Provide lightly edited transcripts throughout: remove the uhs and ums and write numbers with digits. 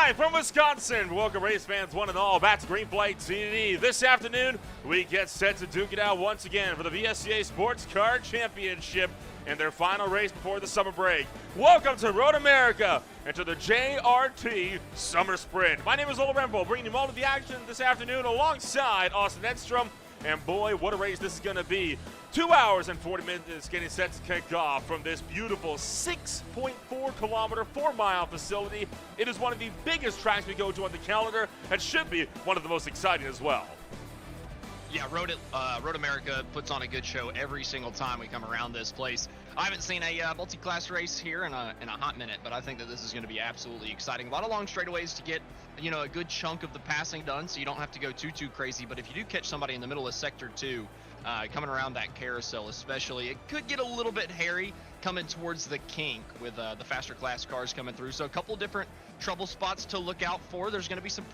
Live from Wisconsin, welcome race fans one and all back to Green Flag TV. This afternoon, we get set to duke it out once again for the VSCA Sports Car Championship in their final race before the summer break. Welcome to Road America and to the JRT Summer Sprint. My name is Ola Rembo, bringing you all of the action this afternoon alongside Austin Edstrom. And boy, what a race this is going to be. 2 hours and 40 minutes getting set to kick off from this beautiful 6.4 kilometer, 4 mile facility. It is one of the biggest tracks we go to on the calendar and should be one of the most exciting as well. Yeah, Road America puts on a good show every single time we come around this place. I haven't seen a multi-class race here in a hot minute, but I think that this is going to be absolutely exciting. A lot of long straightaways to get, a good chunk of the passing done, so you don't have to go too crazy. But if you do catch somebody in the middle of Sector 2, coming around that carousel especially, it could get a little bit hairy coming towards the kink with the faster class cars coming through. So a couple different trouble spots to look out for. There's going to be some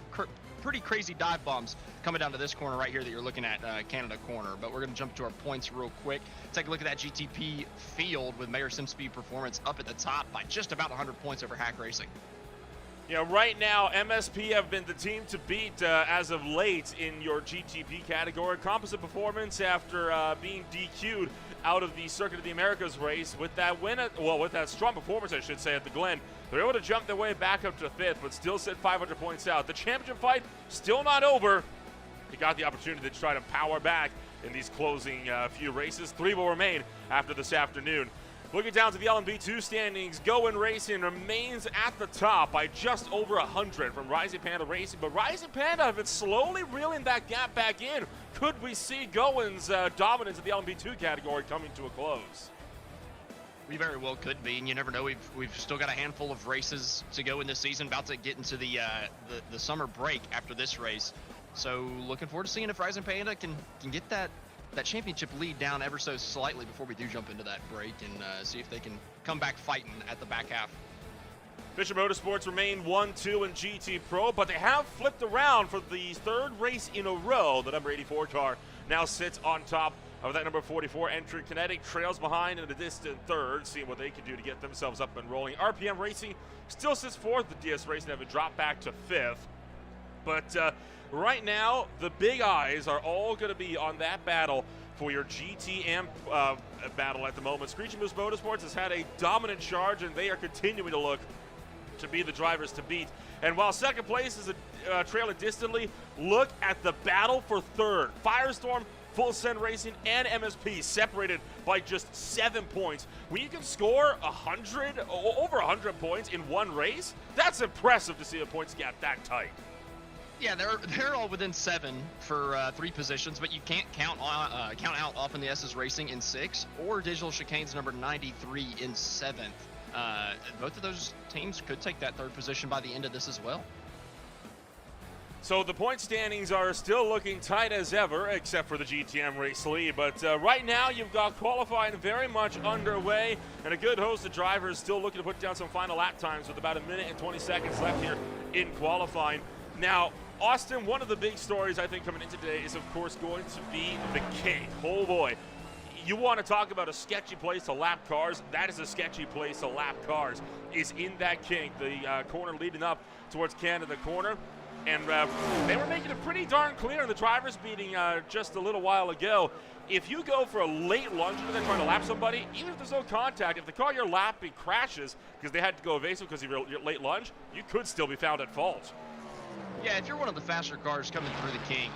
pretty crazy dive bombs coming down to this corner right here that you're looking at, Canada corner. But we're going to jump to our points real quick. Take a look at that GTP field with Mayor Sim Speed Performance up at the top by just about 100 points over Hack Racing. Right now, MSP have been the team to beat as of late in your GTP category. Composite Performance, after being DQ'd out of the Circuit of the Americas race with that win, with that strong performance, I should say, at the Glen, they're able to jump their way back up to 5th, but still sit 500 points out. The championship fight still not over. They got the opportunity to try to power back in these closing few races. 3 will remain after this afternoon. Looking down to the LMP2 standings, Going Racing remains at the top by just over 100 from Rising Panda Racing, but Rising Panda have been slowly reeling that gap back in. Could we see Gowen's dominance in the LMP2 category coming to a close? We very well could be, and you never know. We've still got a handful of races to go in this season, about to get into the summer break after this race. So looking forward to seeing if Rising Panda can get that championship lead down ever so slightly before we do jump into that break and see if they can come back fighting at the back half. Fisher Motorsports remain 1-2 in GT Pro, but they have flipped around for the 3rd race in a row. The number 84 car now sits on top of that number 44 entry. Kinetic trails behind in a distant 3rd, seeing what they can do to get themselves up and rolling. RPM Racing still sits 4th. The DS Racing have dropped back to 5th. But right now, the big eyes are all going to be on that battle for your GTM battle at the moment. Screeching Moose Motorsports has had a dominant charge, and they are continuing to look to be the drivers to beat. And while 2nd place is trailing distantly, look at the battle for 3rd. Firestorm, Full Send Racing, and MSP separated by just 7 points. When you can score over 100 points in one race, that's impressive to see a points gap that tight. Yeah, they're all within 7 for 3 positions, but you can't count out Often the S's Racing in 6 or Digital Chicane's number 93 in 7th. Both of those teams could take that 3rd position by the end of this as well. So the point standings are still looking tight as ever, except for the GTM race lead. But right now, you've got qualifying very much underway, and a good host of drivers still looking to put down some final lap times with about 1 minute and 20 seconds left here in qualifying. Now, Austin, one of the big stories I think coming in today is, of course, going to be the kink. Oh boy. You want to talk about a sketchy place to lap cars? That is a sketchy place to lap cars, is in that kink, the corner leading up towards Canada corner. And they were making it pretty darn clear in the drivers meeting just a little while ago. If you go for a late lunge and then trying to lap somebody, even if there's no contact, if the car you're lapping crashes because they had to go evasive because of your late lunge, you could still be found at fault. Yeah, if you're one of the faster cars coming through the kink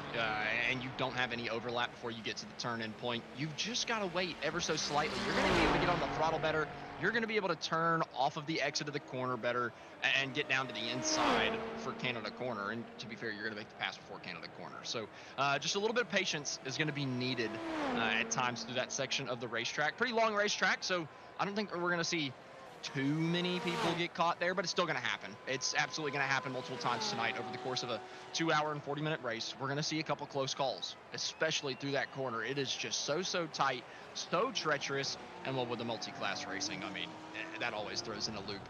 and you don't have any overlap before you get to the turn-in point, you've just got to wait ever so slightly. You're going to be able to get on the throttle better. You're going to be able to turn off of the exit of the corner better and get down to the inside for Canada corner. And to be fair, you're going to make the pass before Canada corner. So just a little bit of patience is going to be needed at times through that section of the racetrack. Pretty long racetrack, so I don't think we're going to see too many people get caught there, but it's still going to happen. It's absolutely going to happen multiple times tonight over the course of a 2 hour and 40-minute race. We're going to see a couple close calls, especially through that corner. It is just so tight, so treacherous, and well, with the multi-class racing, I mean, that always throws in a loop.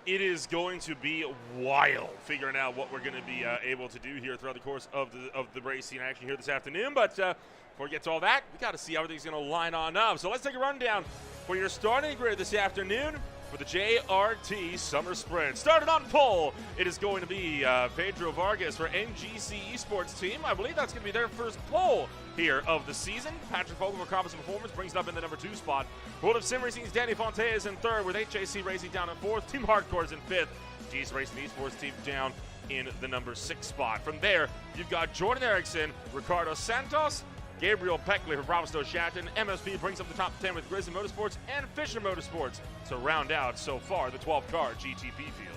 It is going to be wild figuring out what we're going to be able to do here throughout the course of the racing action here this afternoon. But before we get to all that, we got to see how everything's going to line on up. So let's take a rundown for your starting grid this afternoon. for the JRT Summer Sprint. Started on pole, it is going to be Pedro Vargas for NGC Esports team. I believe that's going to be their first pole here of the season. Patrick Fogle for competent performance brings it up in the number 2 spot. World of Sim Racing's Danny Fonte is in 3rd, with HJC Racing down in 4th. Team Hardcore is in 5th. GS Racing Esports team down in the number 6 spot. From there, you've got Jordan Erickson, Ricardo Santos, Gabriel Peckley for Bravo Shatton. MSP brings up the top 10 with Grizzly Motorsports and Fisher Motorsports to round out so far the 12-car GTP field.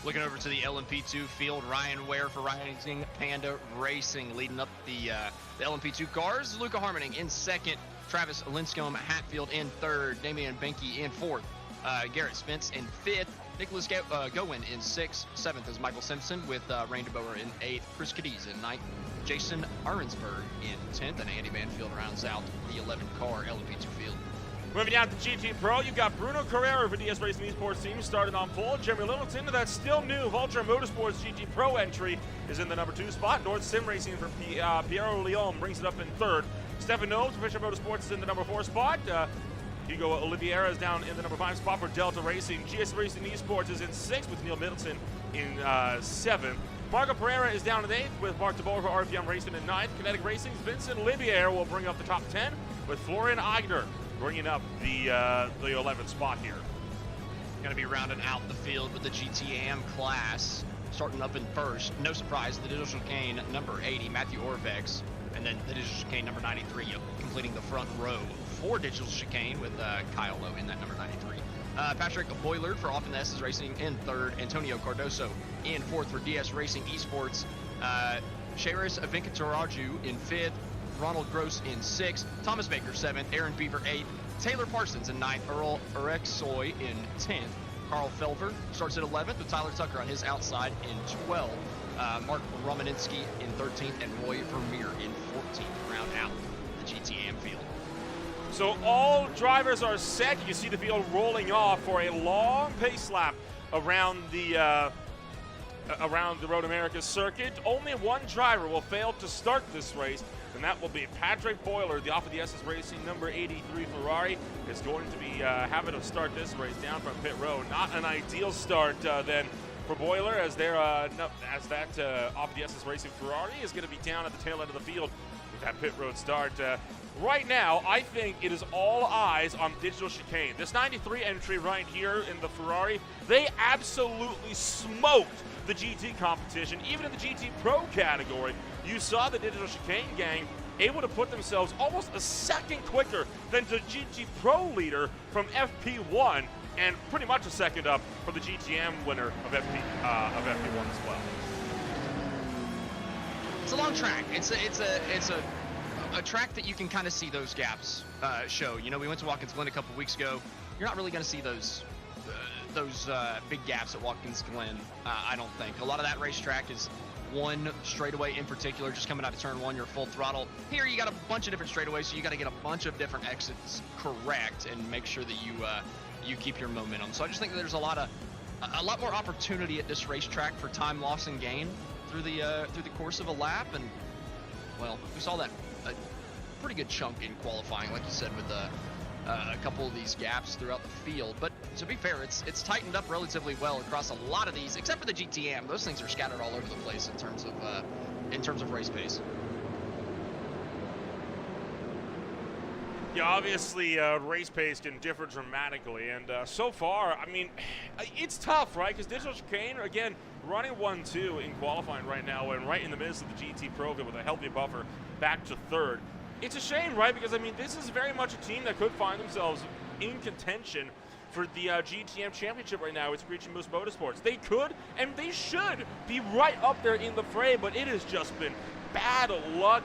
Looking over to the LMP2 field, Ryan Ware for Rising Panda Racing leading up the LMP2 cars. Luca Harmoning in 2nd, Travis Linscomb Hatfield in 3rd, Damian Benke in 4th, Garrett Spence in 5th, Nicholas Gowen in 6th, 7th is Michael Simpson with Rain DeBoer in 8th, Chris Cadiz in 9th, Jason Arnsberg in 10th, and Andy Manfield rounds out the 11-car LMP2 field. Moving down to GT Pro, you've got Bruno Carrera for DS Racing Esports team started on pole. Jeremy Littleton, that's still new. Vulture Motorsports GT Pro entry is in the number 2 spot. North Sim Racing for Piero Leon brings it up in 3rd. Stefan Knowles for Fisher Motorsports is in the number 4 spot. Hugo Oliveira is down in the number 5 spot for Delta Racing. GS Racing Esports is in 6th with Neil Middleton in 7th. Marco Pereira is down in 8th with Mark DeBoer for RPM Racing in 9th. Kinetic Racing's Vincent Libier will bring up the top 10 with Florian Eigner bringing up the 11th spot here. Going to be rounding out the field with the GTAM class. Starting up in 1st, no surprise, the Digital Chicane number 80, Matthew Orvex, and then the Digital Chicane number 93, completing the front row for Digital Chicane with Kyle Lowe in that number 93. Patrick Boylard for Often S's Racing in 3rd, Antonio Cardoso in 4th for DS Racing Esports, Sheris Venkataraju in 5th, Ronald Gross in 6th, Thomas Baker 7th, Aaron Beaver 8th, Taylor Parsons in 9th, Earl Erexoy in 10th, Carl Felver starts at 11th with Tyler Tucker on his outside in 12th, Mark Romaninski in 13th, and Roy Vermeer in 14th, round out the GTAM field. So all drivers are set. You see the field rolling off for a long pace lap around the Road America circuit. Only one driver will fail to start this race, and that will be Patrick Boylard, the Off of the S's Racing number 83 Ferrari, is going to be having to start this race down from pit road. Not an ideal start then for Boylard, as that Off of the S's Racing Ferrari is going to be down at the tail end of the field with that pit road start. Right now, I think it is all eyes on Digital Chicane. This 93 entry right here in the Ferrari, they absolutely smoked the GT competition. Even in the GT Pro category, you saw the Digital Chicane gang able to put themselves almost a second quicker than the GT Pro leader from FP1, and pretty much a second up for the GTM winner of FP1 as well. It's a long track. It's a track that you can kind of see those gaps show. You know, we went to Watkins Glen a couple weeks ago. You're not really going to see those big gaps at Watkins Glen, I don't think. A lot of that racetrack is one straightaway in particular, just coming out of turn 1, you're full throttle. Here you got a bunch of different straightaways, so you got to get a bunch of different exits correct and make sure that you keep your momentum. So I just think that there's a lot more opportunity at this racetrack for time loss and gain through the course of a lap. And well, we saw that a pretty good chunk in qualifying, like you said, with a couple of these gaps throughout the field. But to be fair, it's tightened up relatively well across a lot of these, except for the GTM. Those things are scattered all over the place in terms of race pace. Yeah, obviously race pace can differ dramatically, and so far, I mean, it's tough, right? Because Digital Chicane, again, running 1-2 in qualifying right now, and right in the midst of the GT Pro with a healthy buffer back to 3rd. It's a shame, right? Because, I mean, this is very much a team that could find themselves in contention for the GTM Championship right now. It's Screeching Moose Motorsports. They could, and they should, be right up there in the fray, but it has just been bad luck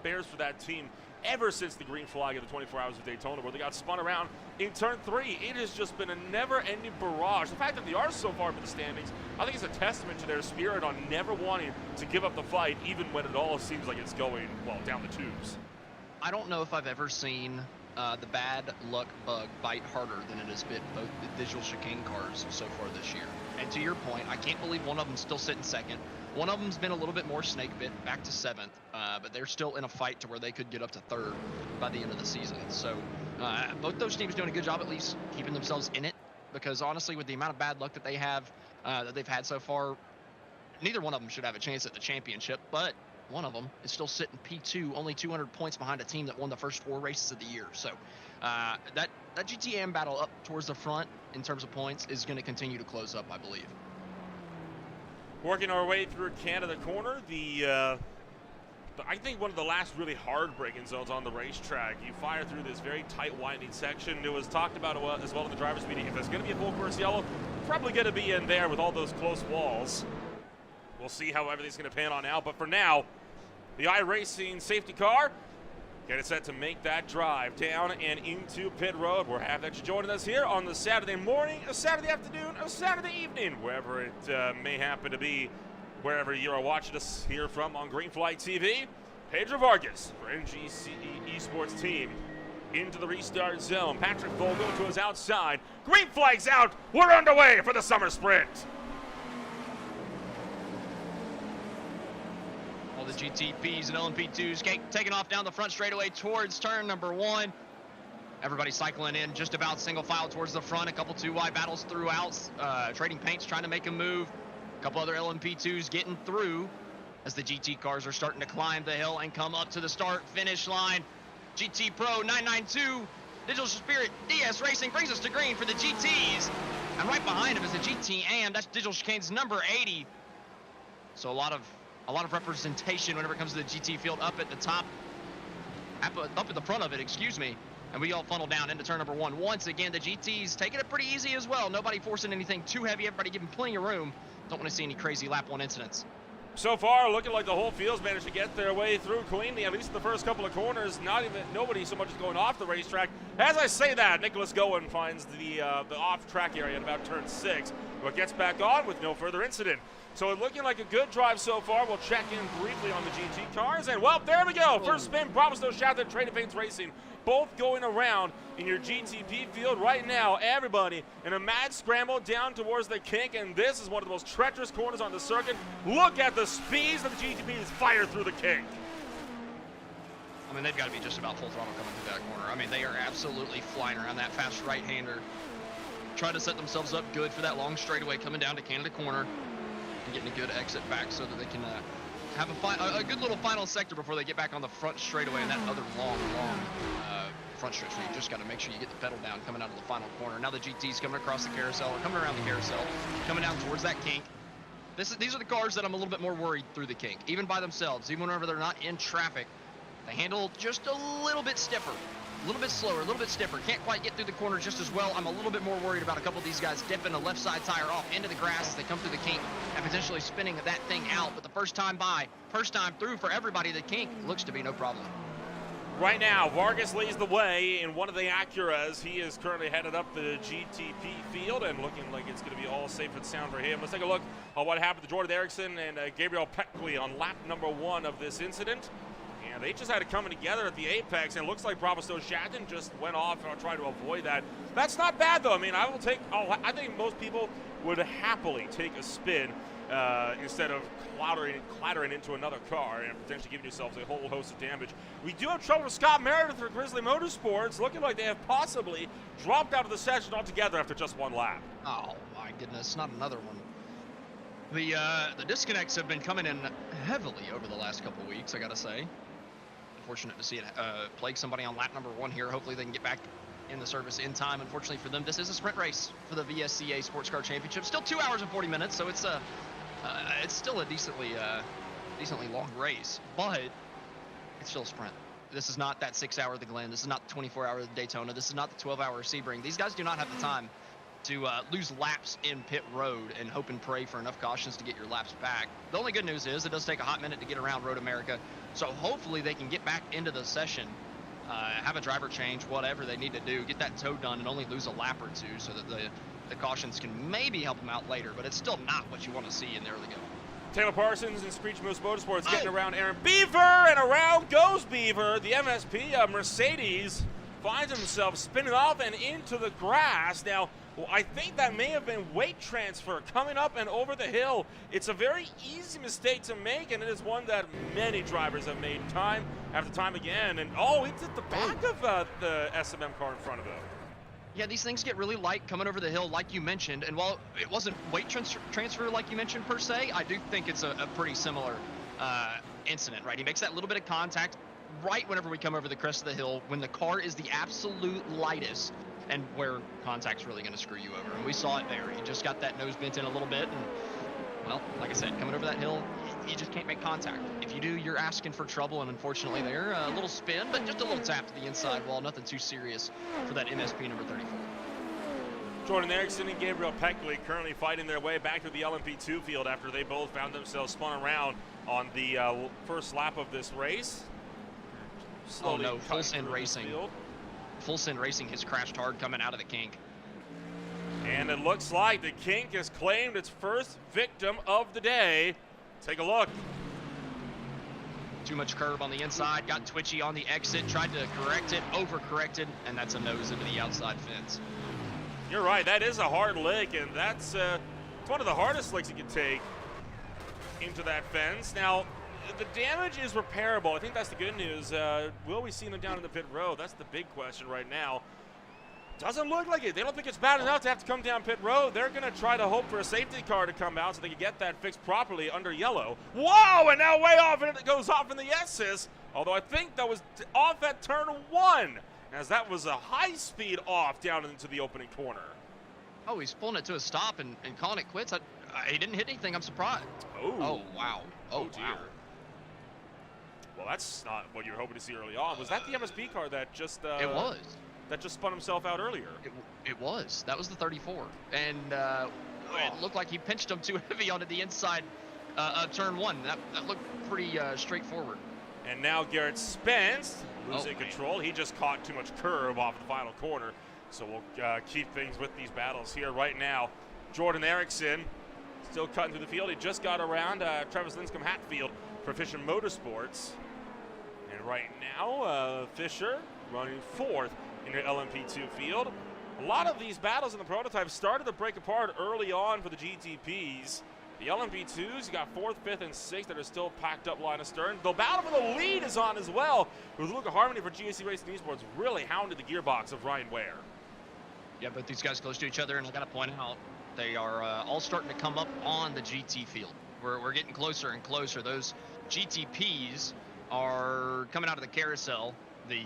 bears for that team ever since the green flag of the 24 Hours of Daytona, where they got spun around in turn 3. It has just been a never-ending barrage. The fact that they are so far in the standings, I think it's a testament to their spirit on never wanting to give up the fight, even when it all seems like it's going, well, down the tubes. I don't know if I've ever seen the bad luck bug bite harder than it has bit both the Digital Chicane cars so far this year. And to your point, I can't believe one of them still sitting second. One of them's been a little bit more snake bit, back to 7th, but they're still in a fight to where they could get up to 3rd by the end of the season. So Both those teams doing a good job at least keeping themselves in it, because honestly, with the amount of bad luck that they have, that they've had so far, neither one of them should have a chance at the championship, but one of them is still sitting P2, only 200 points behind a team that won the first 4 races of the year. So that GTM battle up towards the front in terms of points is going to continue to close up, I believe. Working our way through Canada Corner, I think one of the last really hard braking zones on the racetrack. You fire through this very tight, winding section. It was talked about as well in the driver's meeting. If there's going to be a full course yellow, probably going to be in there with all those close walls. We'll see how everything's going to pan on out. But for now, the iRacing safety car, get it set to make that drive down and into pit road. We're happy that you're joining us here on the Saturday morning, a Saturday afternoon, a Saturday evening, wherever it may happen to be. Wherever you are watching us here from on Greenflight TV, Pedro Vargas for NGC Esports team into the restart zone. Patrick Vogel to his outside. Green flag's out. We're underway for the summer sprint. All the GTPs and LMP2s taking off down the front straightaway towards turn number 1. Everybody cycling in just about single file towards the front. A couple 2-wide battles throughout. Trading paints trying to make a move. Couple other LMP2s getting through as the GT cars are starting to climb the hill and come up to the start-finish line. GT Pro 992, Digital Spirit DS Racing brings us to green for the GTs. And right behind him is the GT AM. That's Digital Chicane's number 80. So a lot of representation whenever it comes to the GT field up at the top, up at the front of it, excuse me. And we all funnel down into turn number 1. Once again, the GTs taking it pretty easy as well. Nobody forcing anything too heavy. Everybody giving plenty of room. Don't want to see any crazy lap 1 incidents. So far, looking like the whole field's managed to get their way through cleanly, at least in the first couple of corners. Nobody so much as going off the racetrack. As I say that, Nicholas Goen finds the off-track area at about turn 6, but gets back on with no further incident. So it's looking like a good drive so far. We'll check in briefly on the GT cars, and well, there we go. First spin, Bravo Snow Shadow, Trading Paints Racing, both going around in your GTP field right now. Everybody in a mad scramble down towards the kink, and this is one of the most treacherous corners on the circuit. Look at the speeds that the GTPs fire through the kink. I mean, they've got to be just about full throttle coming through that corner. I mean, they are absolutely flying around that fast right-hander, trying to set themselves up good for that long straightaway coming down to Canada Corner and getting a good exit back so that they can have a good little final sector before they get back on the front straightaway and that other long front stretch where you just got to make sure you get the pedal down coming out of the final corner. Now the GT's coming across the carousel, or coming around the carousel, coming down towards that kink. These are the cars that I'm a little bit more worried through the kink, even by themselves, even whenever they're not in traffic. They handle just a little bit stiffer, a little bit slower, a little bit stiffer. Can't quite get through the corner just as well. I'm a little bit more worried about a couple of these guys dipping a left side tire off into the grass as they come through the kink and potentially spinning that thing out. But the first time through for everybody, the kink looks to be no problem. Right now, Vargas leads the way in one of the Acuras. He is currently headed up the GTP field and looking like it's going to be all safe and sound for him. Let's take a look at what happened to Jordan Eriksson and Gabriel Peckley on lap number 1 of this incident. And they just had it coming together at the apex, and it looks like Bravo Snow Shatton just went off and tried to avoid that. That's not bad, though. I mean, I think most people would happily take a spin instead of clattering into another car and potentially giving yourselves a whole host of damage. We do have trouble with Scott Meredith for Grizzly Motorsports, looking like they have possibly dropped out of the session altogether after just 1 lap. Oh, my goodness, not another one. The disconnects have been coming in heavily over the last couple weeks, I got to say. Fortunate to see it plague somebody on lap number 1 here. Hopefully they can get back in the service in time. Unfortunately for them, this is a sprint race for the VSCA SportsCar Championship. Still 2 hours and 40 minutes, so it's still a decently long race, but it's still a sprint. This is not that 6-hour of the Glen. This is not the 24-hour of the Daytona. This is not the 12-hour of Sebring. These guys do not have the time to lose laps in pit road and hope and pray for enough cautions to get your laps back. The only good news is it does take a hot minute to get around Road America, so hopefully they can get back into the session, have a driver change, whatever they need to do, get that tow done and only lose a lap or 2 so that the cautions can maybe help them out later, but it's still not what you want to see in the early going. Taylor Parsons and Screech Moose Motorsports getting around Aaron Beaver, and around goes Beaver. The MSP Mercedes finds himself spinning off and into the grass. Now, Well, I think that may have been weight transfer coming up and over the hill. It's a very easy mistake to make, and it is one that many drivers have made time after time again. And oh, it's at the back of the SMM car in front of him. Yeah, these things get really light coming over the hill, like you mentioned. And while it wasn't weight transfer like you mentioned per se, I do think it's a pretty similar incident, right? He makes that little bit of contact right whenever we come over the crest of the hill when the car is the absolute lightest and where contact's really going to screw you over. And we saw it there. He just got that nose bent in a little bit. And, well, like I said, coming over that hill, you just can't make contact. If you do, you're asking for trouble. And unfortunately there, a little spin, but just a little tap to the inside wall. Nothing too serious for that MSP number 34. Jordan Erickson and Gabriel Peckley currently fighting their way back to the LMP2 field after they both found themselves spun around on the first lap of this race. Slowly Full Send Racing. Full Send Racing has crashed hard coming out of the kink. And it looks like the kink has claimed its first victim of the day. Take a look. Too much curb on the inside, got twitchy on the exit, tried to correct it, overcorrected, and that's a nose into the outside fence. You're right, that is a hard lick, and that's it's one of the hardest licks you can take into that fence. Now, the damage is repairable. I think that's the good news. Will we see them down in the pit road? That's the big question right now. Doesn't look like it. They don't think it's bad enough to have to come down pit road. They're going to try to hope for a safety car to come out so they can get that fixed properly under yellow. Whoa, and now way off, and it goes off in the S's. Although I think that was off at turn 1, as that was a high-speed off down into the opening corner. Oh, he's pulling it to a stop and calling it quits. He didn't hit anything. I'm surprised. Oh, wow. Oh, dear. wow. Well, that's not what you were hoping to see early on. Was that the MSP car that just it was. That just spun himself out earlier? It was. That was the 34. And it looked like he pinched him too heavy onto the inside of turn 1. That looked pretty straightforward. And now Garrett Spence losing control. He just caught too much curb off the final corner. So we'll keep things with these battles here right now. Jordan Erickson still cutting through the field. He just got around Travis Linscomb Hatfield for Fisher Motorsports. And right now, Fisher running 4th in the LMP2 field. A lot of these battles in the prototype started to break apart early on for the GTPs. The LMP2s, you got 4th, 5th, and 6th that are still packed up line of stern. The battle for the lead is on as well, with Luca Harmony for GAC Racing Esports really hounded the gearbox of Ryan Ware. Yeah, both these guys close to each other, and I got to point out, they are all starting to come up on the GT field. We're getting closer and closer. Those GTPs are coming out of the carousel. The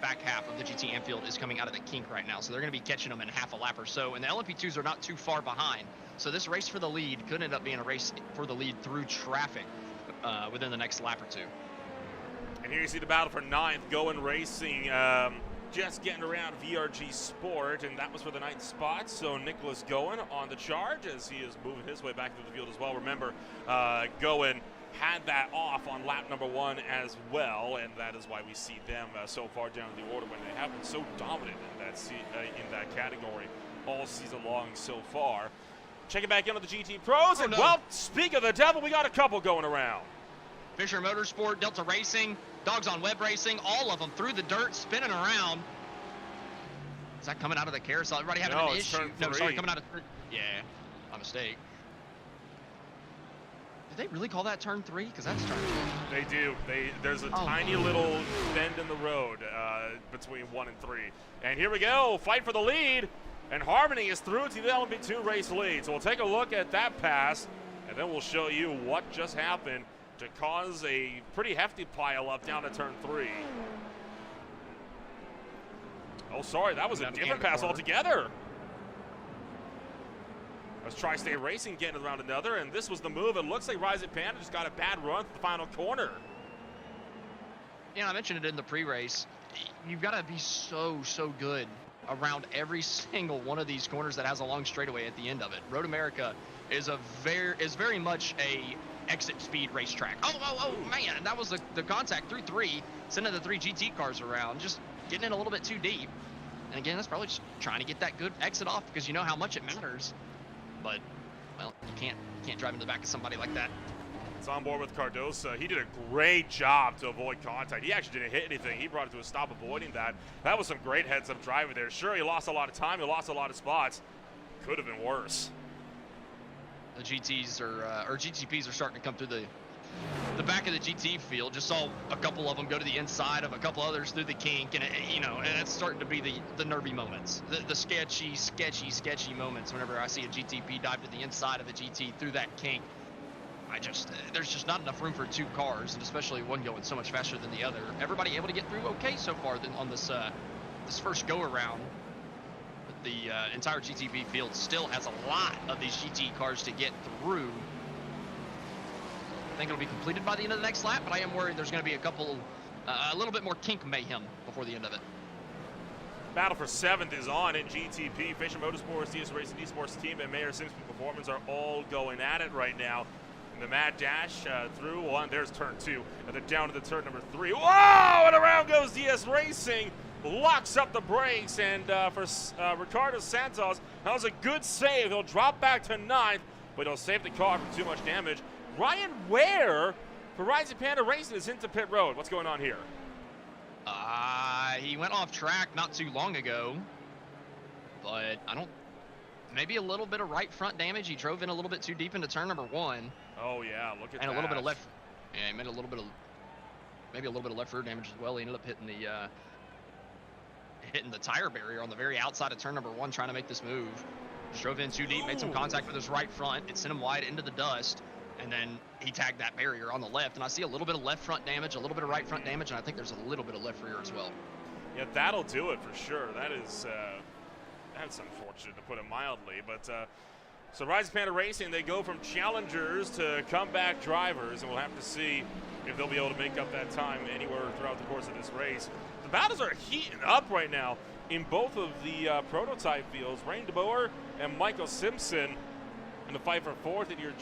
back half of the GT Anfield is coming out of the kink right now, so they're going to be catching them in half a lap or so, and the LMP2s are not too far behind. So this race for the lead could end up being a race for the lead through traffic within the next lap or two. And here you see the battle for 9th, Going Racing, just getting around VRG Sport, and that was for the 9th spot. So Nicholas Goen on the charge as he is moving his way back through the field as well. Remember, Goen had that off on lap number 1 as well, and that is why we see them so far down the order when they have been so dominant in that category all season long so far. Check it back in on the GT Pros, and well, speak of the devil, we got a couple going around. Fisher Motorsport, Delta Racing, Dogs on Web Racing, all of them through the dirt, spinning around. Is that coming out of the carousel? Everybody having an issue? No, sorry, coming out of yeah, my mistake. Did they really call that turn 3? Because that's turn 2. They do. There's a tiny little bend in the road between 1 and 3. And here we go, fight for the lead. And Harmony is through to the LMP2 race lead. So we'll take a look at that pass, and then we'll show you what just happened to cause a pretty hefty pile up down to turn 3. Oh, sorry, that was a different pass altogether. That was Tri-State Racing getting around another, and this was the move. It looks like Rise It Panda just got a bad run to the final corner. Yeah, I mentioned it in the pre-race. You've got to be so good around every single one of these corners that has a long straightaway at the end of it. Road America is very much a exit speed racetrack. Oh man, that was the contact through 3, sending the 3 GT cars around, just getting in a little bit too deep. And again, that's probably just trying to get that good exit off because you know how much it matters. But well, you can't drive into the back of somebody like that. It's on board with Cardosa. He did a great job to avoid contact. He actually didn't hit anything. He brought it to a stop avoiding that. That was some great heads-up driving there. Sure, he lost a lot of time. He lost a lot of spots. Could have been worse. The GTs or GTPs are starting to come through the back of the GT field. Just saw a couple of them go to the inside of a couple others through the kink, and it's starting to be the nervy moments, the sketchy moments. Whenever I see a GTP dive to the inside of a GT through that kink, there's just not enough room for two cars, and especially one going so much faster than the other. Everybody able to get through okay so far on this first go around. But the entire GTP field still has a lot of these GT cars to get through. I think it'll be completed by the end of the next lap, but I am worried there's going to be a little bit more kink mayhem before the end of it. Battle for 7th is on in GTP. Fisher Motorsports, DS Racing Esports team, and Mayor Simpson Performance are all going at it right now. And the mad dash through one. There's turn 2, and then down to the turn number 3. Whoa! And around goes DS Racing. Locks up the brakes, and for Ricardo Santos, that was a good save. He'll drop back to 9th, but he'll save the car from too much damage. Ryan Ware for Rising Panda Racing is into pit road. What's going on here? He went off track not too long ago, but maybe a little bit of right front damage. He drove in a little bit too deep into turn number 1. Oh yeah, look at that. And a little bit of left. Yeah, he made maybe a little bit of left rear damage as well. He ended up hitting the tire barrier on the very outside of turn number 1, trying to make this move. Just drove in too deep, made some contact with his right front. It sent him wide into the dust, and then he tagged that barrier on the left. And I see a little bit of left front damage, a little bit of right front damage, and I think there's a little bit of left rear as well. Yeah, that'll do it for sure. That's unfortunate, to put it mildly. But so Rising Panda Racing, they go from challengers to comeback drivers, and we'll have to see if they'll be able to make up that time anywhere throughout the course of this race. The battles are heating up right now in both of the prototype fields. Rain DeBoer and Michael Simpson in the fight for 4th in your in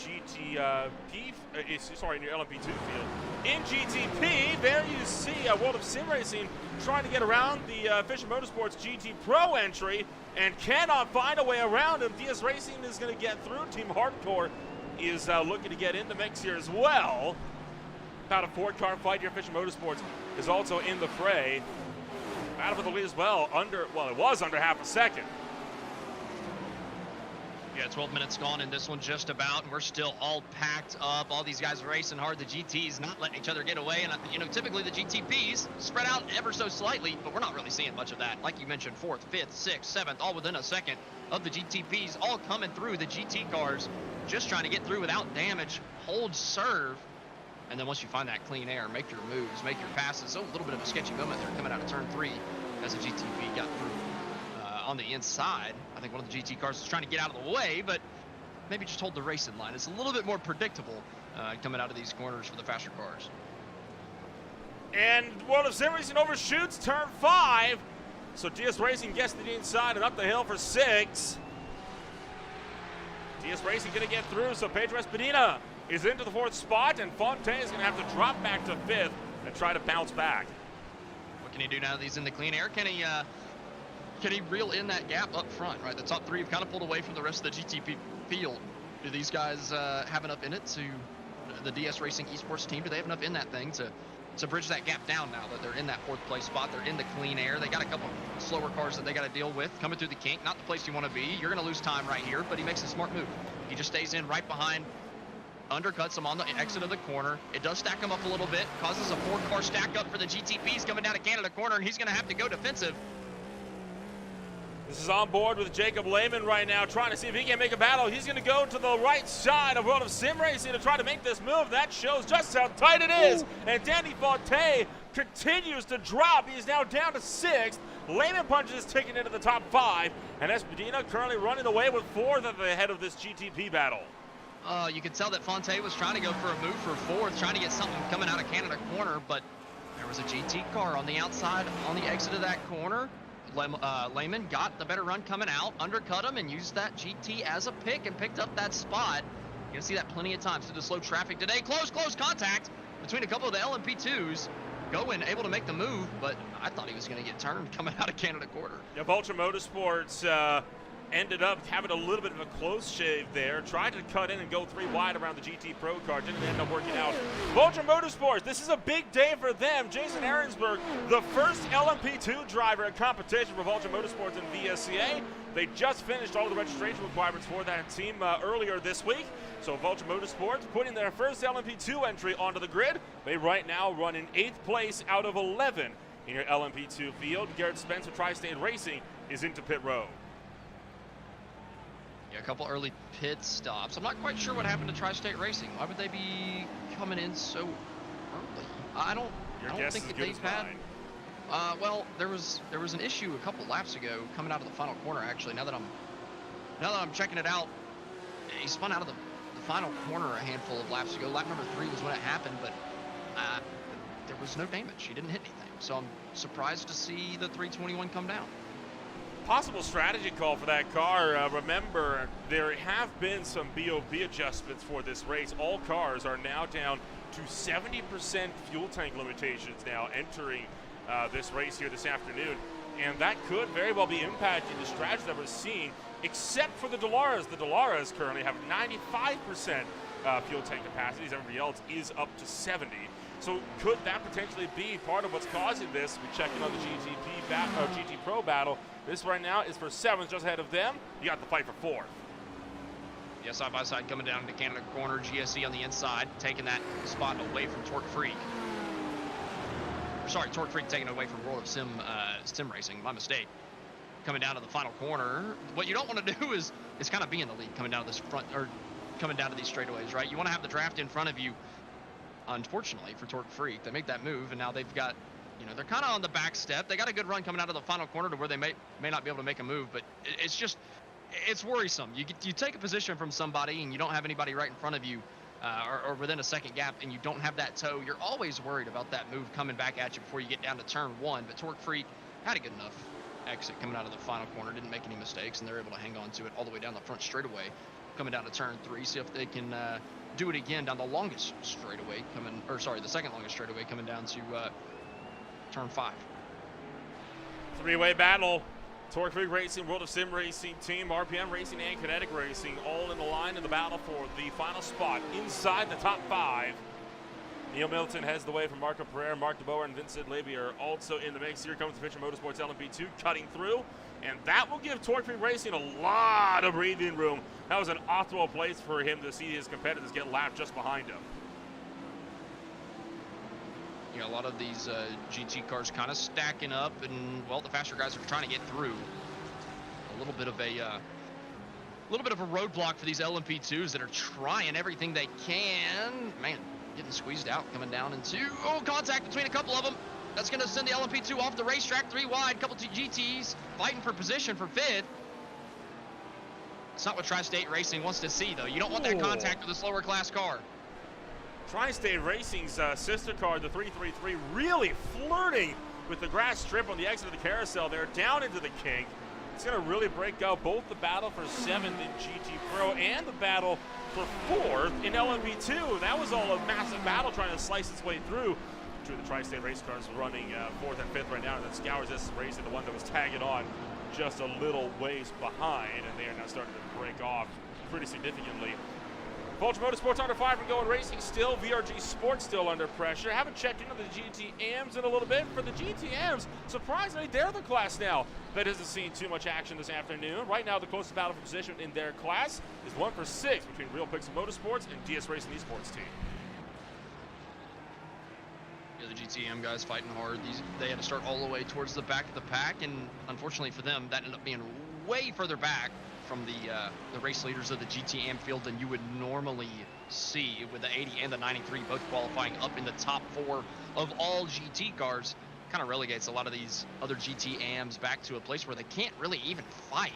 your LMP2 field. In GTP, there you see World of Sim Racing trying to get around the Fisher Motorsports GT Pro entry and cannot find a way around him. DS Racing is going to get through. Team Hardcore is looking to get in the mix here as well. About a 4-car fight here. Fisher Motorsports is also in the fray. Battle for the lead as well. It was under half a second. Yeah, 12 minutes gone in this one just about, and we're still all packed up. All these guys racing hard. The GTs not letting each other get away, and typically the GTPs spread out ever so slightly, but we're not really seeing much of that. Like you mentioned, 4th, 5th, 6th, 7th, all within a second of the GTPs, all coming through the GT cars, just trying to get through without damage, hold serve, and then once you find that clean air, make your moves, make your passes. So a little bit of a sketchy moment there coming out of turn 3 as the GTP got through. On the inside, I think one of the GT cars was trying to get out of the way, but maybe just hold the racing line. It's a little bit more predictable coming out of these corners for the faster cars. And World of Sim Racing overshoots turn 5. So DS Racing gets to the inside and up the hill for 6. DS Racing going to get through, so Pedro Espadina is into the 4th spot, and Fonte is going to have to drop back to 5th and try to bounce back. What can he do now that he's in the clean air? Can he reel in that gap up front, right? The top 3 have kind of pulled away from the rest of the GTP field. Do these guys have enough in it to the DS Racing Esports team? Do they have enough in that thing to bridge that gap down now that they're in that 4th place spot? They're in the clean air. They got a couple slower cars that they got to deal with coming through the kink. Not the place you want to be. You're going to lose time right here, but he makes a smart move. He just stays in right behind, undercuts him on the exit of the corner. It does stack him up a little bit, causes a 4-car stack up for the GTPs coming down to Canada corner, and he's going to have to go defensive. This is on board with Jacob Lehman right now, trying to see if he can make a battle. He's going to go to the right side of World of Sim Racing to try to make this move. That shows just how tight it is. And Danny Fonte continues to drop. He's now down to 6th. Lehman punches his ticket into the top 5. And Espadina currently running away with 4th at the head of this GTP battle. You could tell that Fonte was trying to go for a move for 4th, trying to get something coming out of Canada corner, but there was a GT car on the outside on the exit of that corner. Lehman got the better run coming out, undercut him, and used that GT as a pick and picked up that spot. You're going to see that plenty of times through the slow traffic today. Close contact between a couple of the LMP2s. Going, able to make the move, but I thought he was going to get turned coming out of Canada quarter. Yeah, Vulture Motorsports ended up having a little bit of a close shave there. Tried to cut in and go 3 wide around the GT Pro car. Didn't end up working out. Vulture Motorsports, this is a big day for them. Jason Ahrensberg, the first LMP2 driver in competition for Vulture Motorsports in VSCA. They just finished all of the registration requirements for that team earlier this week. So Vulture Motorsports putting their first LMP2 entry onto the grid. They right now run in 8th place out of 11 in your LMP2 field. Garrett Spencer, Tri-State Racing, is into pit road. Yeah, a couple early pit stops. I'm not quite sure what happened to Tri-State Racing. Why would they be coming in so early? I don't think that they've had. Well, there was an issue a couple laps ago coming out of the final corner. Actually, now that I'm checking it out, he spun out of the final corner a handful of laps ago. Lap number 3 was when it happened, but there was no damage. He didn't hit anything. So I'm surprised to see the 321 come down. Possible strategy call for that car. Remember, there have been some BOP adjustments for this race. All cars are now down to 70% fuel tank limitations now entering this race here this afternoon. And that could very well be impacting the strategy that we're seeing, except for the Delaras. The Delaras currently have 95% fuel tank capacities. Everybody else is up to 70. So could that potentially be part of what's causing this? We're checking on the GT Pro battle. This right now is for 7th, just ahead of them. You got the fight for 4th. Yeah, side by side coming down into Canada corner. GSE on the inside, taking that spot away from Torque Freak. Sorry, Torque Freak taking it away from World of Sim Racing. My mistake. Coming down to the final corner. What you don't want to do is kind of be in the lead coming down to this front, or coming down to these straightaways, right? You want to have the draft in front of you. Unfortunately for Torque Freak, they make that move, and now they've got, they're kind of on the back step. They got a good run coming out of the final corner to where they may not be able to make a move, but it's worrisome. You take a position from somebody and you don't have anybody right in front of you, or within a second gap, and you don't have that toe. You're always worried about that move coming back at you before you get down to turn 1. But Torque Freak had a good enough exit coming out of the final corner, didn't make any mistakes, and they're able to hang on to it all the way down the front straightaway, coming down to turn 3. See if they can do it again down the longest straightaway the second longest straightaway coming down to turn 5. 3-way battle. Torque Freak Racing, World of Sim Racing team, RPM Racing, and Kinetic Racing all in the line in the battle for the final spot inside the top 5. Neil Middleton heads the way from Marco Pereira, Mark DeBoer, and Vincent Levy are also in the mix. Here comes the Fisher Motorsports LMP2 cutting through, and that will give Torque Freak Racing a lot of breathing room. That was an optimal place for him to see his competitors get lapped just behind him. A lot of these GT cars kind of stacking up, and well, the faster guys are trying to get through. A little bit of a roadblock for these LMP2s that are trying everything they can. Man, getting squeezed out, coming down into contact between a couple of them. That's going to send the LMP2 off the racetrack, 3 wide. Couple GTs fighting for position for 5th. It's not what Tri-State Racing wants to see, though. You don't want that contact with a slower class car. Tri-State Racing's sister car, the 333, really flirting with the grass strip on the exit of the carousel there, down into the kink. It's going to really break out both the battle for 7th in GT Pro and the battle for 4th in LMP2. That was all a massive battle trying to slice its way through. The Tri-State race cars running 4th and 5th right now, and then Scours this Racing, the one that was tagging on just a little ways behind, and they are now starting to break off pretty significantly. Vulture Motorsports under 5 and going racing still. VRG Sports still under pressure. Haven't checked into the GTMs in a little bit. For the GTMs, surprisingly, they're the class now that hasn't seen too much action this afternoon. Right now, the closest battle for position in their class is 1 for 6 between Real Pixel Motorsports and DS Racing Esports team. Yeah, the GTM guys fighting hard. They had to start all the way towards the back of the pack, and unfortunately for them, that ended up being way further back from the race leaders of the GTM field than you would normally see, with the 80 and the 93 both qualifying up in the top 4 of all GT cars. Kind of relegates a lot of these other GTMs back to a place where they can't really even fight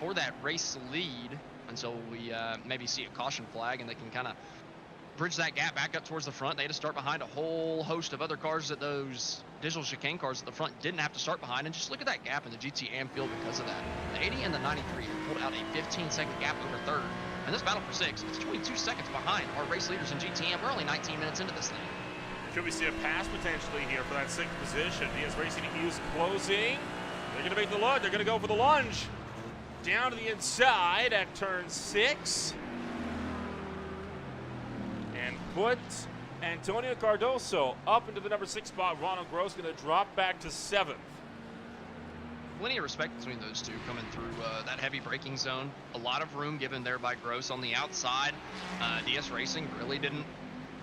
for that race lead until we maybe see a caution flag, and they can kind of bridge that gap back up towards the front. They had to start behind a whole host of other cars that those digital chicane cars at the front didn't have to start behind, and just look at that gap in the GTM field because of that. The 80 and the 93 pulled out a 15-second gap over 3rd, and this battle for 6 is 22 seconds behind our race leaders in GTM. We're only 19 minutes into this thing. Could we see a pass potentially here for that 6th position? DS Racing is closing. They're going to make the lunge. They're going to go for the lunge. down to the inside at turn 6. And put Antonio Cardoso up into the number 6 spot. Ronald Gross going to drop back to 7th. Plenty of respect between those two coming through that heavy braking zone. A lot of room given there by Gross on the outside. DS Racing really didn't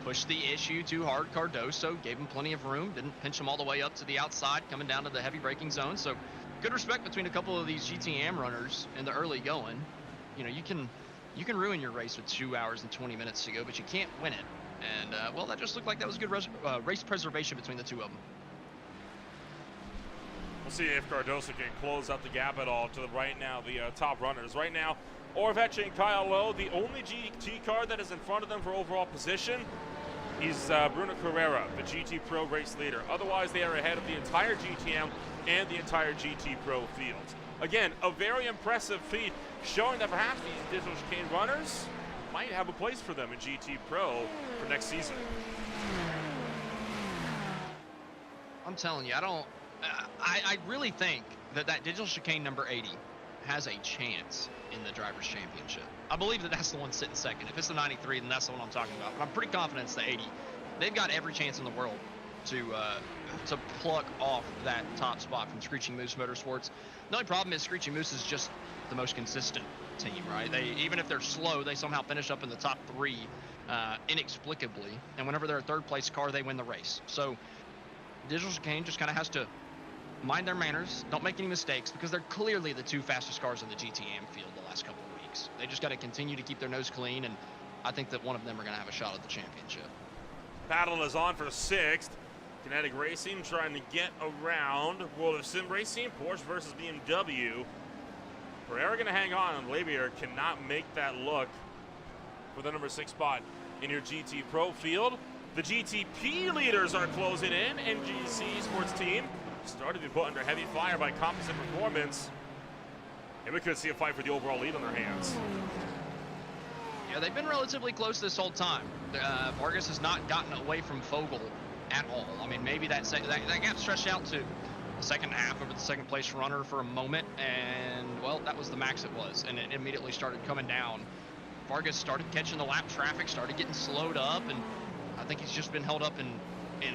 push the issue too hard. Cardoso gave him plenty of room, didn't pinch him all the way up to the outside, coming down to the heavy braking zone. So good respect between a couple of these GTM runners in the early going. You know, you can ruin your race with 2 hours and 20 minutes to go, but you can't win it. And well, that just looked like that was good race preservation between the two of them. We'll see if Cardoso can close up the gap at all to the right now, the top runners. Right now, Orveche and Kyle Lowe, the only GT car that is in front of them for overall position is Bruno Carrera, the GT Pro race leader. Otherwise, they are ahead of the entire GTM and the entire GT Pro field. Again, a very impressive feat, showing that perhaps these digital chicane runners might have a place for them in GT Pro for next season. I'm telling you, I really think that digital chicane number 80 has a chance in the Drivers' Championship. I believe that that's the one sitting second. If it's the 93, then that's the one I'm talking about. But I'm pretty confident it's the 80. They've got every chance in the world to pluck off that top spot from Screeching Moose Motorsports. The only problem is Screeching Moose is just the most consistent team, right? Even if they're slow, they somehow finish up in the top 3 inexplicably. And whenever they're a third-place car, they win the race. So digital chicane just kind of has to mind their manners, don't make any mistakes, because they're clearly the 2 fastest cars in the GTM field the last couple of weeks. They just got to continue to keep their nose clean, and I think that one of them are going to have a shot at the championship. Battle is on for 6th. Kinetic Racing trying to get around World of Sim Racing, Porsche versus BMW. Pereira going to hang on, and Labier cannot make that look for the number 6 spot in your GT Pro field. The GTP leaders are closing in. NGC Sports Team started to be put under heavy fire by Composite Performance, and we could see a fight for the overall lead on their hands. Yeah, they've been relatively close this whole time. Vargas has not gotten away from Fogel at all. I mean, maybe that gap stretched out to the second half over the second place runner for a moment, and well, that was the max it was, and it immediately started coming down. Vargas started catching the lap traffic, started getting slowed up, and I think he's just been held up in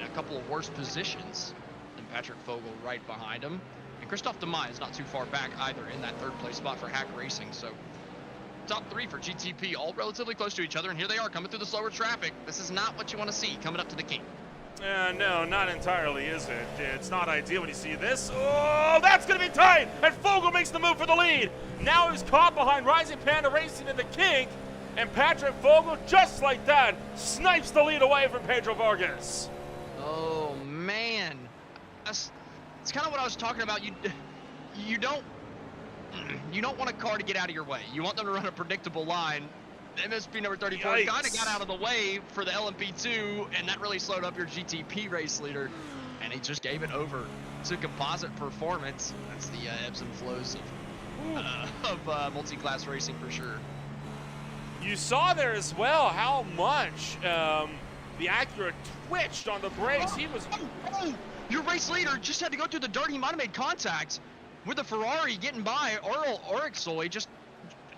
a couple of worse positions than Patrick Fogel right behind him. And Christophe Demay is not too far back either in that third place spot for Hack Racing. So top 3 for GTP, all relatively close to each other, and here they are coming through the slower traffic. This is not what you want to see coming up to the King. No, not entirely, is it? It's not ideal when you see this. Oh, that's going to be tight! And Fogel makes the move for the lead. Now he's caught behind Rising Panda Racing in the King, and Patrick Fogel, just like that, snipes the lead away from Pedro Vargas. Oh, man. It's kind of what I was talking about. You don't want a car to get out of your way. You want them to run a predictable line. MSP number 34 kind of got out of the way for the LMP2, and that really slowed up your GTP race leader, and he just gave it over to Composite Performance. That's the ebbs and flows of multi-class racing for sure. You saw there as well how much the Acura twitched on the brakes. He was... Your race leader just had to go through the dirt. He might have made contact with the Ferrari getting by. Earl Orixoy just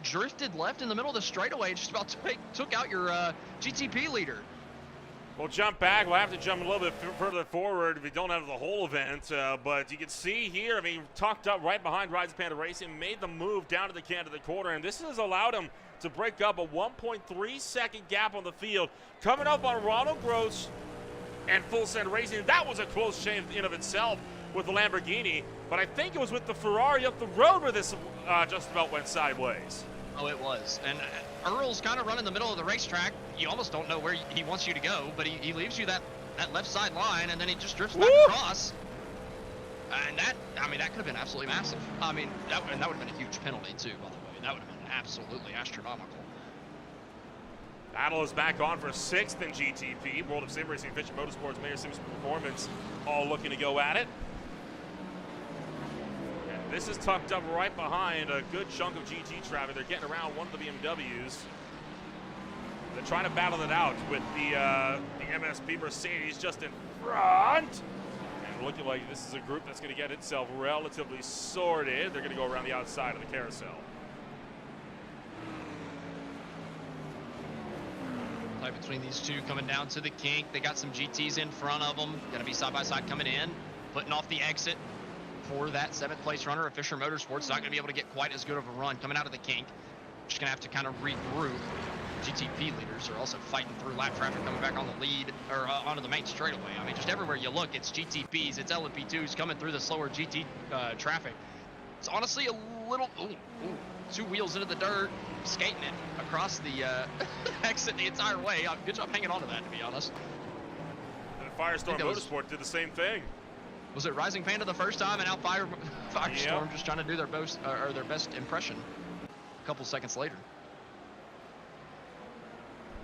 drifted left in the middle of the straightaway, just about took out your GTP leader. We'll jump back. We'll have to jump a little bit further forward if we don't have the whole event. But you can see here, I mean, tucked up right behind Rising Panda Racing, made the move down to the can of the corner, and this has allowed him to break up a 1.3 second gap on the field. Coming up on Ronald Gross and Full Send Racing. That was a close shave in of itself with the Lamborghini, but I think it was with the Ferrari up the road where this just about went sideways. Oh, it was. And Earl's kind of running the middle of the racetrack. You almost don't know where he wants you to go, but he leaves you that left side line, and then he just drifts back across. And that could have been absolutely massive. I mean, that would have been a huge penalty too, by the way. That would have been absolutely astronomical. Battle is back on for 6th in GTP. World of Sim Racing, Fisher Motorsports, Mayor Sims Performance, all looking to go at it. And this is tucked up right behind a good chunk of GT traffic. They're getting around one of the BMWs. They're trying to battle it out with the MSP Mercedes just in front. And looking like this is a group that's going to get itself relatively sorted. They're going to go around the outside of the carousel. right between these two coming down to the kink. They got some GTs in front of them. Going to be side by side coming in, putting off the exit for that 7th place runner of Fisher Motorsports. Not going to be able to get quite as good of a run coming out of the kink. Just going to have to kind of regroup. GTP leaders are also fighting through lap traffic coming back on the lead, or onto the main straightaway. I mean, just everywhere you look, it's GTPs, it's LMP2s coming through the slower GT traffic. It's honestly a little, two wheels into the dirt, skating it across the exit the entire way. Good job hanging on to that, to be honest. And Firestorm Motorsport did the same thing. Was it Rising Panda the first time, and now Firestorm just trying to do their best impression a couple seconds later.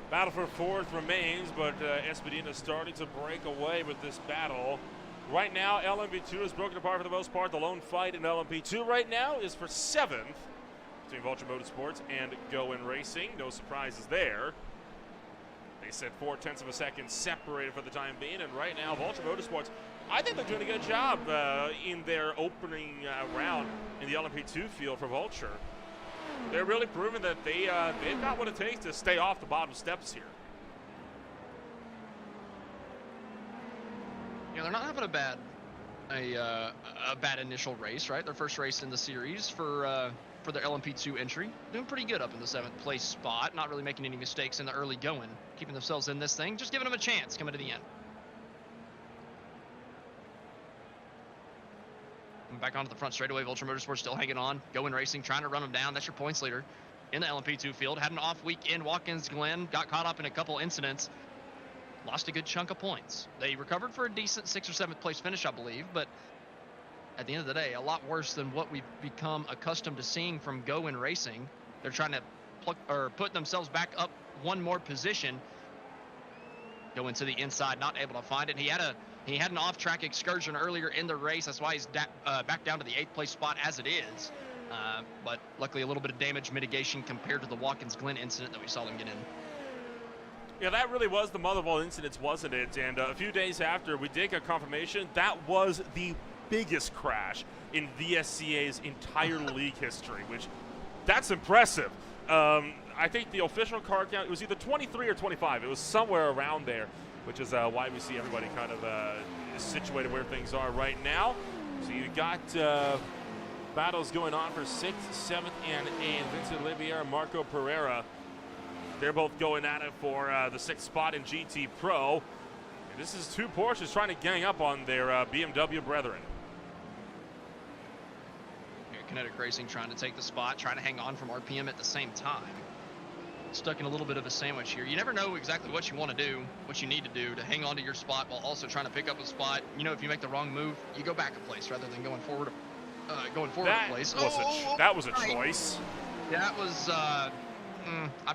Battle for 4th remains, but Espadina starting to break away with this battle. Right now, LMP2 is broken apart for the most part. The lone fight in LMP2 right now is for 7th between Vulture Motorsports and Go-In Racing. No surprises there. They said 0.4 of a second separated for the time being, and right now, Vulture Motorsports, I think they're doing a good job in their opening round in the LMP2 field for Vulture. They're really proving that they've got what it takes to stay off the bottom steps here. Yeah, they're not having a bad initial race, right? Their first race in the series for their LMP2 entry. Doing pretty good up in the 7th place spot. Not really making any mistakes in the early going. Keeping themselves in this thing. Just giving them a chance coming to the end. Back onto the front straightaway. Vulture Motorsports still hanging on. Go-In Racing trying to run them down. That's your points leader in the LMP2 field. Had an off week in Watkins Glen. Got caught up in a couple incidents. Lost a good chunk of points. They recovered for a decent 6th or 7th place finish, I believe. But at the end of the day, a lot worse than what we've become accustomed to seeing from Go-In Racing. They're trying to put themselves back up one more position. Go into the inside, not able to find it. He had an off-track excursion earlier in the race. That's why he's back down to the 8th place spot as it is. But luckily, a little bit of damage mitigation compared to the Watkins Glen incident that we saw them get in. Yeah, that really was the mother of all incidents, wasn't it? And a few days after, we did get confirmation that was the biggest crash in VSCA's entire league history, which that's impressive. I think the official car count, it was either 23 or 25. It was somewhere around there, which is why we see everybody kind of situated where things are right now. So you got battles going on for 6th, 7th, and 8th. Vincent Olivier and Marco Pereira. They're both going at it for the 6th spot in GT Pro. And this is two Porsches trying to gang up on their BMW brethren. Here, Kinetic Racing trying to take the spot, trying to hang on from RPM at the same time. Stuck in a little bit of a sandwich here. You never know exactly what you want to do, what you need to do to hang on to your spot while also trying to pick up a spot. You know, if you make the wrong move, you go back a place rather than going forward a place. That was a choice. That was, I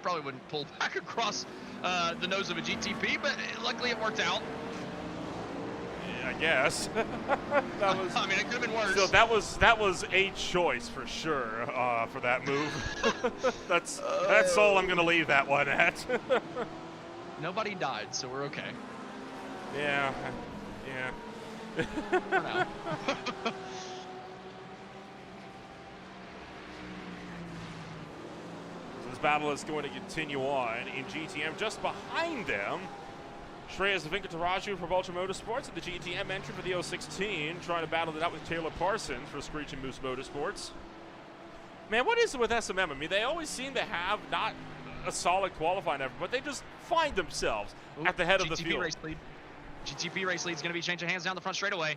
probably wouldn't pull back across the nose of a GTP, but luckily it worked out. Yeah, I guess. That was, I mean, it could have been worse. So that was a choice for sure for that move. That's all I'm going to leave that one at. Nobody died, so we're okay. Yeah. For now. This battle is going to continue on in GTM. Just behind them, Shreyas Venkatarajan for Vulture Motorsports at the GTM entry for the 016, trying to battle it out with Taylor Parsons for Screeching Moose Motorsports. Man, what is it with SMM? I mean, they always seem to have not a solid qualifying effort, but they just find themselves at the head of the field. GTP race lead is going to be changing hands down the front straightaway.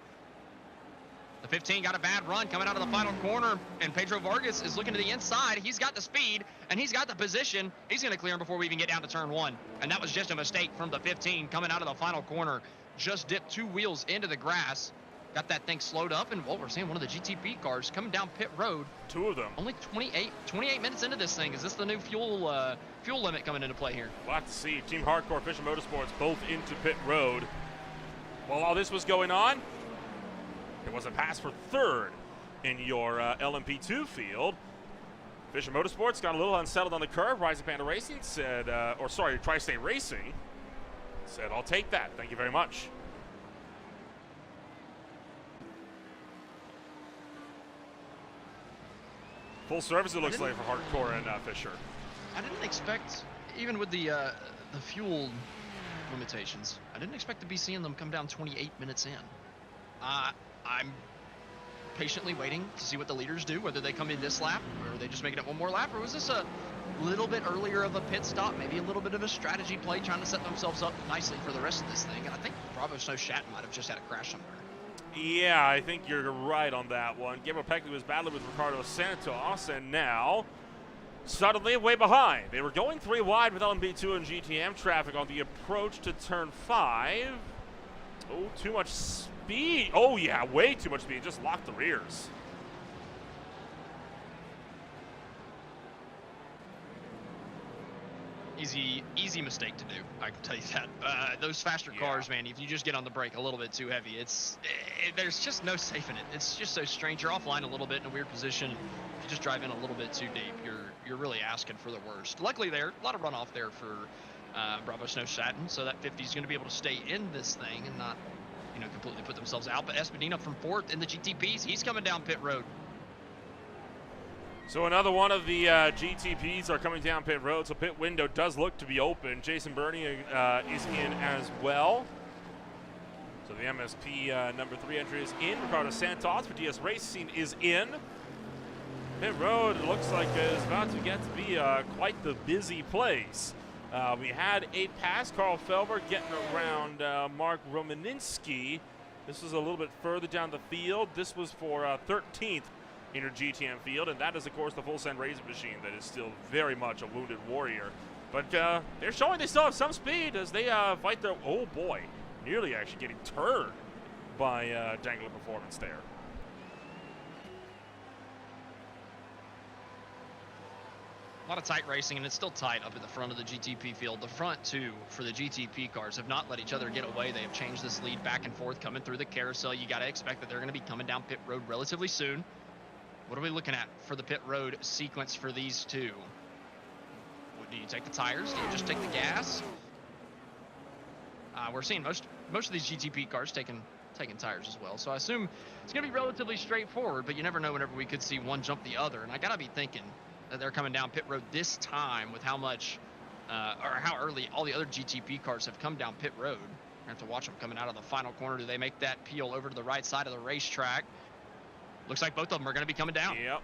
The 15 got a bad run coming out of the final corner, and Pedro Vargas is looking to the inside. He's got the speed, and he's got the position. He's going to clear him before we even get down to turn 1. And that was just a mistake from the 15 coming out of the final corner. Just dipped 2 wheels into the grass. Got that thing slowed up, and we're seeing one of the GTP cars coming down pit road. 2 of them. Only 28 minutes into this thing. Is this the new fuel limit coming into play here? We'll have to see. Team Hardcore Fisher Motorsports both into pit road. While all this was going on, there was a pass for 3rd in your LMP2 field. Fisher Motorsports got a little unsettled on the curve. Rising Panda Racing said, Tri-State Racing said, I'll take that. Thank you very much. Full service, it looks like, for Hardcore and Fisher. I didn't expect even with the fuel limitations, I didn't expect to be seeing them come down 28 minutes in. I'm patiently waiting to see what the leaders do, whether they come in this lap or they just make it up one more lap, or was this a little bit earlier of a pit stop, maybe a little bit of a strategy play, trying to set themselves up nicely for the rest of this thing. And I think Bravo Snow Shatton might have just had a crash somewhere. Yeah, I think you're right on that one. Gabriel Peckley was battling with Ricardo Santos, and now suddenly way behind. They were going 3 wide with LMP2 and GTM traffic on the approach to turn 5. Oh, too much speed. Oh, yeah, way too much speed. Just locked the rears. Easy mistake to do, I can tell you that. Those faster cars, man, if you just get on the brake a little bit too heavy, there's just no safe in it. It's just so strange. You're offline a little bit in a weird position. If you just drive in a little bit too deep, you're really asking for the worst. Luckily there, a lot of runoff there for Bravo Snow Shatton, so that 50 is going to be able to stay in this thing and not, completely put themselves out. But Espadina from 4th in the GTPs, he's coming down pit road. So another one of the GTPs are coming down pit road, so pit window does look to be open. Jason Burney is in as well. So the MSP number 3 entry is in. Ricardo Santos for DS Racing is in. Pit road looks like it's about to get to be quite the busy place. We had 8 past Carl Felber getting around Mark Romaninski. This was a little bit further down the field. This was for 13th in your GTM field, and that is, of course, the full send Razor machine that is still very much a wounded warrior. But they're showing they still have some speed as they fight their, oh boy, nearly actually getting turned by Dangler Performance there. A lot of tight racing, and it's still tight up at the front of the GTP field. The front two for the GTP cars have not let each other get away. They have changed this lead back and forth coming through the carousel. You got to expect that they're going to be coming down pit road relatively soon. What are we looking at for the pit road sequence for these two? Do you take the tires? Do you just take the gas? We're seeing most of these GTP cars taking tires as well. So I assume it's going to be relatively straightforward, but you never know whenever we could see one jump the other. And I got to be thinking that they're coming down pit road this time with how much or how early all the other GTP cars have come down pit road. We have to watch them coming out of the final corner. Do they make that peel over to the right side of the racetrack? Looks like both of them are going to be coming down. Yep.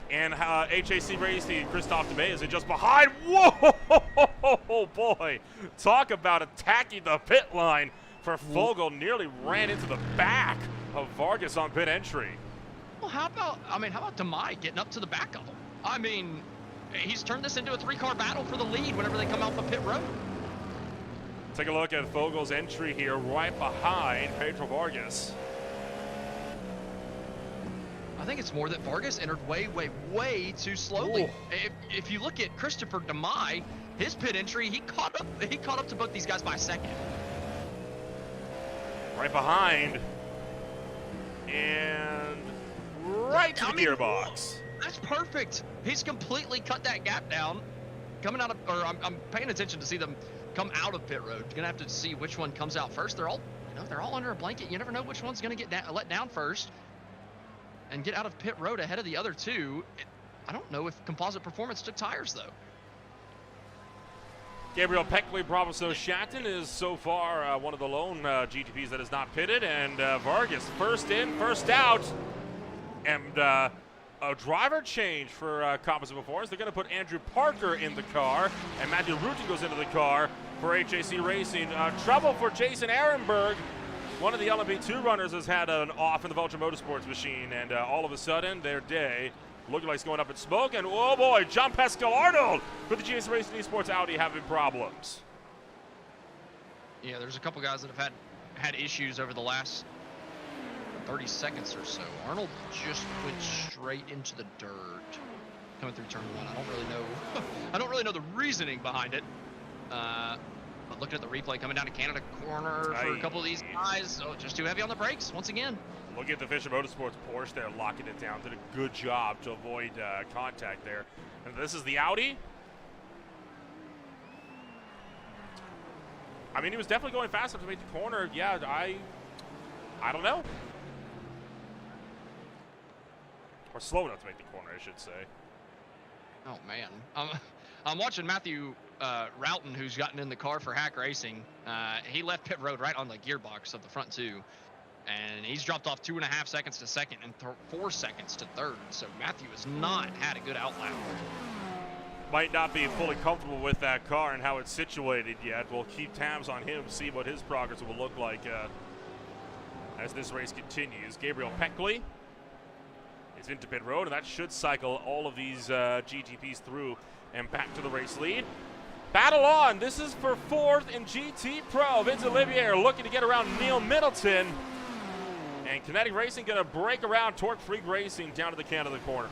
And HAC Racing, Christophe DeMay is just behind. Whoa, boy. Talk about attacking the pit line for Fogel. Nearly ran into the back of Vargas on pit entry. Well, how about DeMay getting up to the back of him? I mean, he's turned this into a 3-car battle for the lead whenever they come out the pit road. Take a look at Fogel's entry here right behind Pedro Vargas. I think it's more that Vargas entered way too slowly. If you look at Christopher DeMay, his pit entry, he caught up to both these guys by a second. Right behind. And right to the gearbox. That's perfect. He's completely cut that gap down. Coming out of, or I'm paying attention to see them come out of pit road. You're gonna have to see which one comes out first. They're all under a blanket. You never know which one's gonna get let down first and get out of pit road ahead of the other two. I don't know if Composite Performance took tires, though. Gabriel Peckley, Bravo Snow Shatton is so far one of the lone GTPs that is not pitted, and Vargas first in, first out, and a driver change for Composite Performance. They're going to put Andrew Parker in the car, and Matthew Rutten goes into the car for HAC Racing. Trouble for Jason Ehrenberg. One of the LMP2 runners has had an off in the Vulture Motorsports machine, and all of a sudden, their day looking like it's going up in smoke. And oh boy, John Pascal Arnold for the GS Racing Esports Audi having problems. Yeah, there's a couple guys that have had issues over the last 30 seconds or so. Arnold just went straight into the dirt coming through turn 1. I don't really know the reasoning behind it. But looking at the replay coming down to Canada corner for a couple of these guys, just too heavy on the brakes once again. Look at the Fisher Motorsports Porsche there, locking it down. Did a good job to avoid contact there. And this is the Audi. I mean, he was definitely going fast enough to make the corner. Yeah, I don't know. Or slow enough to make the corner, I should say. Oh, man. I'm watching Matthew Roughton, who's gotten in the car for Hack Racing. He left pit road right on the gearbox of the front two. And he's dropped off 2.5 seconds to second and 4 seconds to third. So Matthew has not had a good outlap. Might not be fully comfortable with that car and how it's situated yet. We'll keep tabs on him, see what his progress will look like as this race continues. Gabriel Peckley is into pit road, and that should cycle all of these GTPs through and back to the race lead. Battle on. This is for fourth in GT Pro. Vince Olivier looking to get around Neil Middleton. And Kinetic Racing going to break around Torque Freak Racing down to the Canada corner.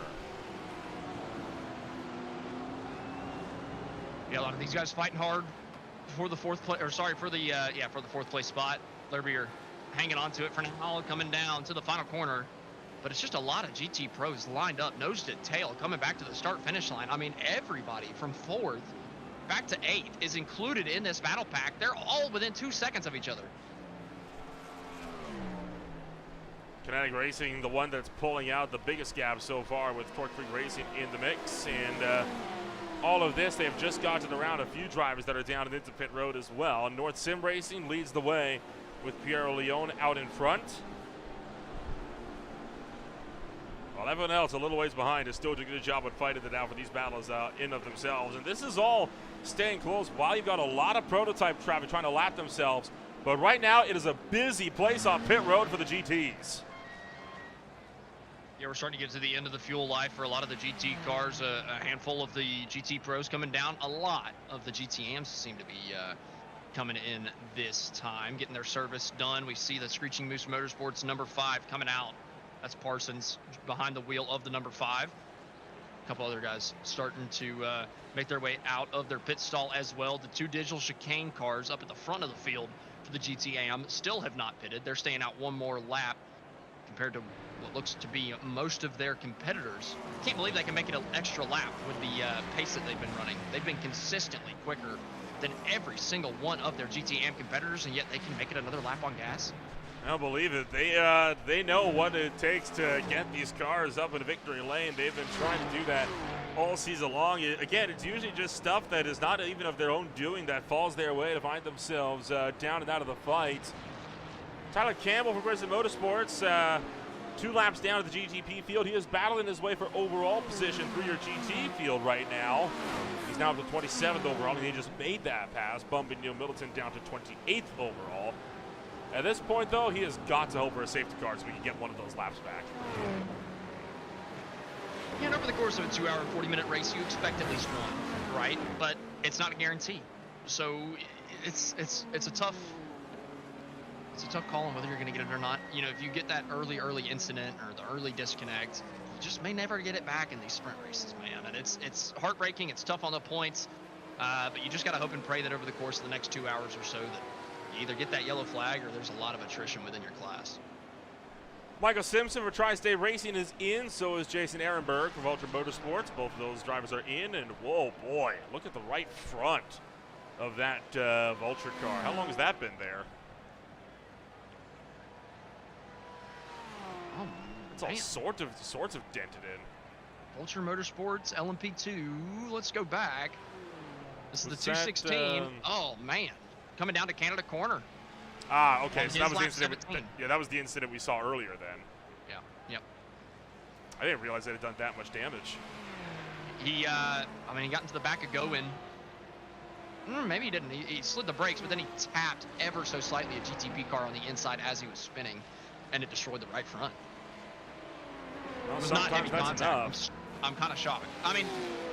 Yeah, a lot of these guys fighting hard for the fourth place, or sorry, for the fourth place spot. Olivier hanging on to it for now, coming down to the final corner. But it's just a lot of GT pros lined up, nose to tail, coming back to the start-finish line. I mean, everybody from fourth back to eighth is included in this battle pack. They're all within 2 seconds of each other. Kinetic Racing, the one that's pulling out the biggest gap so far with Torque Freak Racing in the mix. And all of this, they have just gotten around a few drivers that are down and into pit road as well. North Sim Racing leads the way with Piero Leone out in front. While everyone else a little ways behind is still doing a good job of fighting it out for these battles in of themselves. And this is all staying close while you've got a lot of prototype traffic trying to lap themselves. But right now, it is a busy place on pit road for the GTs. Yeah, we're starting to get to the end of the fuel life for a lot of the GT cars. A handful of the GT pros coming down. A lot of the GTMs seem to be coming in this time, getting their service done. We see the Screeching Moose Motorsports number 5 coming out. That's Parsons behind the wheel of the number 5. A couple other guys starting to make their way out of their pit stall as well. The 2 digital chicane cars up at the front of the field for the GTAM still have not pitted. They're staying out one more lap compared to what looks to be most of their competitors. Can't believe they can make it an extra lap with the pace that they've been running. They've been consistently quicker than every single one of their GTAM competitors, and yet they can make it another lap on gas. I don't believe it. They know what it takes to get these cars up in victory lane. They've been trying to do that all season long. Again, it's usually just stuff that is not even of their own doing that falls their way to find themselves down and out of the fight. Tyler Campbell from Grissom Motorsports, 2 laps down at the GTP field. He is battling his way for overall position through your GT field right now. He's now up to 27th overall, and he just made that pass, bumping Neil Middleton down to 28th overall. At this point, though, he has got to hope for a safety car so we can get one of those laps back. And over the course of a 2-hour and 40-minute race, you expect at least one, right? But it's not a guarantee. So it's a tough call on whether you're going to get it or not. You know, if you get that early incident or the early disconnect, you just may never get it back in these sprint races, man. And it's heartbreaking. It's tough on the points, but you just got to hope and pray that over the course of the next 2 hours or so that you either get that yellow flag or there's a lot of attrition within your class. Michael Simpson for Tri-State Racing is in, so is Jason Ehrenberg for Vulture Motorsports. Both of those drivers are in, and whoa, boy, look at the right front of that Vulture car. How long has that been there? Oh, it's all sorts of dented in. Vulture Motorsports, LMP2, let's go back. This is the 216. Oh, man. Coming down to Canada corner. Ah, okay. So that was the incident. That was the incident we saw earlier then. Yeah. Yep. I didn't realize it had done that much damage. He, he got into the back of Goin. Maybe he didn't. He slid the brakes, but then he tapped ever so slightly a GTP car on the inside as he was spinning, and it destroyed the right front. Well, it was not heavy contact. I'm kind of shocked. I mean,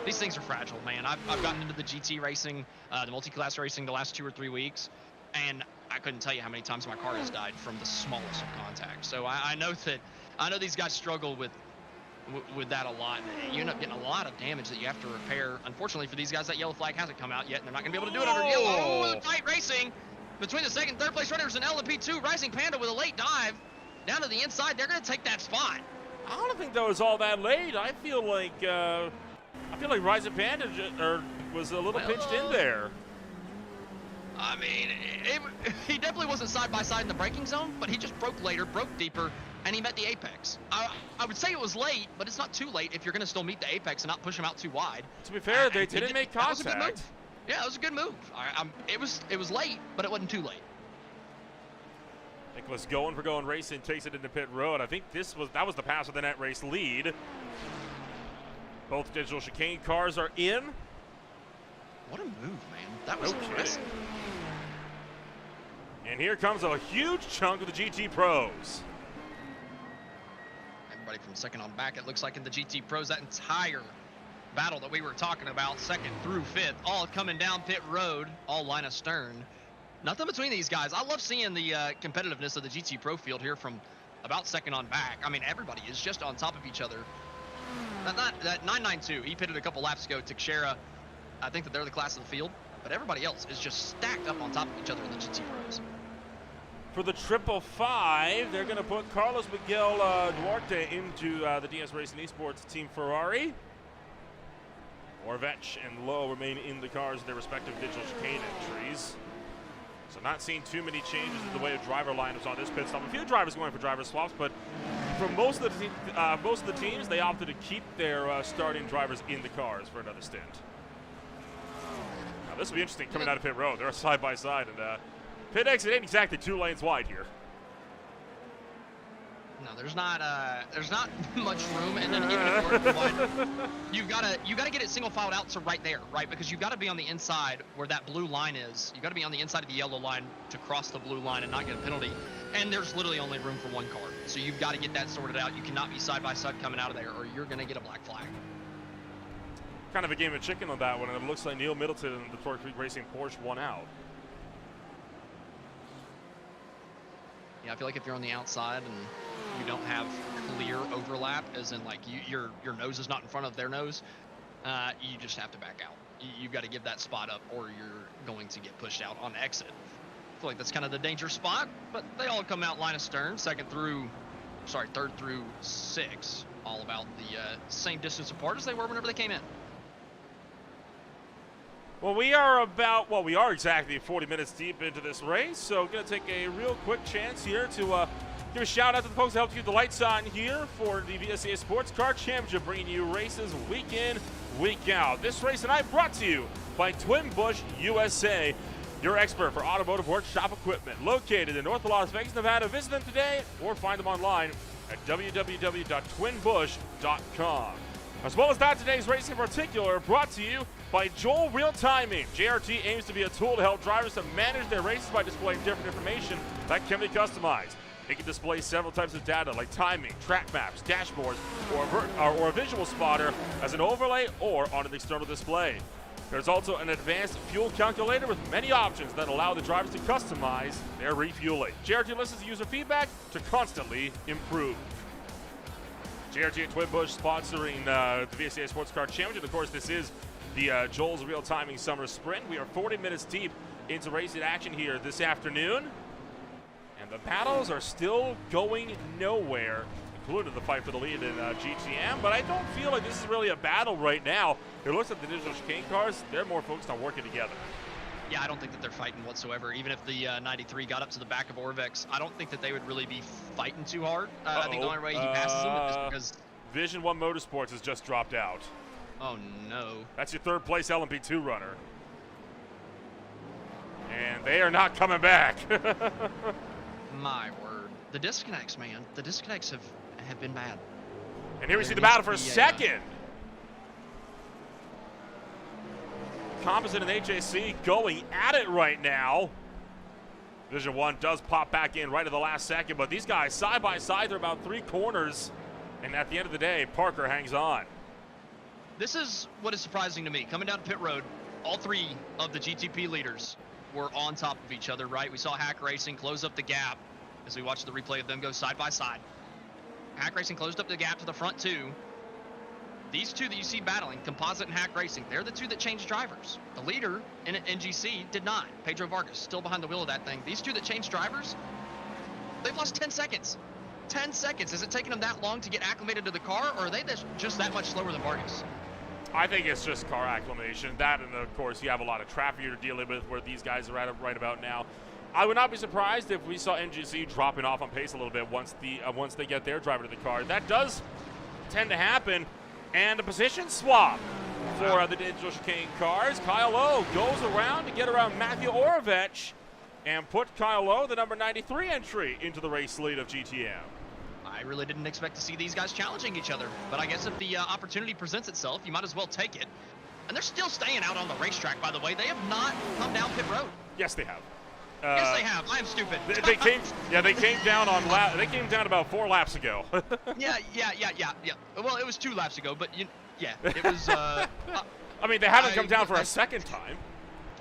these things are fragile, man. I've gotten into the GT racing, the multi-class racing the last 2 or 3 weeks, and I couldn't tell you how many times my car has died from the smallest of contact. So I know these guys struggle with that a lot. You end up getting a lot of damage that you have to repair. Unfortunately for these guys, that yellow flag hasn't come out yet, and they're not going to be able to do it under yellow. Oh, tight racing between the second and third place runners and LMP2. Rising Panda with a late dive down to the inside. They're going to take that spot. I don't think that was all that late. I feel like Rising Panda was a little pinched in there. I mean, he definitely wasn't side by side in the braking zone, but he just broke later, broke deeper, and he met the apex. I would say it was late, but it's not too late if you're going to still meet the apex and not push him out too wide. To be fair, they didn't make contact. That was a good move. Yeah, it was a good move. It was late, but it wasn't too late. Nicholas going racing takes it into pit road. I think that was the pass of the net race lead. Both digital chicane cars are in. What a move, man. That was impressive. And here comes a huge chunk of the GT Pros. Everybody from second on back, it looks like in the GT Pros, that entire battle that we were talking about, second through fifth, all coming down pit road, all line astern. Nothing between these guys. I love seeing the competitiveness of the GT Pro field here from about second on back. I mean, everybody is just on top of each other. That 992, he pitted a couple laps ago. Teixeira, I think that they're the class of the field, but everybody else is just stacked up on top of each other in the GT Pros. For the 555, they're going to put Carlos Miguel Duarte into the DS Racing Esports Team Ferrari. Orvech and Lowe remain in the cars in their respective digital chicane entries. So not seeing too many changes in the way of driver lineups on this pit stop. A few drivers going for driver swaps, but for most of the teams, they opted to keep their starting drivers in the cars for another stint. Now this will be interesting coming out of pit road. They're side by side, and pit exit ain't exactly 2 lanes wide here. No, there's not much room, and then even if you're wide, you gotta get it single filed out to right there, right? Because you've got to be on the inside where that blue line is. You got to be on the inside of the yellow line to cross the blue line and not get a penalty. And there's literally only room for one car, so you've got to get that sorted out. You cannot be side by side coming out of there, or you're gonna get a black flag. Kind of a game of chicken on that one, and it looks like Neil Middleton and the Torque Creek Racing Porsche won out. Yeah, I feel like if you're on the outside and you don't have clear overlap, as in like your nose is not in front of their nose, you just have to back out. You've got to give that spot up, or you're going to get pushed out on exit. I feel like that's kind of the danger spot, but they all come out line of stern, third through 6, all about the same distance apart as they were whenever they came in. Well, we are exactly 40 minutes deep into this race, so going to take a real quick chance here to give a shout out to the folks that helped keep the lights on here for the VSCA Sports Car Championship, bringing you races week in, week out. This race tonight brought to you by Twin Bush USA, your expert for automotive workshop equipment, located in North Las Vegas, Nevada. Visit them today or find them online at www.twinbush.com. As well as that, today's race in particular brought to you by Joel Real Timing. JRT aims to be a tool to help drivers to manage their races by displaying different information that can be customized. It can display several types of data like timing, track maps, dashboards, or a visual spotter as an overlay or on an external display. There's also an advanced fuel calculator with many options that allow the drivers to customize their refueling. JRT listens to user feedback to constantly improve. JRT and Twin Bush sponsoring the VSCA Sports Car Championship. Of course, this is the Joel's Real Timing Summer Sprint. We are 40 minutes deep into racing action here this afternoon. And the battles are still going nowhere, including the fight for the lead in GTM. But I don't feel like this is really a battle right now. It looks like the digital chicane cars, they're more focused on working together. Yeah, I don't think that they're fighting whatsoever. Even if the 93 got up to the back of Orvex, I don't think that they would really be fighting too hard. I think the only way he passes them is because Vision 1 Motorsports has just dropped out. Oh, no. That's your third place LMP2 runner. And they are not coming back. My word. The disconnects, man. The disconnects have been bad. And here we see the battle for second. Composite and HAC going at it right now. Division 1 does pop back in right at the last second, but these guys side by side, they're about 3 corners. And at the end of the day, Parker hangs on. This is what is surprising to me. Coming down pit road, all 3 of the GTP leaders were on top of each other, right? We saw Hack Racing close up the gap as we watched the replay of them go side by side. Hack Racing closed up the gap to the front 2. These 2 that you see battling, Composite and Hack Racing, they're the 2 that changed drivers. The leader in NGC did not. Pedro Vargas still behind the wheel of that thing. These 2 that changed drivers, they've lost 10 seconds. 10 seconds. Is it taking them that long to get acclimated to the car, or are they just that much slower than Vargas? I think it's just car acclimation. That, and of course, you have a lot of traffic you're dealing with where these guys are at right about now. I would not be surprised if we saw NGC dropping off on pace a little bit once they get their driver to the car. That does tend to happen. And a position swap for the digital chicane cars. Kyle Lowe goes around to get around Matthew Orovech and put Kyle Lowe, the number 93 entry, into the race lead of GTM. I really didn't expect to see these guys challenging each other, but I guess if the opportunity presents itself, you might as well take it. And they're still staying out on the racetrack, by the way. They have not come down pit road. Yes, they have. Yes, they have. I am stupid. They came down they came down about 4 laps ago. Yeah. Well, it was 2 laps ago, but it was. I mean, they haven't come down for a second time.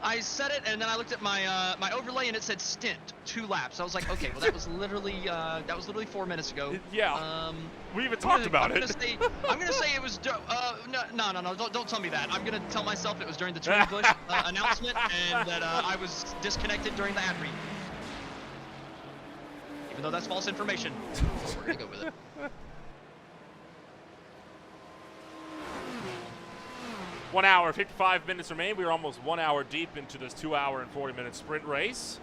I said it, and then I looked at my my overlay, and it said stint 2 laps. I was like, okay, well, that was literally 4 minutes ago. Yeah. We even talked about it. I'm gonna say it was. No. Don't tell me that. I'm gonna tell myself it was during the Tony Bush announcement, and that I was disconnected during the ad read. Even though that's false information, we're gonna go with it. One hour, 55 minutes remain. We are almost 1 hour deep into this 2 hour and 40-minute sprint race.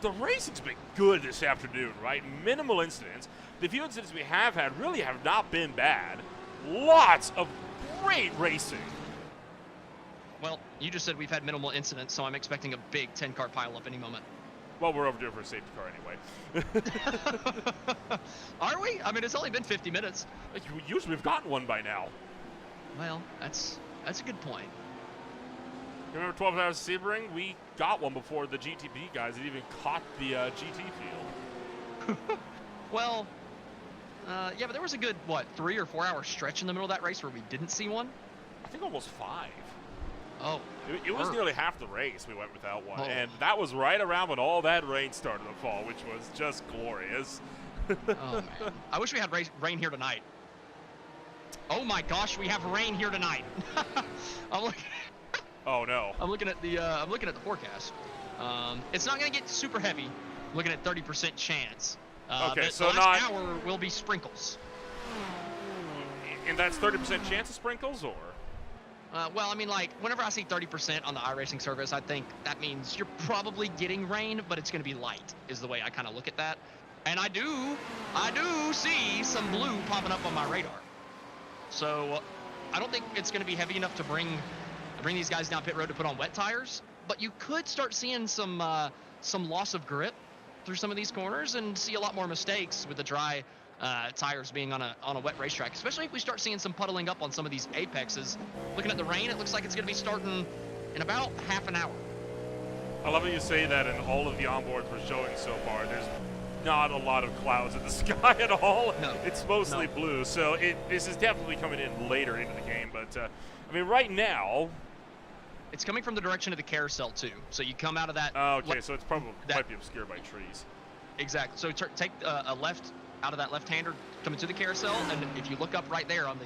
The racing's been good this afternoon, right? Minimal incidents. The few incidents we have had really have not been bad. Lots of great racing. Well, you just said we've had minimal incidents, so I'm expecting a big 10-car pileup any moment. Well, we're overdue for a safety car anyway. Are we? I mean, it's only been 50 minutes. Usually we've gotten one by now. Well, that's a good point. Remember 12 Hours of Sebring? We got one before the GTP guys had even caught the GT field. Well, yeah, but there was a good, 3 or 4 hour stretch in the middle of that race where we didn't see one? I think almost 5. Oh. It was nearly half the race we went without one. Oh. And that was right around when all that rain started to fall, which was just glorious. Oh, man. I wish we had rain here tonight. Oh my gosh, we have rain here tonight. Oh no. I'm looking at the forecast. It's not going to get super heavy. I'm looking at 30% chance. Okay, so the last hour will be sprinkles. And that's 30% chance of sprinkles, or? Well, I mean, like, whenever I see 30% on the iRacing service, I think that means you're probably getting rain, but it's going to be light, is the way I kind of look at that. And I do see some blue popping up on my radar. So I don't think it's going to be heavy enough to bring these guys down pit road to put on wet tires, but you could start seeing some loss of grip through some of these corners and see a lot more mistakes with the dry tires being on a wet racetrack, especially if we start seeing some puddling up on some of these apexes. Looking at the rain, it looks like it's going to be starting in about half an hour. I love how you say that, and all of the onboards we're showing so far, there's not a lot of clouds in the sky at all. No. It's mostly blue, so this is definitely coming in later into the game. But I mean, right now, it's coming from the direction of the carousel too. So you come out of that. Okay, so it's probably might be obscured by trees. Exactly. So take a left out of that left-hander coming to the carousel, and if you look up right there on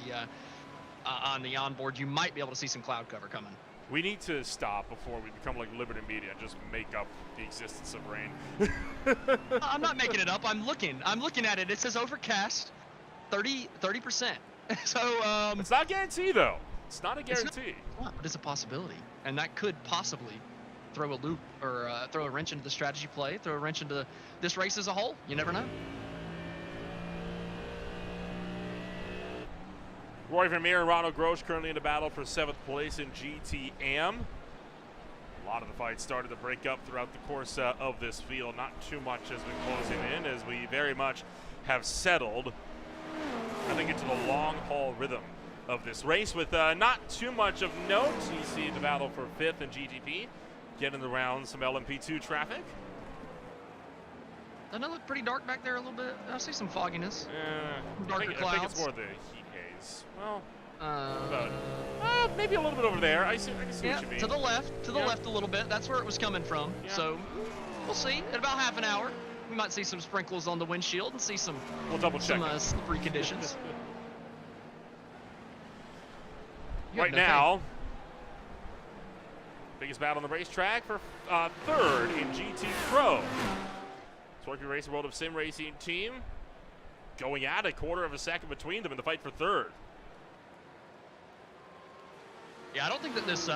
the onboard, you might be able to see some cloud cover coming. We need to stop before we become like Liberty Media and just make up the existence of rain. I'm not making it up. I'm looking at it. It says overcast, 30%. So it's not guaranteed though. It's not a guarantee. But it's a possibility, and that could possibly throw a loop or throw a wrench into the strategy play, throw a wrench into this race as a whole. You never know. Roy Vermeer and Ronald Grosch currently in the battle for 7th place in GTM. A lot of the fights started to break up throughout the course of this field. Not too much has been closing in, as we very much have settled, I think, into the long haul rhythm of this race with not too much of note. You see the battle for 5th in GTP, getting around some LMP2 traffic. Doesn't it look pretty dark back there a little bit? I see some fogginess. Darker clouds. I think it's more the heat haze. Well, maybe a little bit over there. I can see what you mean. To the left a little bit. That's where it was coming from. Yeah. So we'll see. In about half an hour, we might see some sprinkles on the windshield and see some. We'll double check some slippery conditions. Right now, biggest battle on the racetrack for 3rd in GT Pro. Sparky Racing World of Sim Racing team going at a quarter of a second between them in the fight for 3rd. Yeah, I don't think that this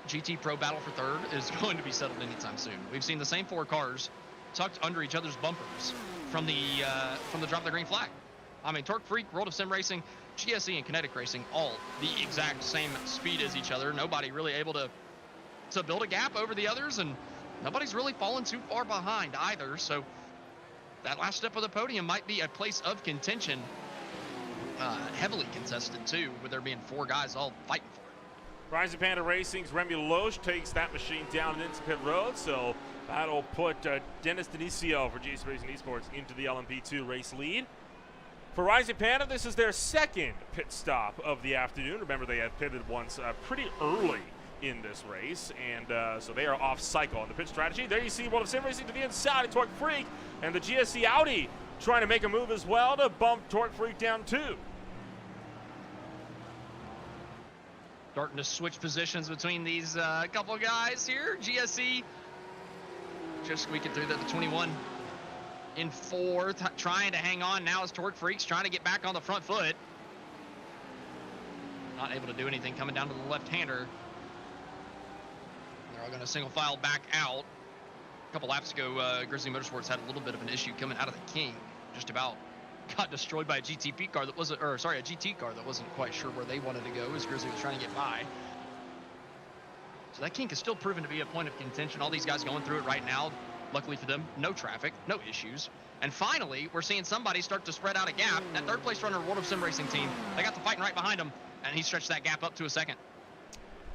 GT Pro battle for third is going to be settled anytime soon. We've seen the same 4 cars tucked under each other's bumpers from the drop of the green flag. I mean, Torque Freak, World of Sim Racing, GSE, and Kinetic Racing, all the exact same speed as each other. Nobody really able to build a gap over the others, and nobody's really fallen too far behind either. So that last step of the podium might be a place of contention, heavily contested too, with there being 4 guys all fighting for it. Rising Panda Racing's Remy Loge takes that machine down and into pit road, so that'll put Dennis Denisio for GS Racing Esports into the LMP2 race lead. For Rising Panda, this is their second pit stop of the afternoon. Remember, they had pitted once pretty early in this race, and so they are off cycle on the pit strategy. There you see World of Sim Racing to the inside of Torque Freak, and the GSC Audi trying to make a move as well to bump Torque Freak down too. Starting to switch positions between these couple guys here. GSE just squeaking through the 21 in 4th, trying to hang on now as Torque Freaks trying to get back on the front foot. Not able to do anything coming down to the left-hander. They're all going to single file back out. A couple laps ago, Grizzly Motorsports had a little bit of an issue coming out of the King. Just about got destroyed by a GTP car that wasn't, or sorry, a GT car that wasn't quite sure where they wanted to go as Grizzly was trying to get by. So that kink is still proven to be a point of contention. All these guys going through it right now. Luckily for them, no traffic, no issues. And finally, we're seeing somebody start to spread out a gap. That 3rd place runner, World of Sim Racing team, they got the fighting right behind them, and he stretched that gap up to a 2nd.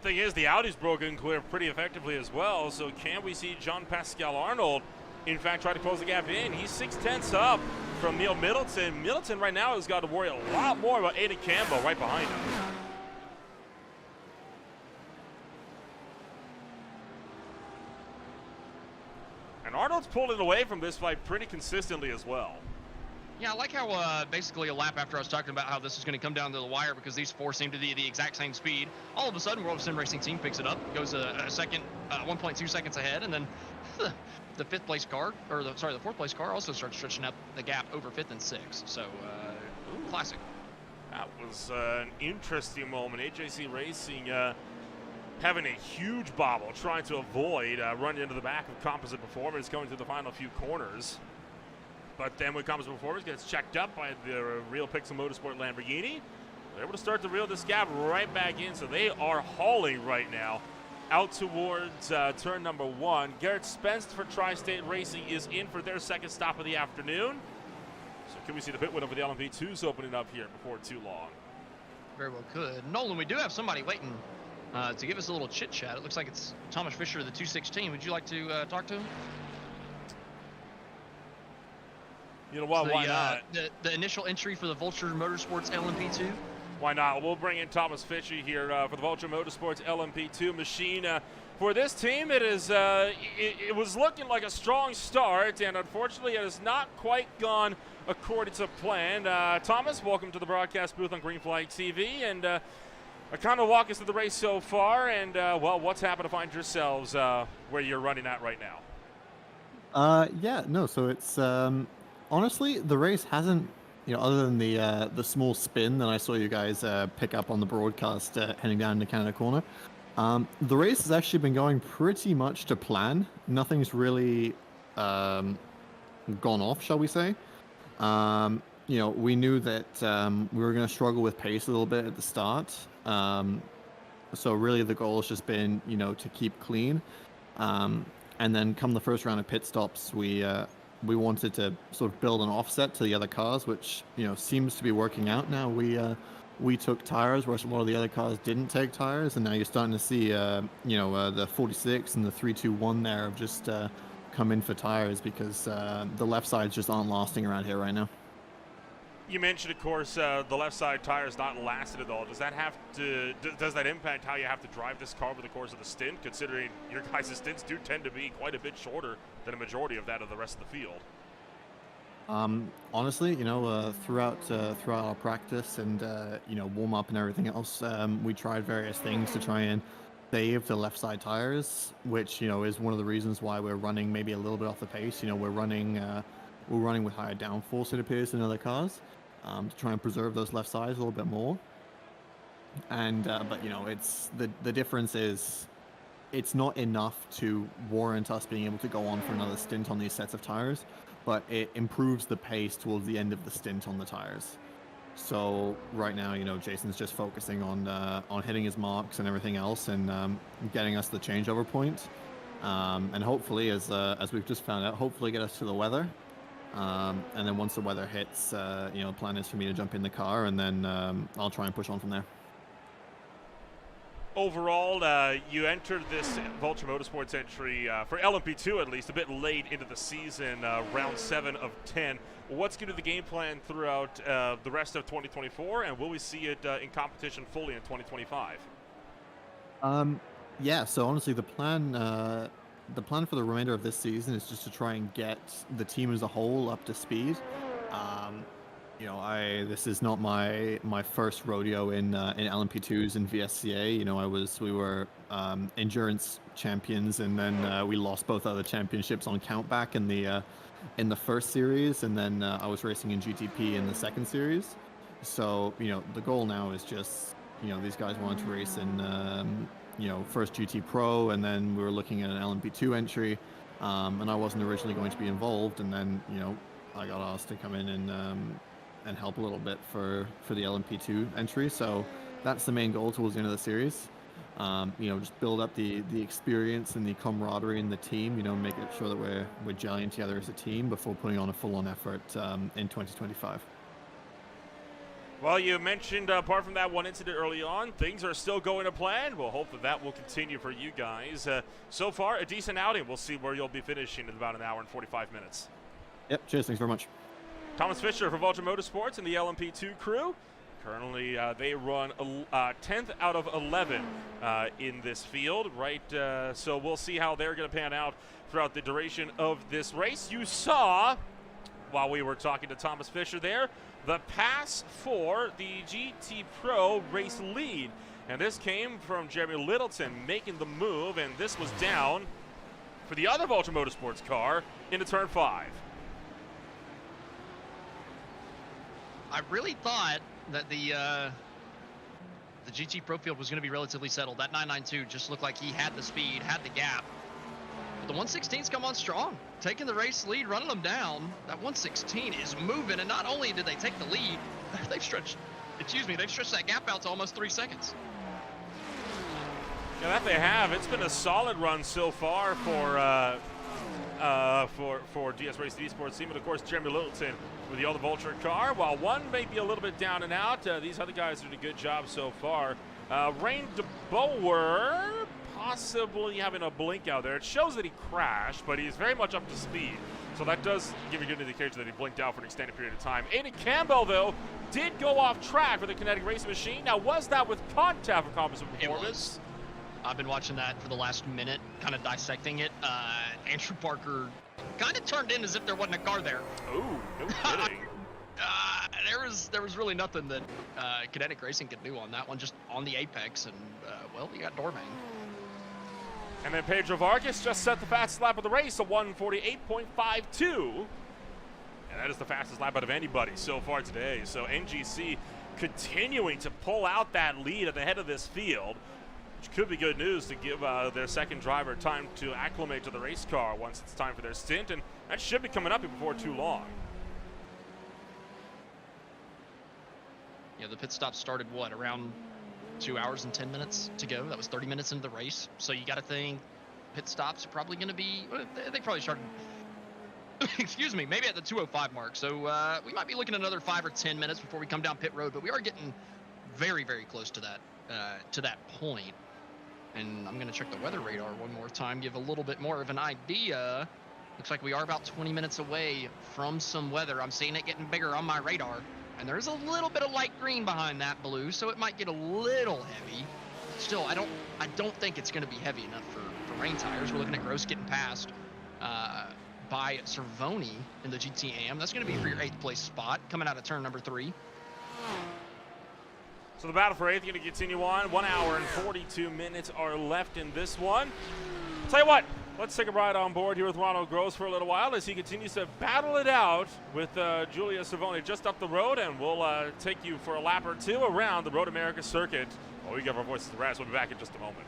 Thing is, the Audi's broken clear pretty effectively as well, so can we see Jean-Pascal Arnold in fact try to close the gap in? He's 6/10 up from Neil Middleton. Middleton right now has got to worry a lot more about Aiden Campbell right behind him. And Arnold's pulled it away from this fight pretty consistently as well. Yeah, I like how basically a lap after I was talking about how this is going to come down to the wire because these 4 seem to be the exact same speed. All of a sudden, World of Sim Racing team picks it up, goes a second, 1.2 seconds ahead, and then the 5th place car, or the 4th place car also starts stretching out the gap over 5th and 6th. So, classic. That was an interesting moment. AJC Racing having a huge bobble, trying to avoid running into the back of Composite Performance going through the final few corners. But then when Composite Performance gets checked up by the Real Pixel Motorsport Lamborghini, they're able to start to reel this gap right back in. So they are hauling right now out towards turn number 1. Garrett Spence for Tri-State Racing is in for their 2nd stop of the afternoon. So can we see the pit window for the LMP2s opening up here before too long? Very well could. Nolan, we do have somebody waiting to give us a little chit-chat. It looks like it's Thomas Fisher of the 216. Would you like to talk to him? You know what, why not? The initial entry for the Vulture Motorsports LMP2. Why not? We'll bring in Thomas Fisher here for the Vulture Motorsports LMP2 machine. For this team, it is it was looking like a strong start, and unfortunately, it has not quite gone according to plan. Thomas, welcome to the broadcast booth on Green Flag TV, and kind of walk us through the race so far, and well, what's happened to find yourselves where you're running at right now? Yeah, no, so it's honestly, the race hasn't, other than the small spin that I saw you guys pick up on the broadcast heading down to Canada Corner, the race has actually been going pretty much to plan. Nothing's really gone off, shall we say. We knew that we were going to struggle with pace a little bit at the start. So really the goal has just been, to keep clean. And then come the first round of pit stops, we wanted to sort of build an offset to the other cars, which seems to be working out now. We took tires, whereas a lot of the other cars didn't take tires, and now you're starting to see the 46 and the 321 there have just come in for tires because the left sides just aren't lasting around here right now. You mentioned, of course, the left side tires not lasted at all. Does that does that impact how you have to drive this car over the course of the stint, considering your guys' stints do tend to be quite a bit shorter than a majority of that of the rest of the field? Honestly, throughout our practice and warm up and everything else, we tried various things to try and save the left side tires, which is one of the reasons why we're running maybe a little bit off the pace. We're running with higher downforce, it appears, than other cars, to try and preserve those left sides a little bit more. And but you know, it's the difference is it's not enough to warrant us being able to go on for another stint on these sets of tires, but it improves the pace towards the end of the stint on the tires. So right now, you know, Jason's just focusing on hitting his marks and everything else, and getting us the changeover point, and hopefully, as we've just found out, hopefully get us to the weather. And then once the weather hits, you know, the plan is for me to jump in the car, and then I'll try and push on from there. Overall, you entered this Vulture Motorsports entry for LMP2 at least a bit late into the season, round 7 of 10. What's going to be the game plan throughout the rest of 2024, and will we see it in competition fully in 2025? Yeah. So honestly, the plan for the remainder of this season is just to try and get the team as a whole up to speed. You know, this is not my first rodeo in LMP2s and VSCA. You know, we were endurance champions, and then we lost both other championships on countback in the first series, and then I was racing in GTP in the second series. So you know, the goal now is just, you know, these guys wanted to race in you know, first GT Pro, and then we were looking at an LMP2 entry, and I wasn't originally going to be involved, and then, you know, I got asked to come in and help a little bit for the LMP2 entry. So that's the main goal towards the end of the series. You know, just build up the experience and the camaraderie in the team. You know, make it sure that we're gelling together as a team before putting on a full-on effort in 2025. Well, you mentioned, apart from that one incident early on, things are still going to plan. We'll hope that will continue for you guys. So far, a decent outing. We'll see where you'll be finishing in about an hour and 45 minutes. Yep, cheers, thanks very much. Thomas Fisher for Vulture Motorsports and the LMP2 crew. Currently, they run 10th out of 11 in this field, right? So we'll see how they're going to pan out throughout the duration of this race. You saw, while we were talking to Thomas Fisher there, the pass for the GT Pro race lead. And this came from Jeremy Littleton making the move, and this was down for the other Vulture Motorsports car into turn 5. I really thought that the GT Pro field was going to be relatively settled. That 992 just looked like he had the speed, had the gap. But the 116's come on strong, taking the race lead, running them down. That 116 is moving, and not only did they take the lead, they've stretched that gap out to almost 3 seconds. Yeah, that they have. It's been a solid run so far for DS Race Esports team, and of course Jeremy Littleton with the other Vulture car. While one may be a little bit down and out, these other guys are doing a good job so far. Rain DeBoer possibly having a blink out there. It shows that he crashed, but he's very much up to speed. So that does give you a good indication that he blinked out for an extended period of time. Aiden Campbell, though, did go off track for the Kinetic Racing Machine. Now, was that with contact for composite performance? I've been watching that for the last minute, kind of dissecting it. Andrew Parker kind of turned in as if there wasn't a car there. Ooh, no kidding. There was really nothing that Kinetic Racing could do on that one, just on the apex, and well, you got door banged. And then Pedro Vargas just set the fastest lap of the race, a 1:48.52. And that is the fastest lap out of anybody so far today. So NGC continuing to pull out that lead at the head of this field, which could be good news to give their second driver time to acclimate to the race car once it's time for their stint. And that should be coming up before too long. Yeah, the pit stop started, what, around 2 hours and 10 minutes to go. That was 30 minutes into the race. So you got to think pit stops are probably going to be, they probably started, excuse me, maybe at the 2:05 mark. So we might be looking at another 5 or 10 minutes before we come down pit road, but we are getting very, very close to that point. And I'm going to check the weather radar one more time, give a little bit more of an idea. Looks like we are about 20 minutes away from some weather. I'm seeing it getting bigger on my radar. And there's a little bit of light green behind that blue, so it might get a little heavy. Still, I don't think it's going to be heavy enough for rain tires. We're looking at Gross getting passed by Cervoni in the GT-AM. That's going to be for your 8th place spot, coming out of turn number 3. So the battle for 8th going to continue on. 1 hour and 42 minutes are left in this one. Tell you what, Let's take a ride on board here with Ronald Gross for a little while as he continues to battle it out with Julia Savoni just up the road, and we'll take you for a lap or two around the Road America circuit. While we give our voices to rest, we'll be back in just a moment.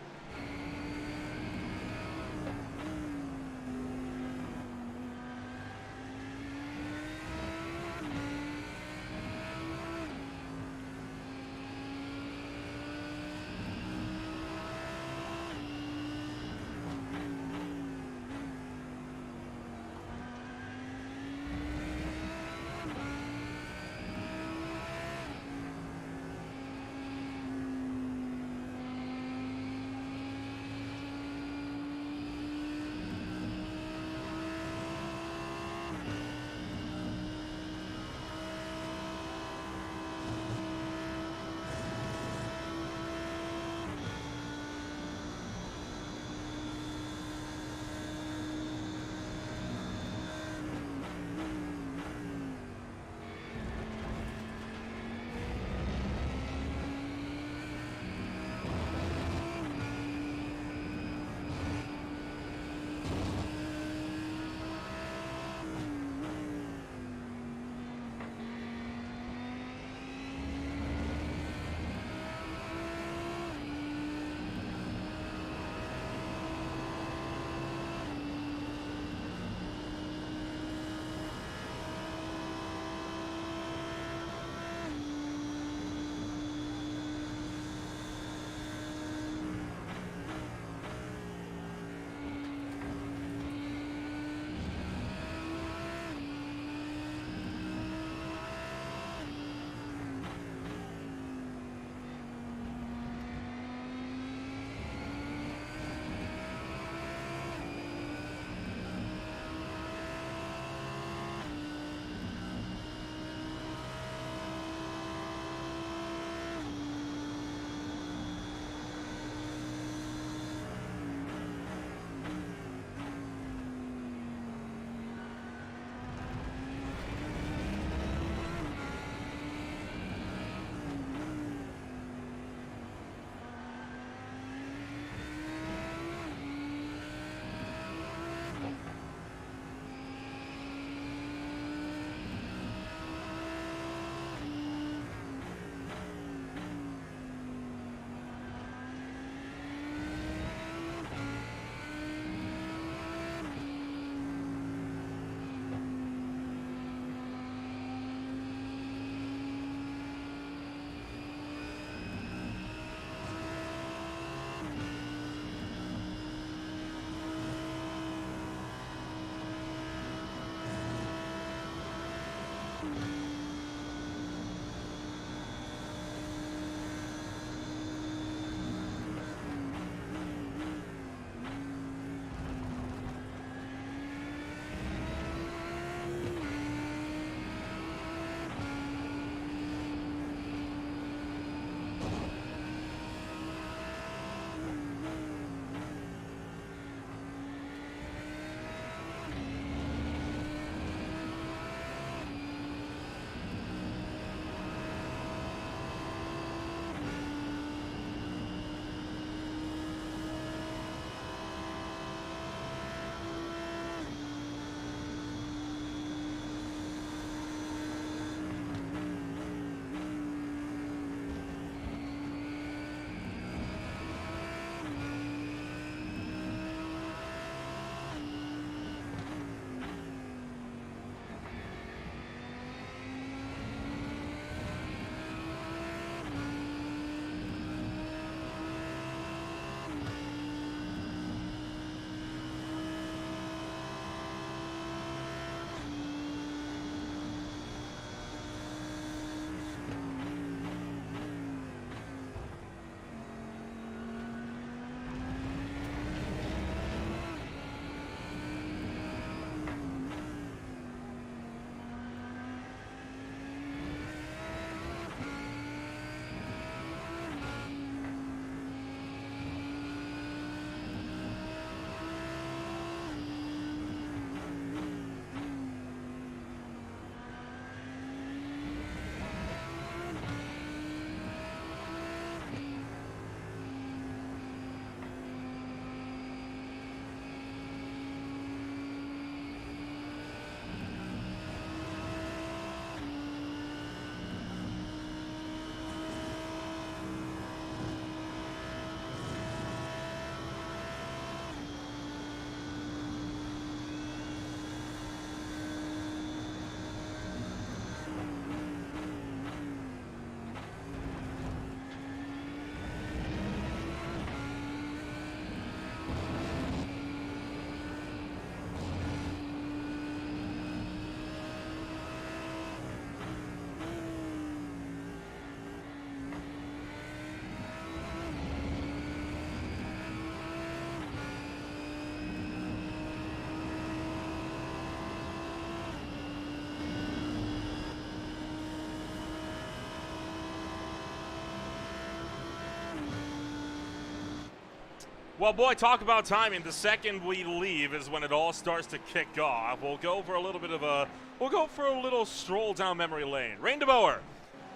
Well, boy, talk about timing. The second we leave is when it all starts to kick off. We'll go for a little stroll down memory lane. Rain DeBoer